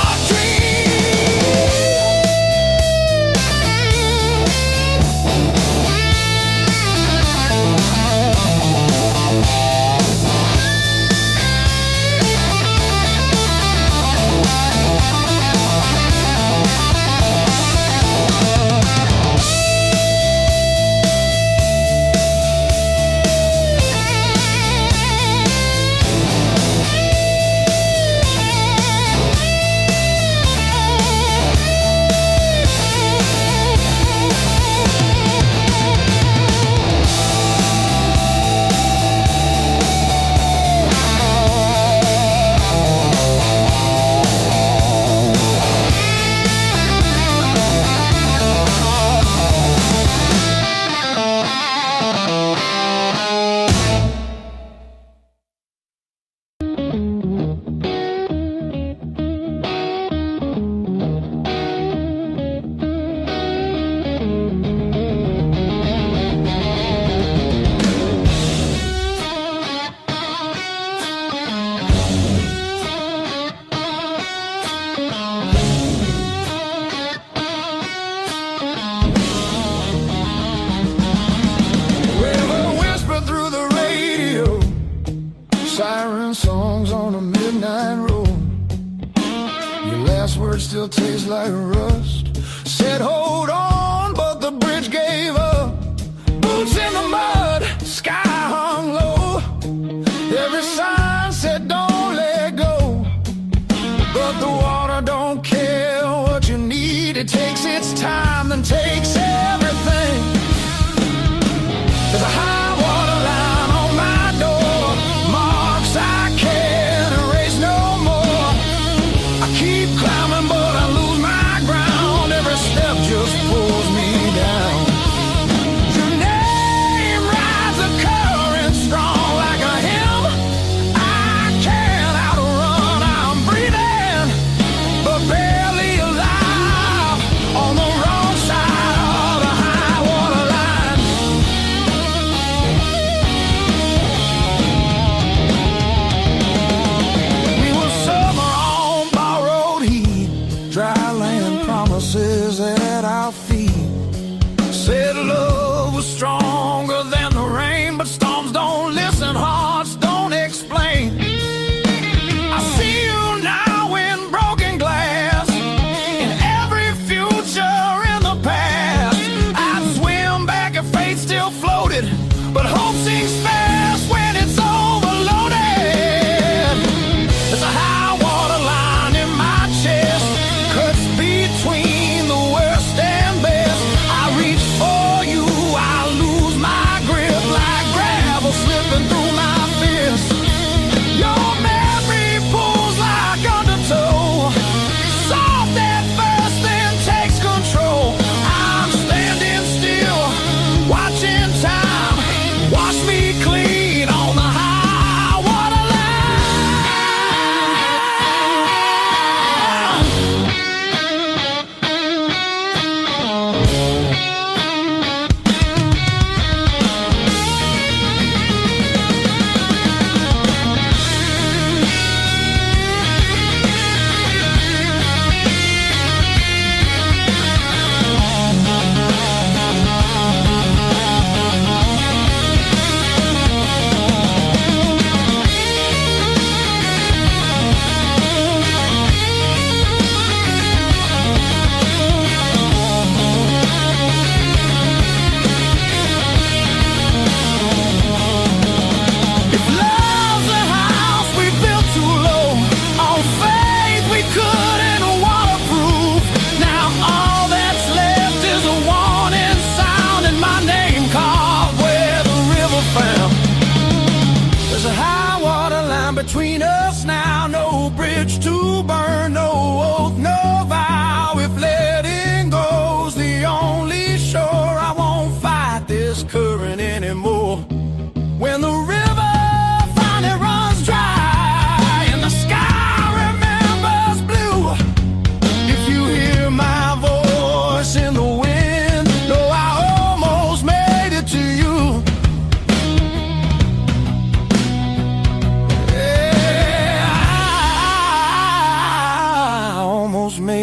siren songs on a midnight road. Your last word still tastes like rust. Said hold on, but the bridge gave up. Boots in the mud, sky hung low. Every sign said don't let go, but the water don't care what you need. It takes its time, then takes everything. There's a high water line on my door, marks I can't erase no more. I keep climbing but I lose my ground. Every step just pulls me down. Your name rides the current strong like a hymn I can't outrun. I'm breathing but barely alive on the wrong side of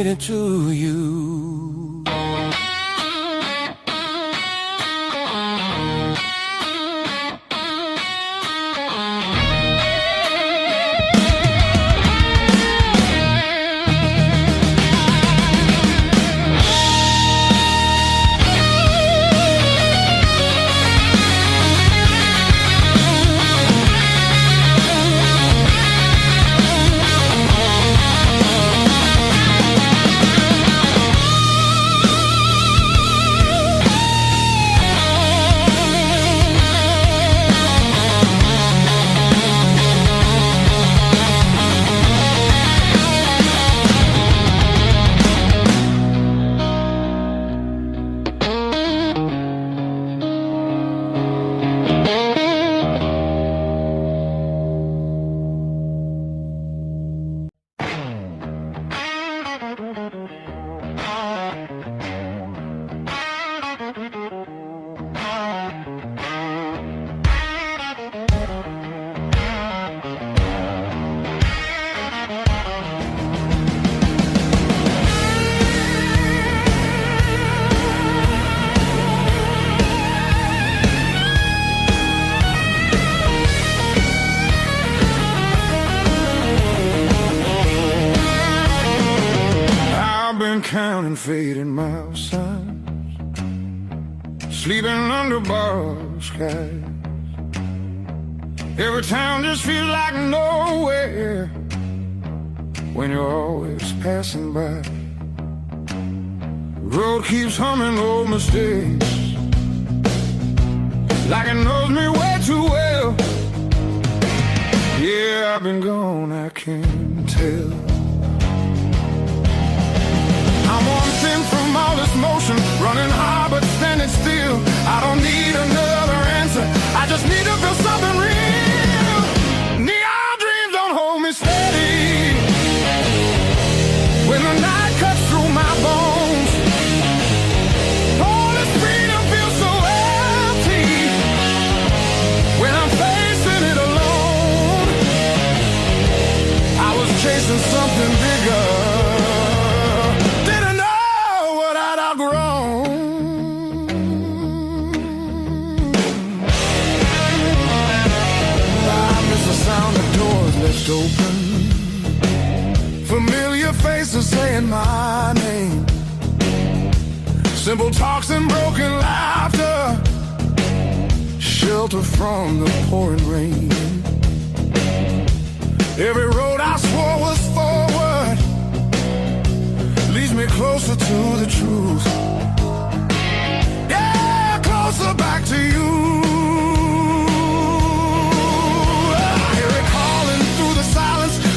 dedicated to you. Counting fading mile signs, sleeping under borrowed skies. Every town just feels like nowhere when you're always passing by. The road keeps humming old mistakes like it knows me way too well. Yeah, I've been gone, I can tell. I'm one thing from all this motion, running hard but standing still. I don't need another answer, I just need to feel something real. Neon dreams don't hold me steady when the night cuts through my bones. All this freedom feels so empty when I'm facing it alone. I was chasing something bigger, left open, familiar faces saying my name, simple talks and broken laughter, shelter from the pouring rain. Every road I swore was forward leads me closer to the truth. Yeah, closer back to you.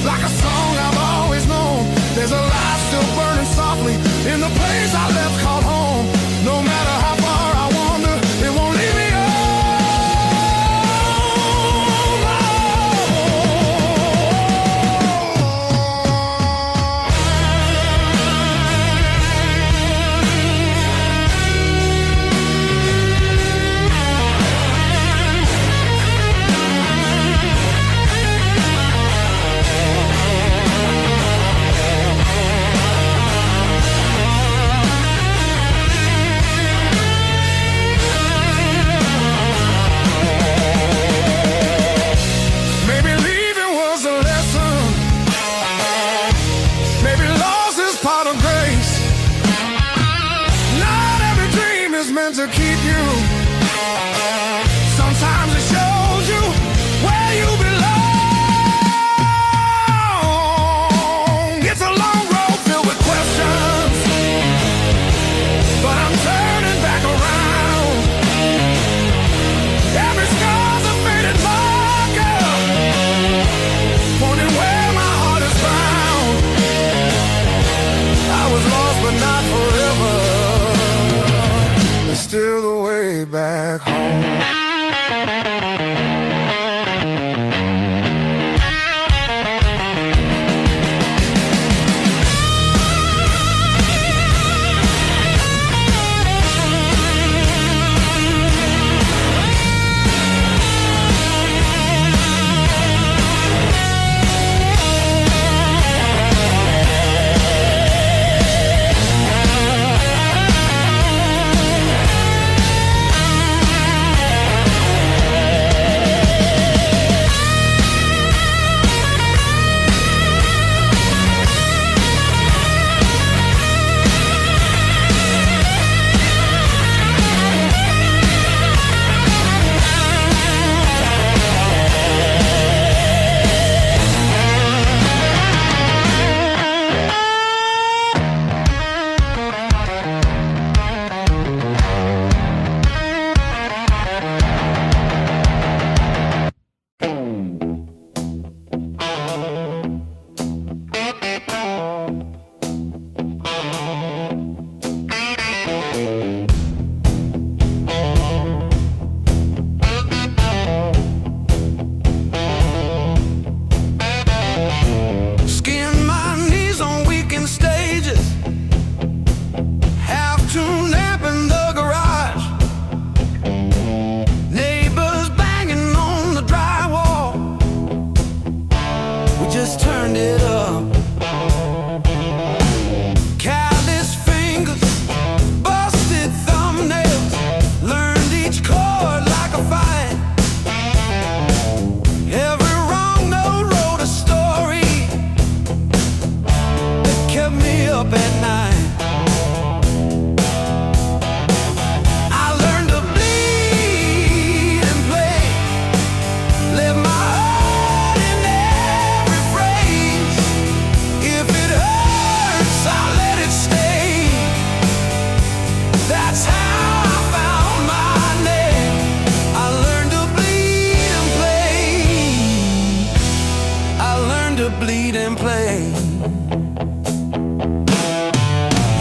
Like a song I've always known, there's a light still burning softly in the place I left called home. No matter how far I wander, it won't leave me to keep you. Sometimes it shows you where you belong. It's a long road filled with questions, but I'm turning back around. Every scar's a faded marker, pointing where my heart is found. I was lost but not forever. Still turned it up. Callous fingers, busted thumbnails, learned each chord like a fight. Every wrong note wrote a story that kept me up at night. Bleed and play.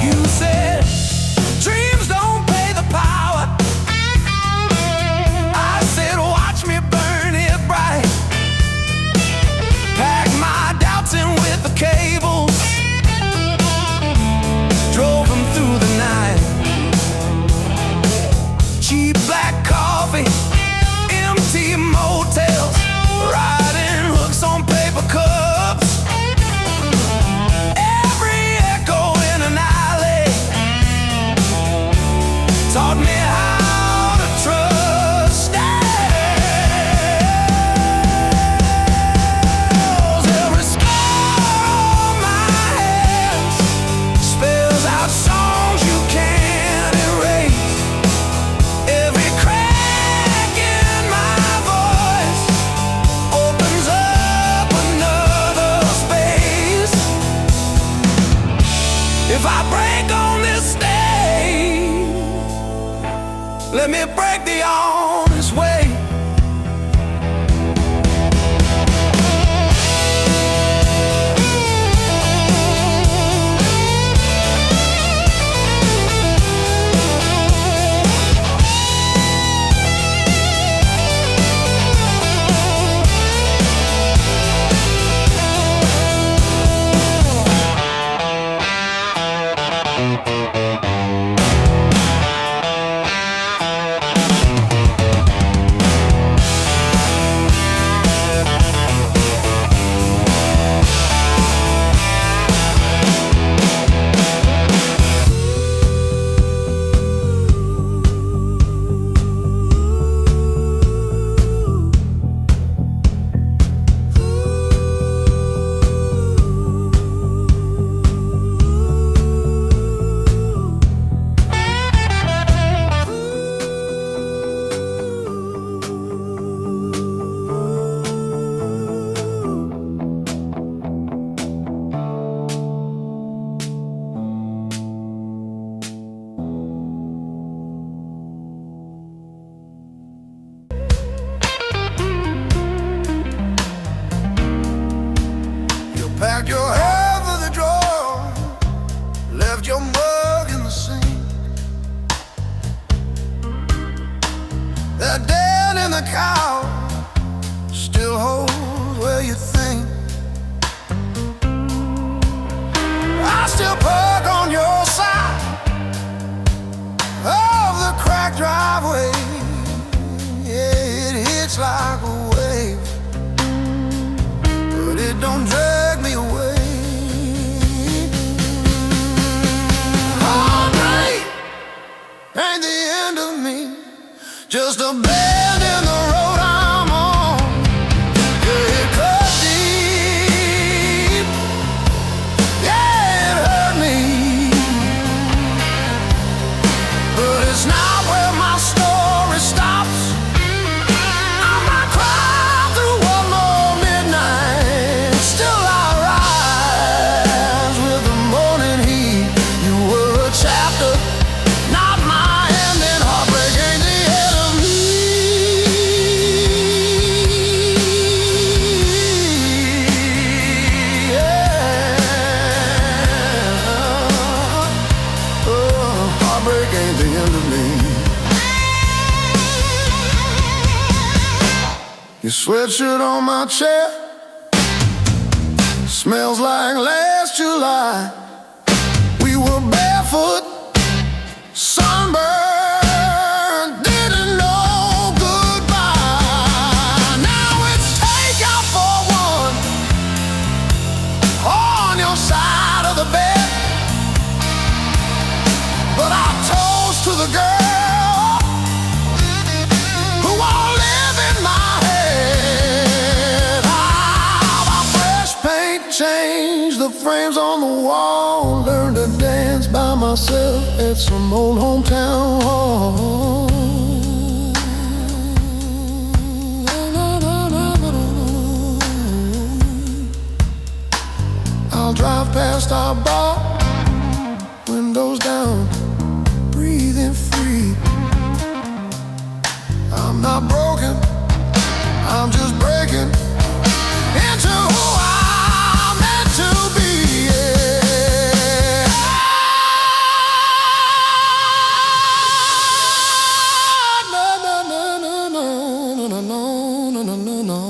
You said dreams don't pay the power. I said watch me burn it bright. Pack my doubts in with the cables, drove them through the night. Cheap black coffee, empty motels, riding hooks on paper cups. Taught me how to trust else. Every scar on my hands spells out songs you can't erase. Every crack in my voice opens up another space. If I break on this stage, let me break the honest way. Packed your hair for the drawer, left your mug in the sink. That dead in the cow still holds where you think. I still park on your side of the cracked driveway. Yeah, it hits like a wave, but it don't drag me away. Heartbreak ain't the end of me, just a bend in the road I'm on. Yeah, it cut deep, yeah, it hurt me, but it's not where my story stops. I might cry through one more midnight, still I rise with the morning heat. You were a chapter, not my ending. Heartbreak ain't the end of me. Yeah. Oh, heartbreak ain't the end of me. Your sweatshirt on my chair smells like last July. We were barefoot, sunburned, didn't know goodbye. Now it's takeout for one, side of the bed. But I toast to the girl who won't live in my head. My fresh paint changed the frames on the wall. Learned to dance by myself at some old hometown hall. I'll drive past our bar, windows down, breathing free. I'm not broken, I'm just breaking into who I'm meant to be. Yeah. No, no, no, no, no, no, no, no, no, no, no.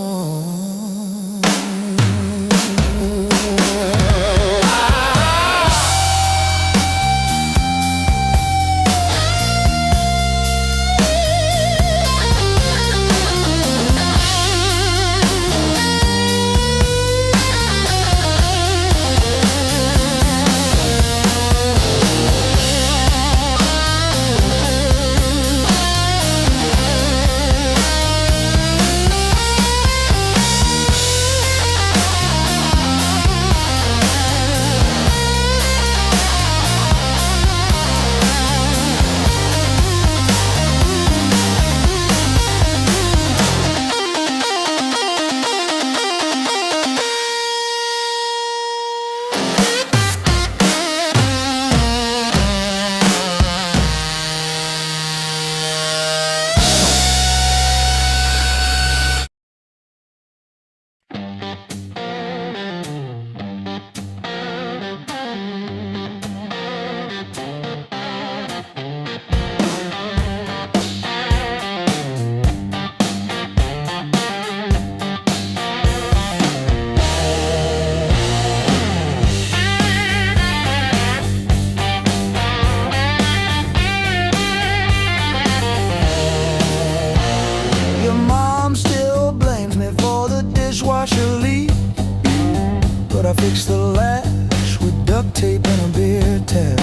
But I fixed the latch with duct tape and a beer tap.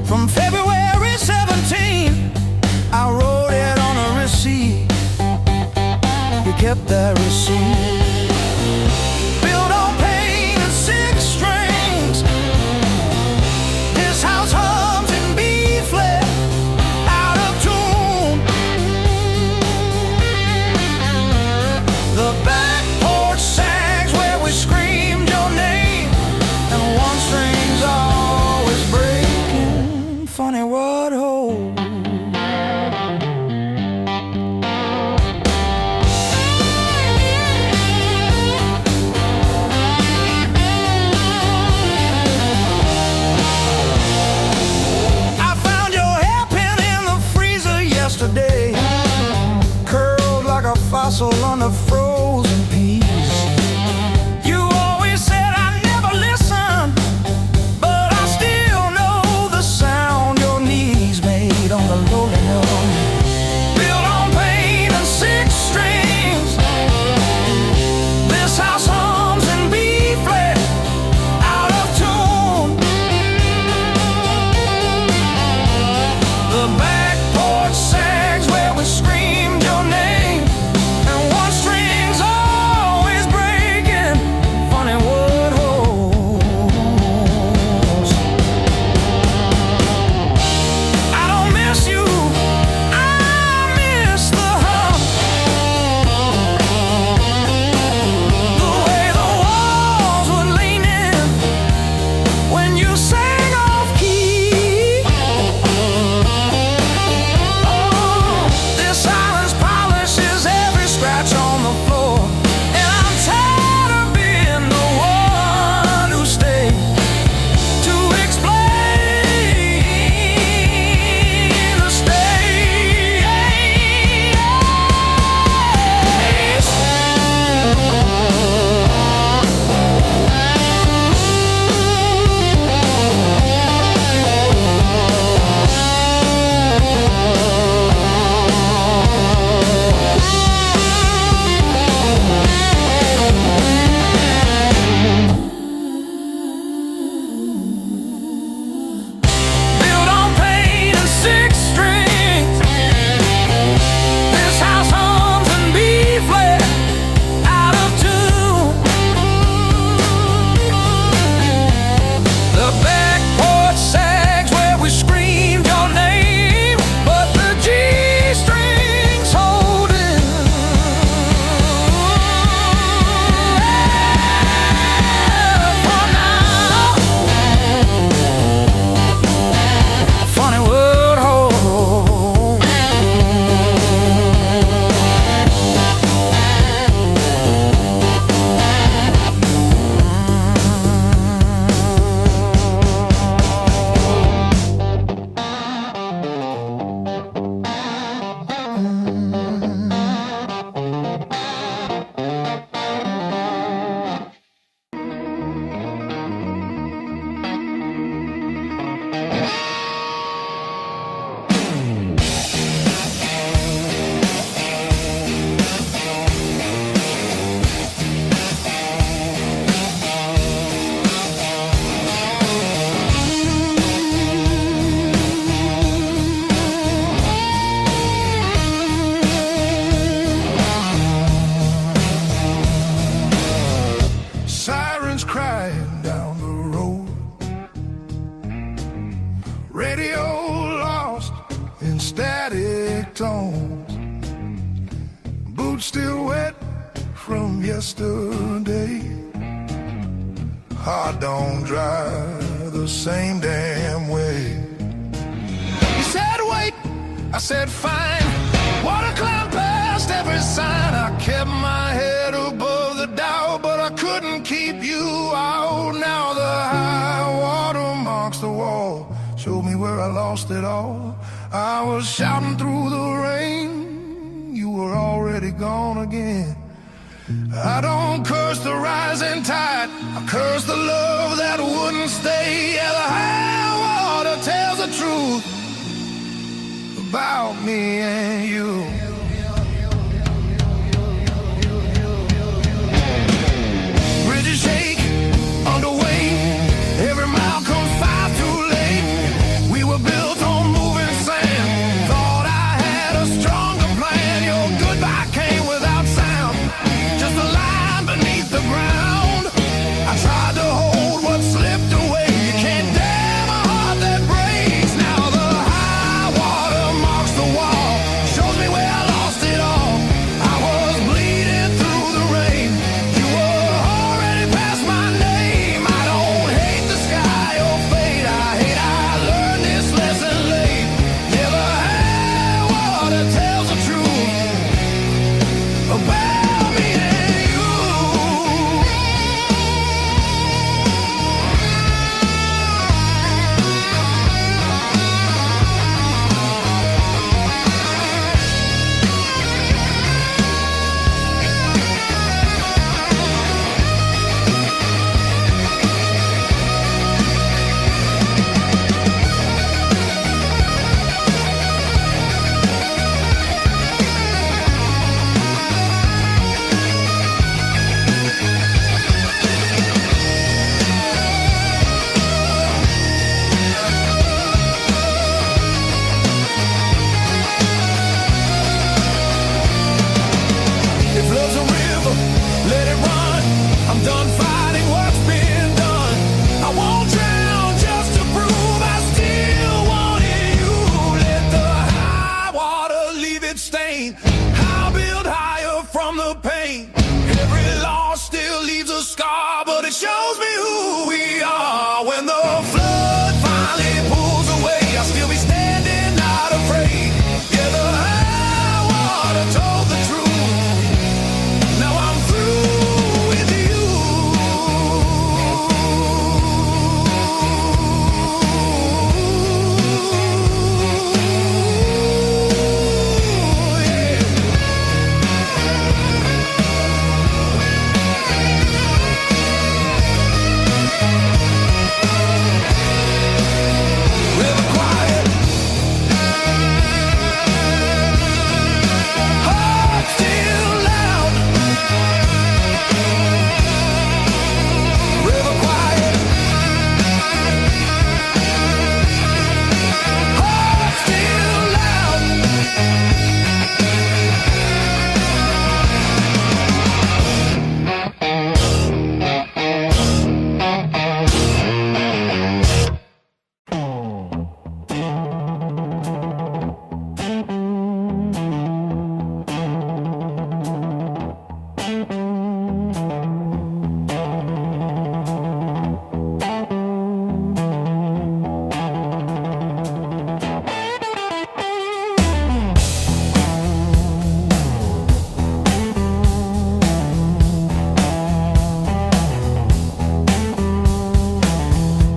From February 17, I wrote it on a receipt. You kept that receipt. Built on pain and six strings. This house hums in B flat, out of tune. The back porch sags where we screamed your name, and one string's always breaking. Funny what holds. Yesterday, curled like a fossil on the frozen peas. You always said I never listened, but I still know the sound your knees made on the lonely hill. Built on pain and six strings. This house hums in B flat, out of tune. The back porch sags where we screamed your name, and one string tones, boots still wet from yesterday. Heart don't drive the same damn way. You said wait, I said fine. Water cloud past every sign. I kept my head above the doubt, but I couldn't keep you out. Now the high water marks the wall, showed me where I lost it all. I was shouting through the rain, you were already gone again. I don't curse the rising tide, I curse the love that wouldn't stay. Yeah, the high water tells the truth about me and you. Bridges shake under weight, every mile comes far too late. We were built on moving sand, thought I had a stronger plan. Your goodbye came without sound, just a line beneath the ground. I tried to hold what slipped away. You can't damn a heart that breaks. Now the high water marks the wall, shows me where I lost it all. I was bleeding through the rain, you were already past my name. I don't hate the sky or fate, I hate I learned this lesson late. Yeah, the high water tells the truth about me and you. If love's a river, let it run. I'm done fighting what's been done. I won't drown just to prove I still wanted you. Let the high water leave its stain, I'll build higher from the pain. Every loss still leaves a scar, but it shows me who we are. When the flood finally pulls away, I'll still be standing, not afraid. Yeah, the high water told the truth, now I'm through with you. Yeah. River quiet, heart still loud. River quiet, heart still loud.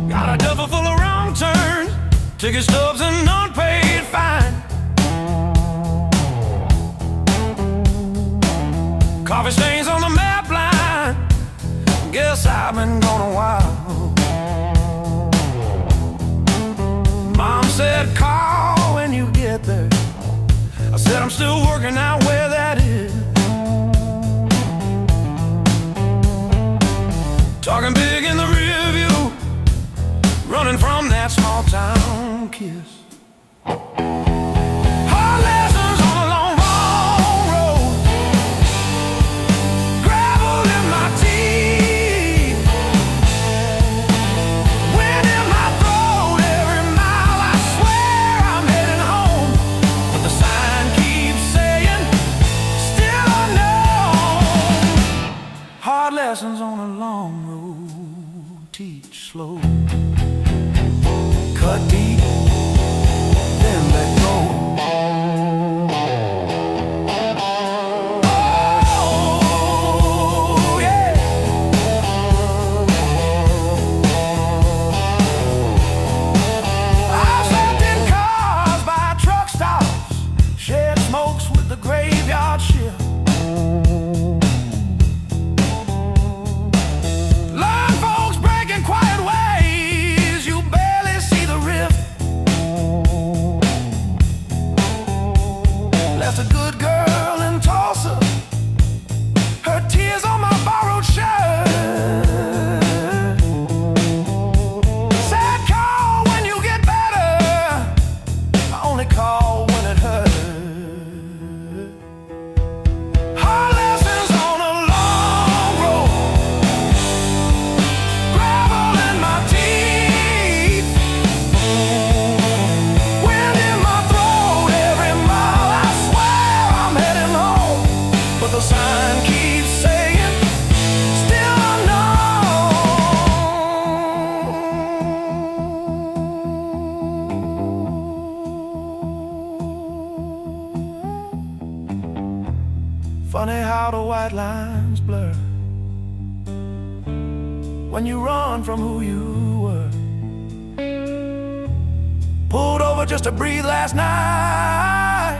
Got a duffel full of wrong turns, ticket stubs and unpaid fine. Coffee stains on the map line, guess I've been gone a while. Mom said call when you get there, I said I'm still working out where that is. Talking big in the rear view, running from that small town kiss. Hard lessons on a long, long road, gravel in my teeth, wind in my throat. Every mile I swear I'm heading home, but the sign keeps teach slow. Cut deep, then let go. Oh, yeah. I've slept in cars by truck stops, shared smokes with the graveyard shift. Learn folks breaking quiet ways, you barely see the rift. Left a good girl in Tulsa, her tears on my borrowed shirt. Sad call when you get better, I only call when it hurts. Hard lessons on a long road, gravel in my teeth, wind in my throat every mile. I swear I'm heading home, but the sign keeps saying, still unknown. Funny how the white lines blur when you run from who you were. Pulled over just to breathe last night,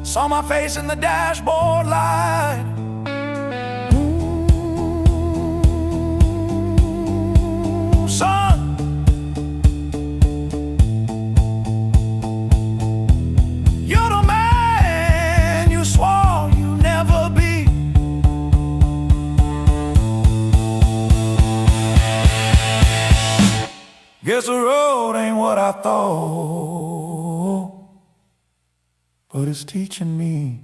saw my face in the dashboard light. Ooh, son, you're the man you swore you'd never be. Guess the road ain't what I thought, but it's teaching me.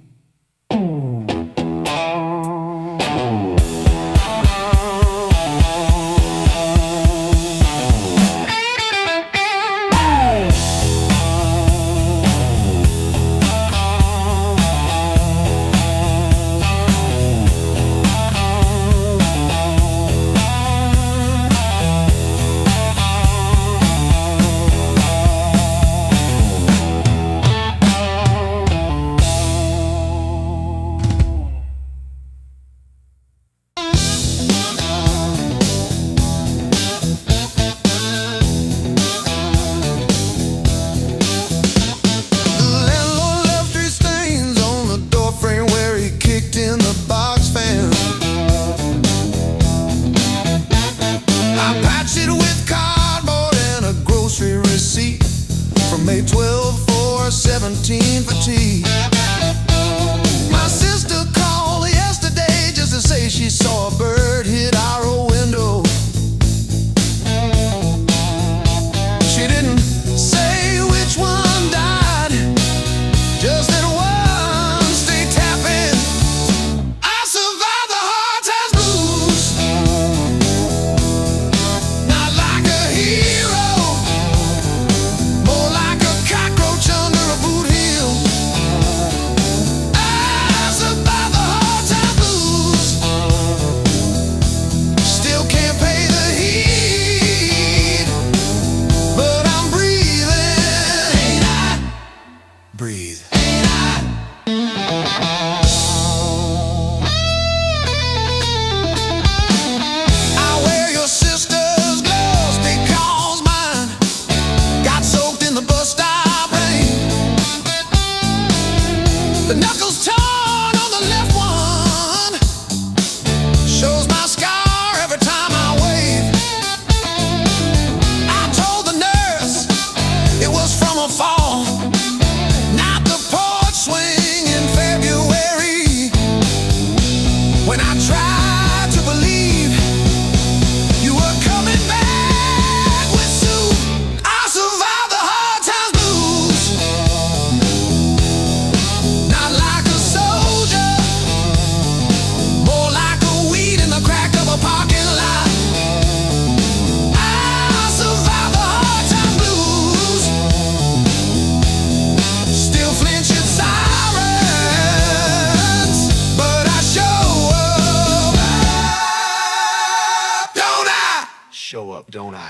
show up, don't I?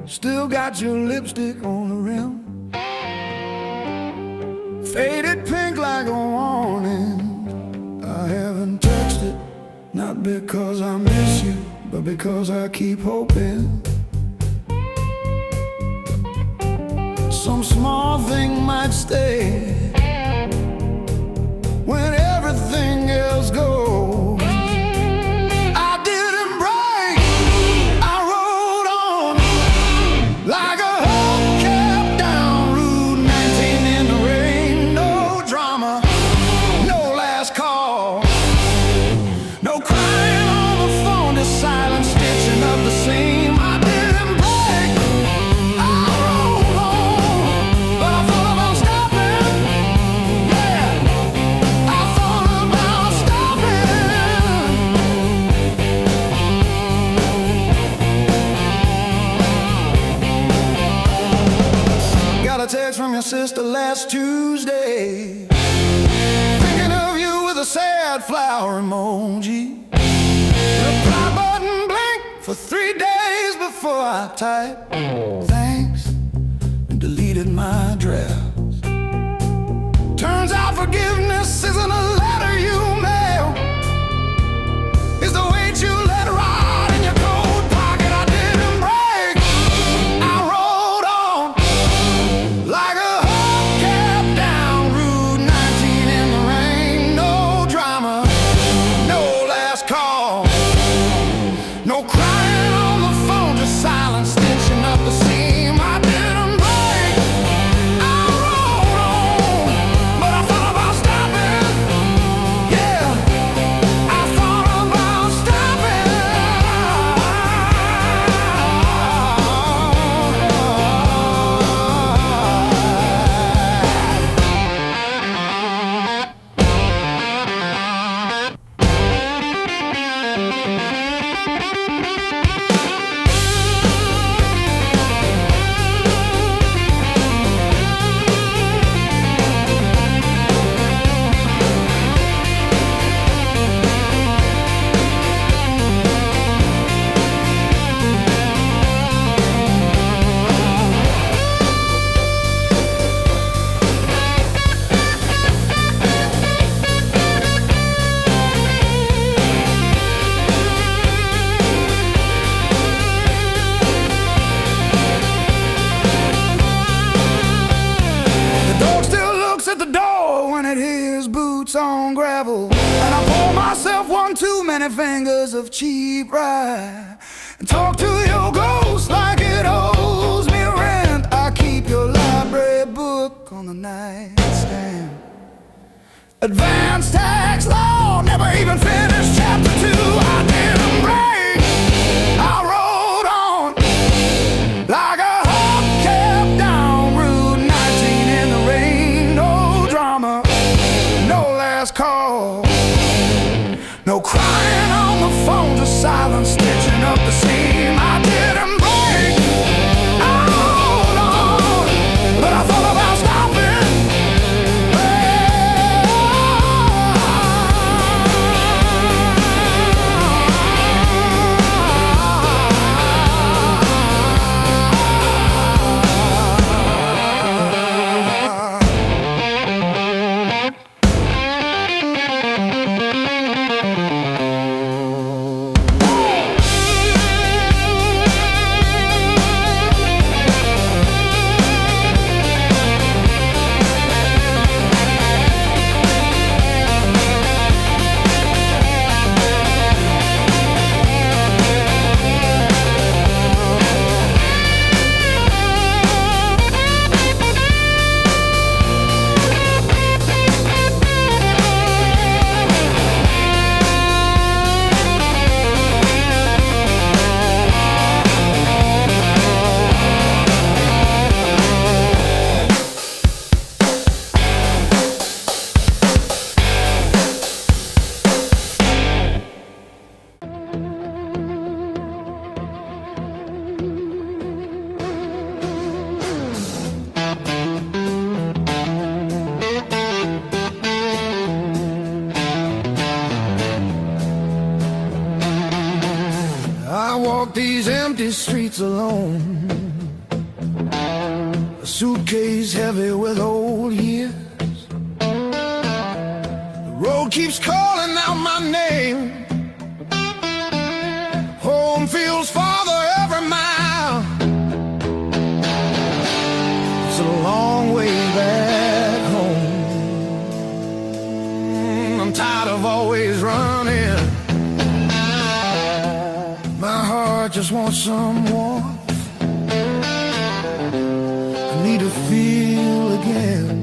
Still got your lipstick on the rim, faded pink like a warning. I haven't touched it, not because I miss you, but because I keep hoping some small thing might stay when everything else goes. Like a hubcap down Route 19 in the rain. No drama, no last call, no crying on the phone, just silent stitching up the seam. I didn't break, I rolled on, but I thought about stopping. Yeah, I thought about stopping. Got a text from your sister last Tuesday, thinking of you with a sad flower emoji. Reply button blinked for 3 days before I typed thanks and deleted my drafts. Turns out forgiveness isn't a letter you mail, it's the weight you let ride in your coat pocket. I didn't break, I rolled on like a hubcap down Route 19 in the rain. No drama, no last call, no crying on the phone, just silent stitching up the seam. I didn't break, I rolled on, but I thought about stopping. Yeah, I thought about stopping. The dog still looks at the door when it hears boots on gravel, and I pour myself one too many fingers of cheap rye and talk to your ghost like it owes me rent. I keep your library book on the nightstand, advanced tax law, never even finished chapter 2. I didn't break, I rolled on like a hubcap down Route 19 in the rain. No drama, no last call, no crying on the phone, just silent stitching up the seam. I didn't break, I rolled on, but I thought about stopping. streets alone, a suitcase heavy with old years. The road keeps calling out my name. Home feels farther every mile. It's a long way back home. I'm tired of always running. My heart just wants some warmth. I need to feel again.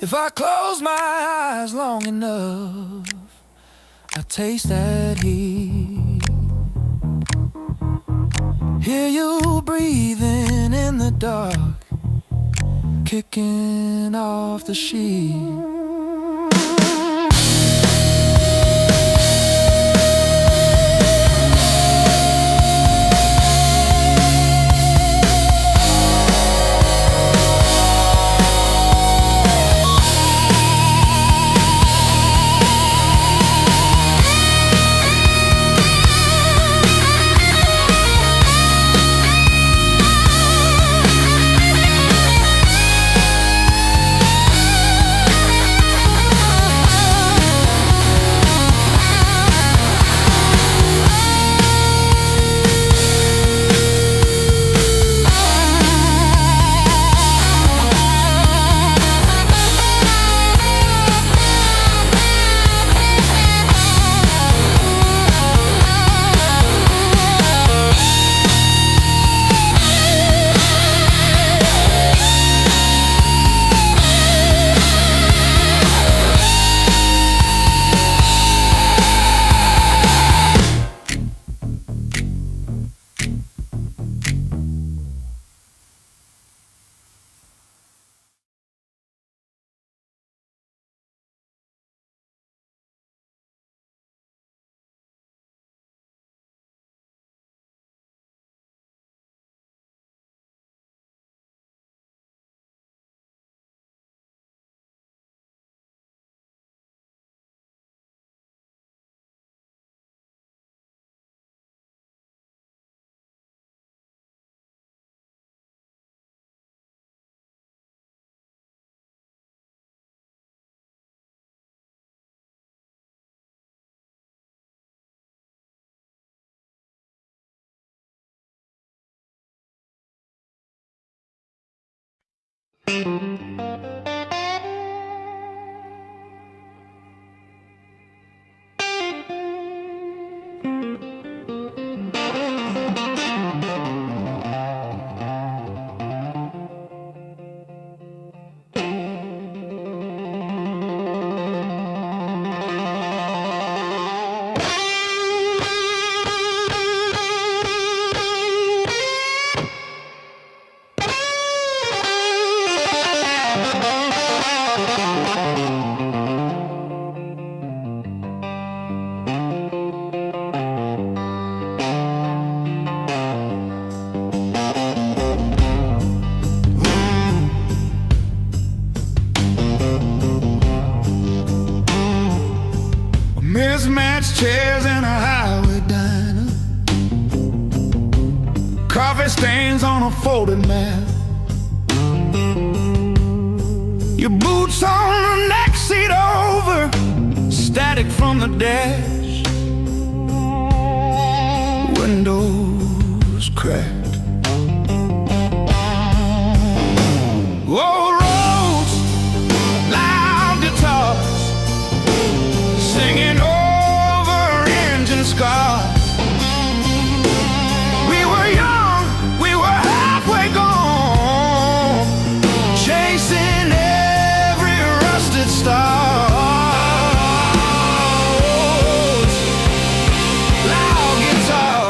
If I close my eyes long enough, I taste that heat. Hear you breathing in the dark, kicking off the sheet. Mismatched chairs in a highway diner, coffee stains on a folded mat, your boots on the next seat over, static from the dash, windows cracked. Old roads, loud guitars, singing over engine scars. We were young, we were halfway gone, chasing every rusted star. Loud guitar.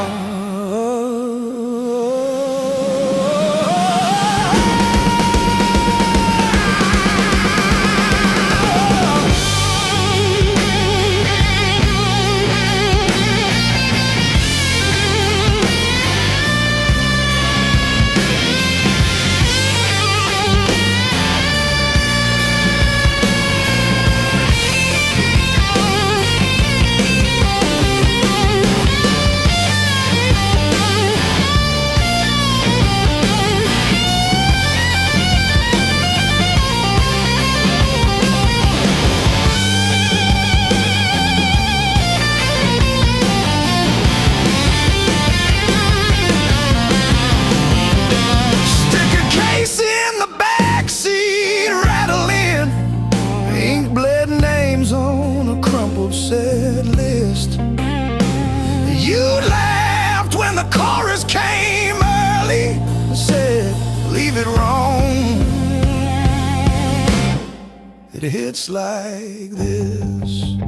It hits like this.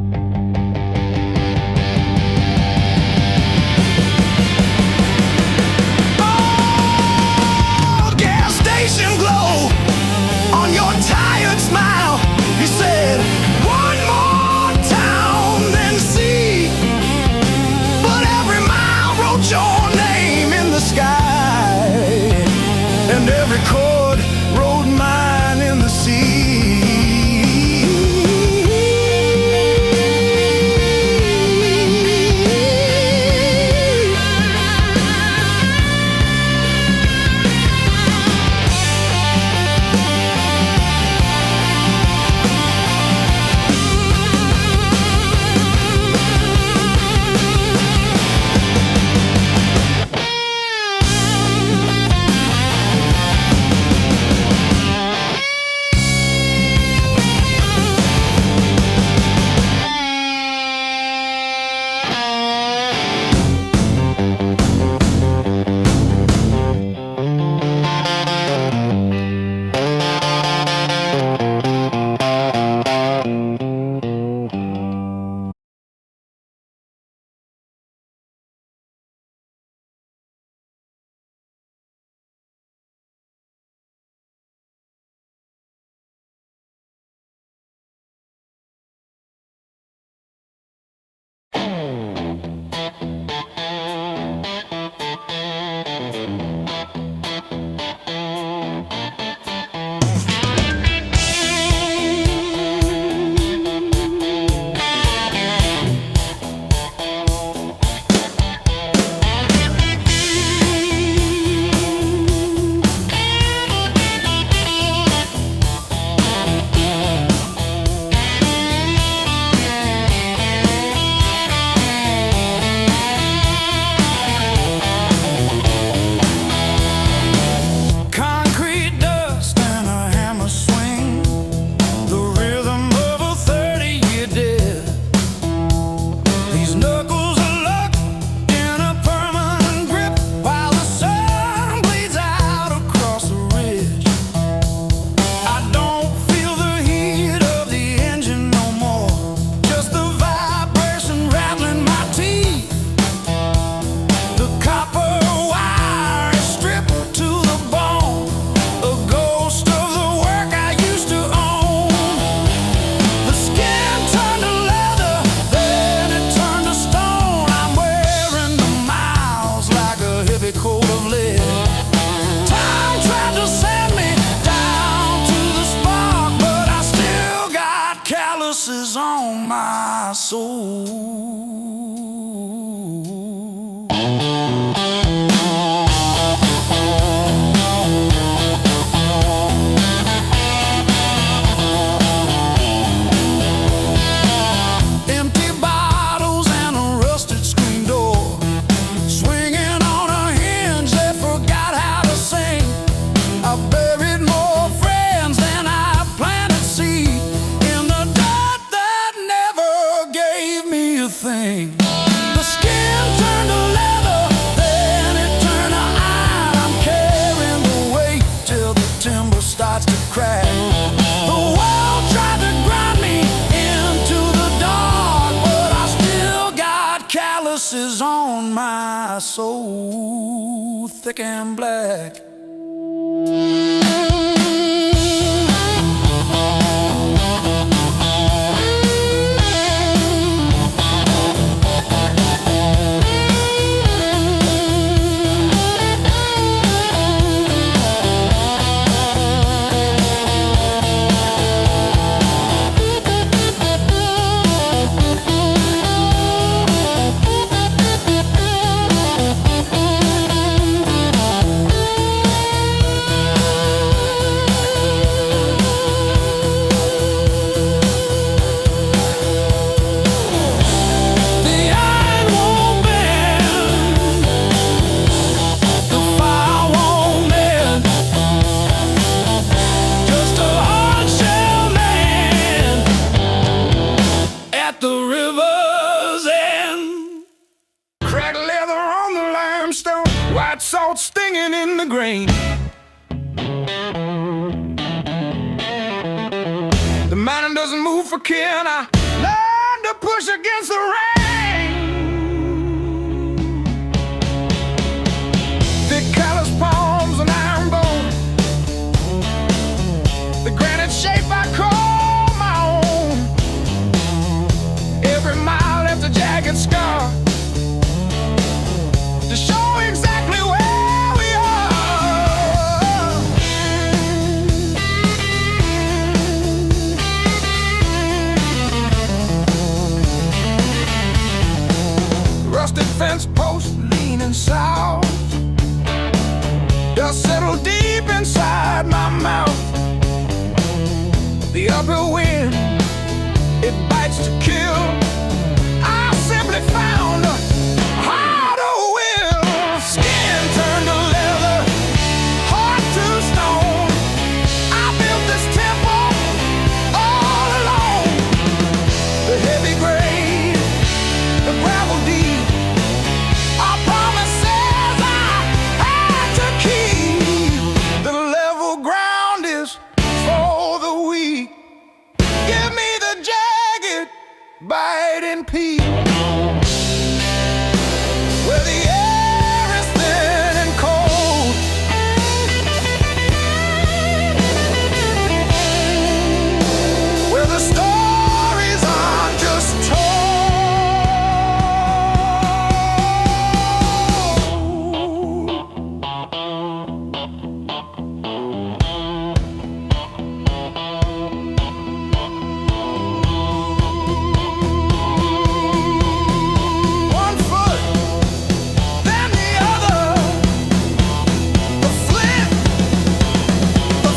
Oh, gas station glow on your tired smile. He said, one more town than sea. But every mile wrote your name in the sky, and every chord wrote mine in the sea. On my soul. Empty bottles and a rusted screen door, swinging on a hinge that forgot how to sing. I buried more friends than I planted seed in the dirt that never gave me a thing. The skin turned to leather, then it turned to iron. I'm carrying the weight till the timber starts to crack. The world tried to grind me into the dark, but I still got calluses on my soul, thick and black. Salt stinging in the grain. The Mountain doesn't move for kin. I learned to push against the rain. Thick callous palms and iron bones, the granite shape I call my own. Every mile left a jagged scar to show exactly where we are. Rusted fence post leaning south, dust settled deep inside my mouth. The uphill wind, it bites to kill. I simply found a harder will. Skin turned to leather, heart to stone. I built this temple all alone. The heavy grade, the gravel deep, our promises I had to keep. The level ground is for the weak. Give me the jagged, biting peak, where the air is thin and cold, where the stories aren't just told. One foot, then the other, the flip, the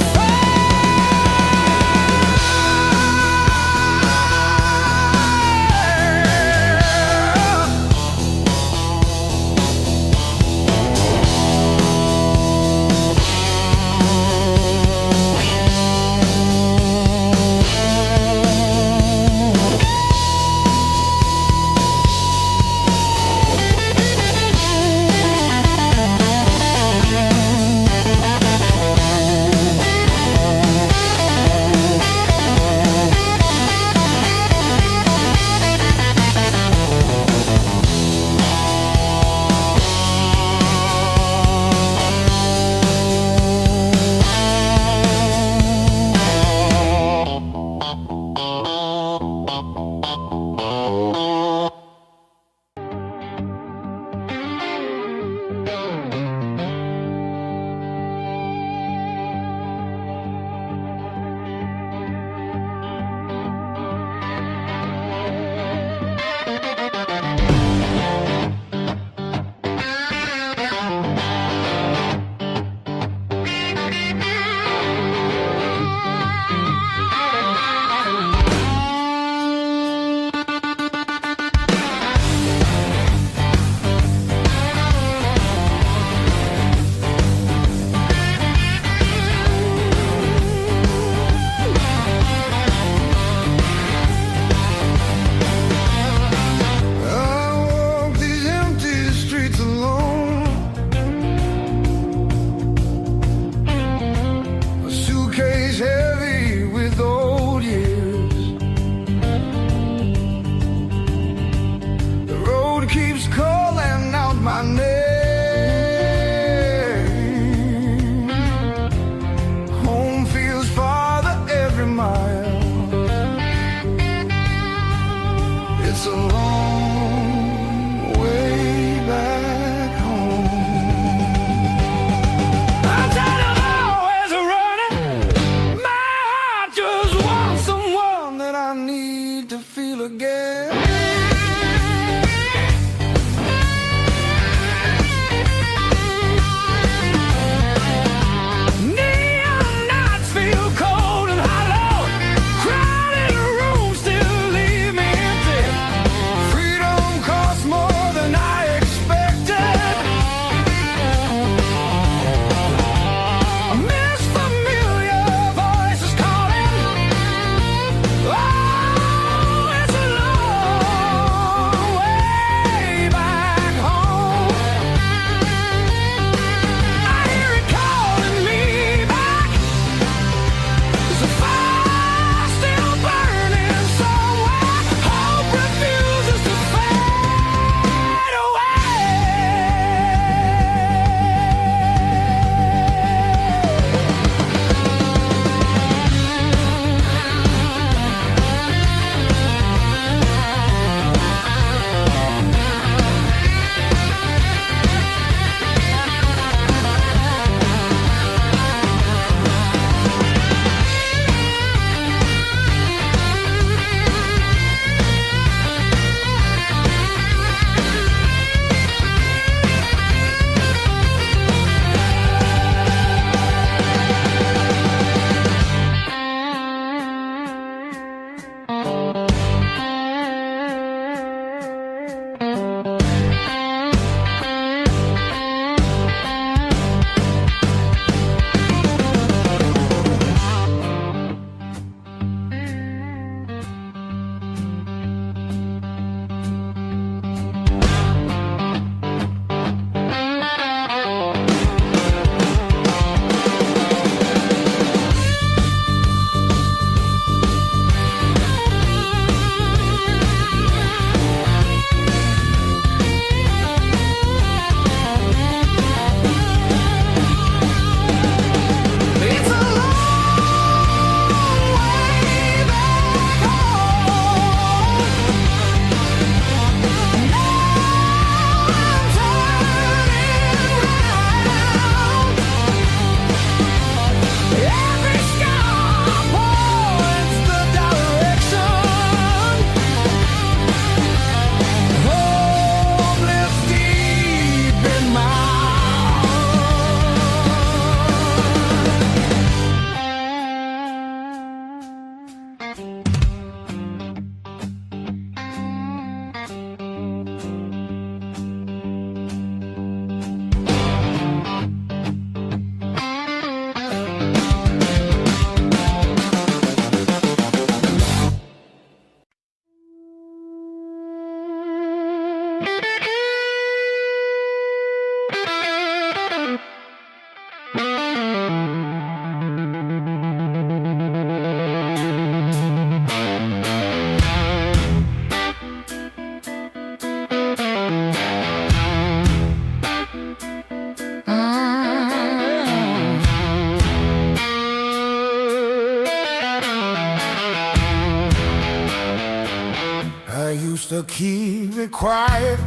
just to keep it quiet.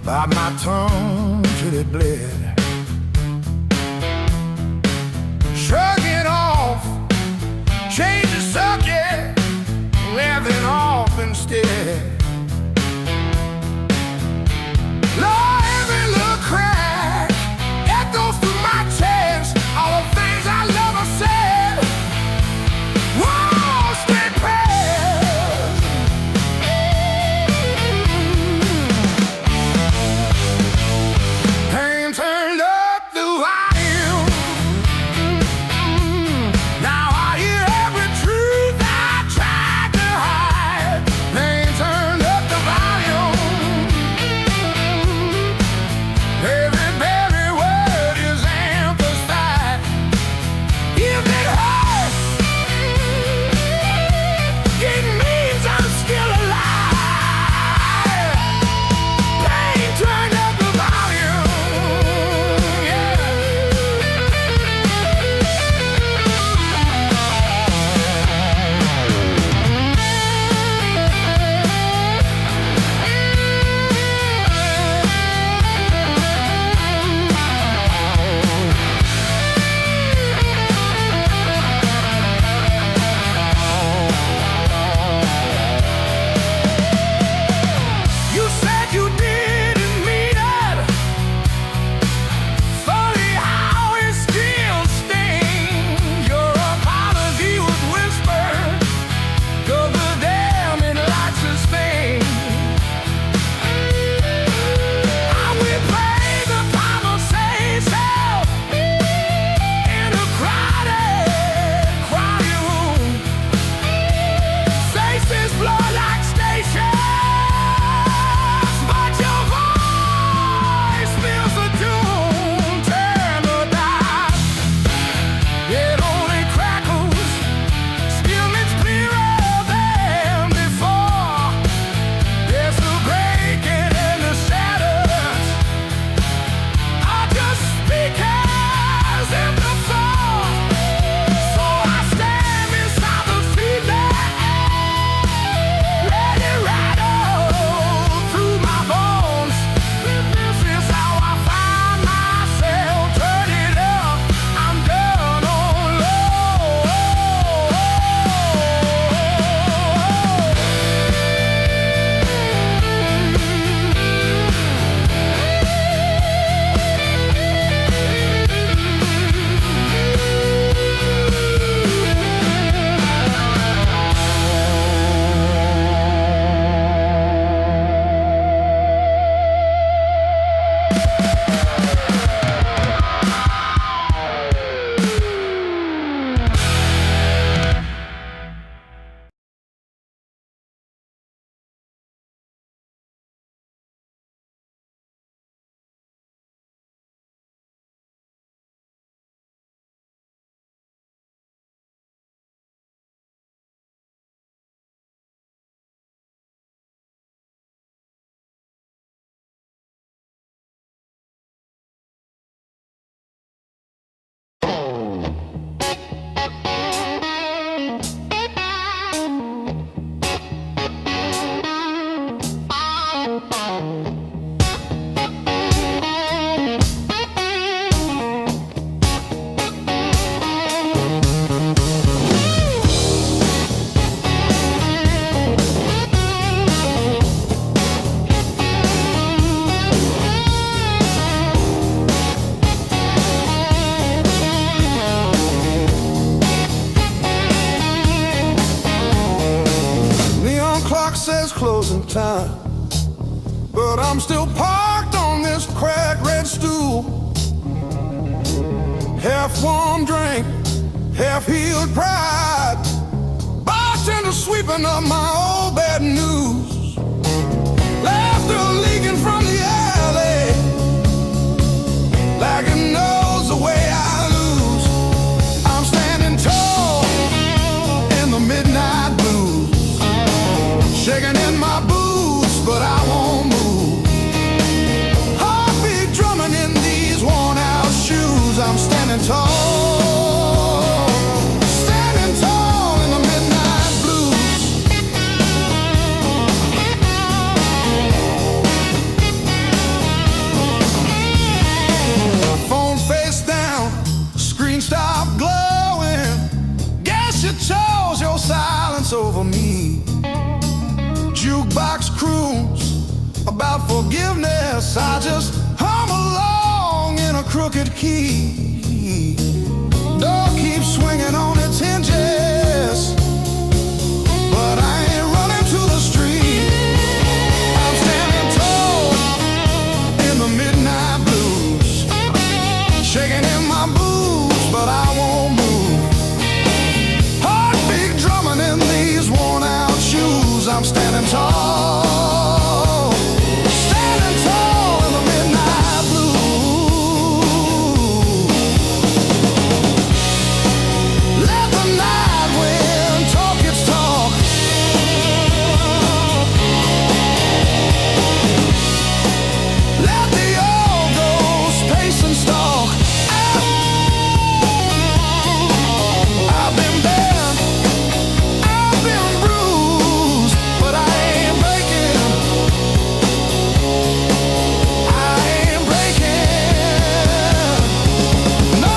Bite my tongue till it bled. Shrug it off, change the subject, laughing off instead. Lord, every little crack echoes through my chest. All the things I love are said. Walls stay past. Pain turned up the volume. Now I hear every truth I tried to hide. Pain turned up the volume. Every word is emphasized. If it hurts, it means I'm still alive. Pain turned up the volume, yeah. You said you didn't mean it. Funny how it still stings. Your apology was whispered, 'cause the damn it likes to sting. I will play the conversation in a crowded room. Faces blur like stations, but your voice fills the doom. Turn the dial, it only crackles. Still it's clearer than before. There's the breaking and the shatters are just speakers in the fall. So I stand beside the feedback, let it rattle through my bones. This is how I find myself. Turn it up, I'm down on low. Neon clock says closing time, but I'm still parked on this cracked red stool. Half warm drink, half healed pride. Bartender sweeping up my old bad news. Laughter leaking from the alley, like it knows the way I lose. I'm standing tall in the midnight blues, shaking in my boots, but I won't move. Heartbeat drumming in these worn out shoes. I'm standing tall in the midnight blues. silence over me. Jukebox croons about forgiveness. I just hum along in a crooked key. Door keeps swinging on its hinges, but I ain't running to the street. I'm standing tall in the midnight blues, shaking in my boots, but I won't move. Heartbeat drumming in these worn out shoes. I'm standing tall, standing tall in the midnight blue. Let the night wind talk its talk. Let the old ghost pace and stalk. I've been bent, I've been bruised, but I ain't breaking. I ain't breaking. No.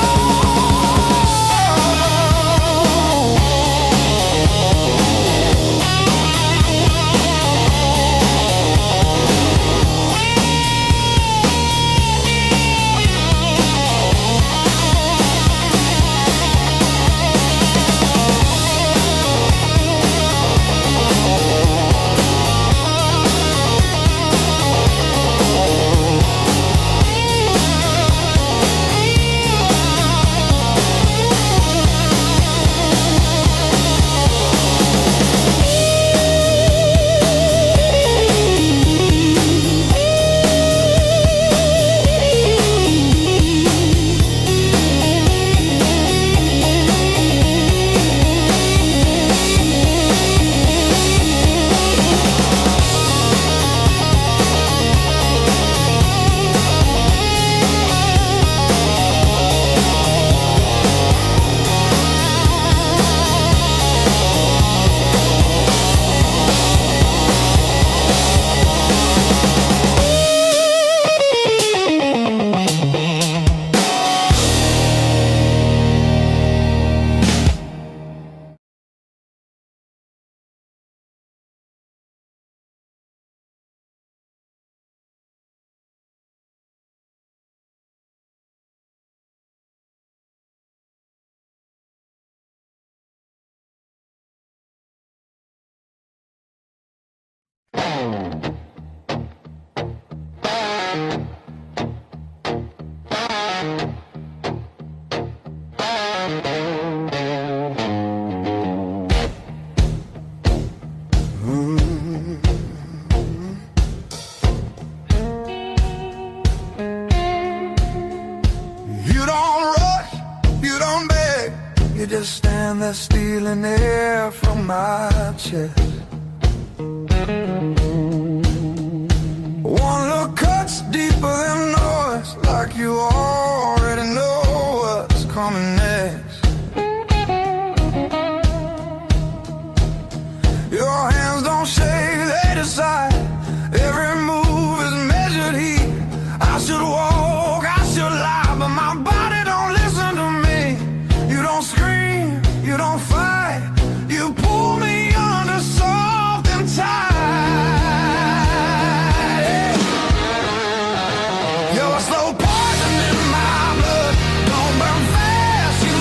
You don't rush, you don't beg, you just stand there stealing air from my chest. One look cuts deeper than noise, like you already know what's coming next. Your hands don't shake, they decide. Every move is measured heat. I should walk, I should lie, but my body don't listen to me. You don't scream, you don't fight, you pull me under soft and tight. You're a slow poison in my blood, don't burn fast, you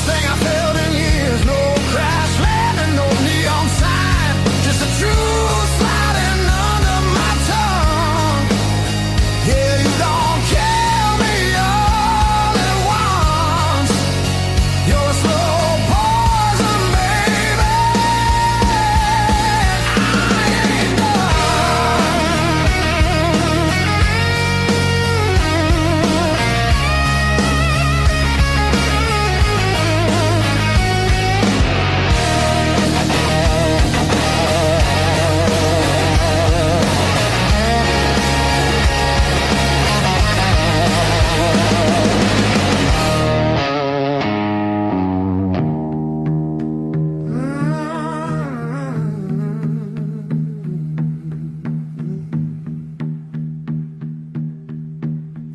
thing I felt in years. No crash landing, no neon sign, just a truth sliding under my tongue. Yeah, you don't kill me all at once. You're a slow poison, baby. I ain't done.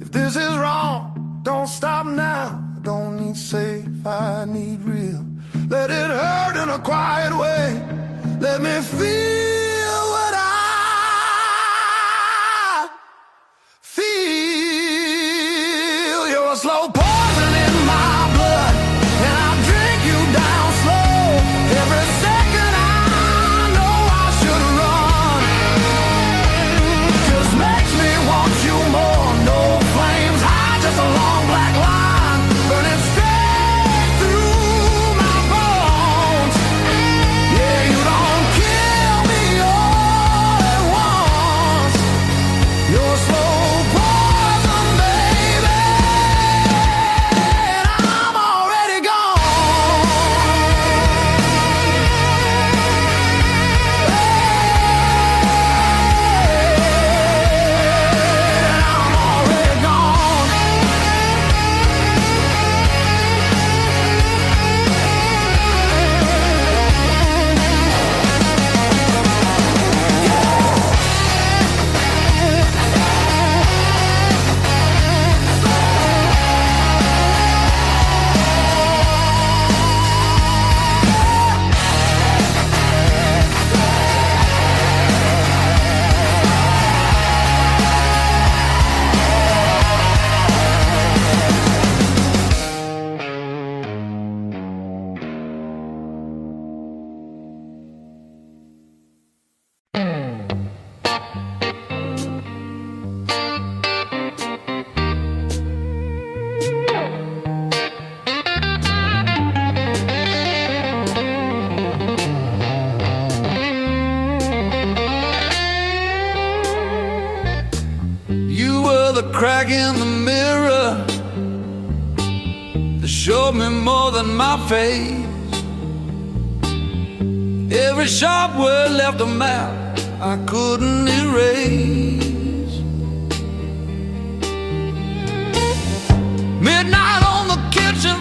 If this is wrong, don't stop now. I don't need safe, I need real. Let it hurt in a quiet way. Let me feel what I feel. You're a slow poison in my blood, and I drink you down slow. Every second I know I should run. Just makes me want you more. No flames high, just a long black line burning straight through my bones. Yeah, you don't kill me all at once. You're slow poison, baby, and I'm already gone. I'm already gone. You were the crack in the mirror that showed me more than my face. Every sharp word left a map I couldn't erase. Midnight on the kitchen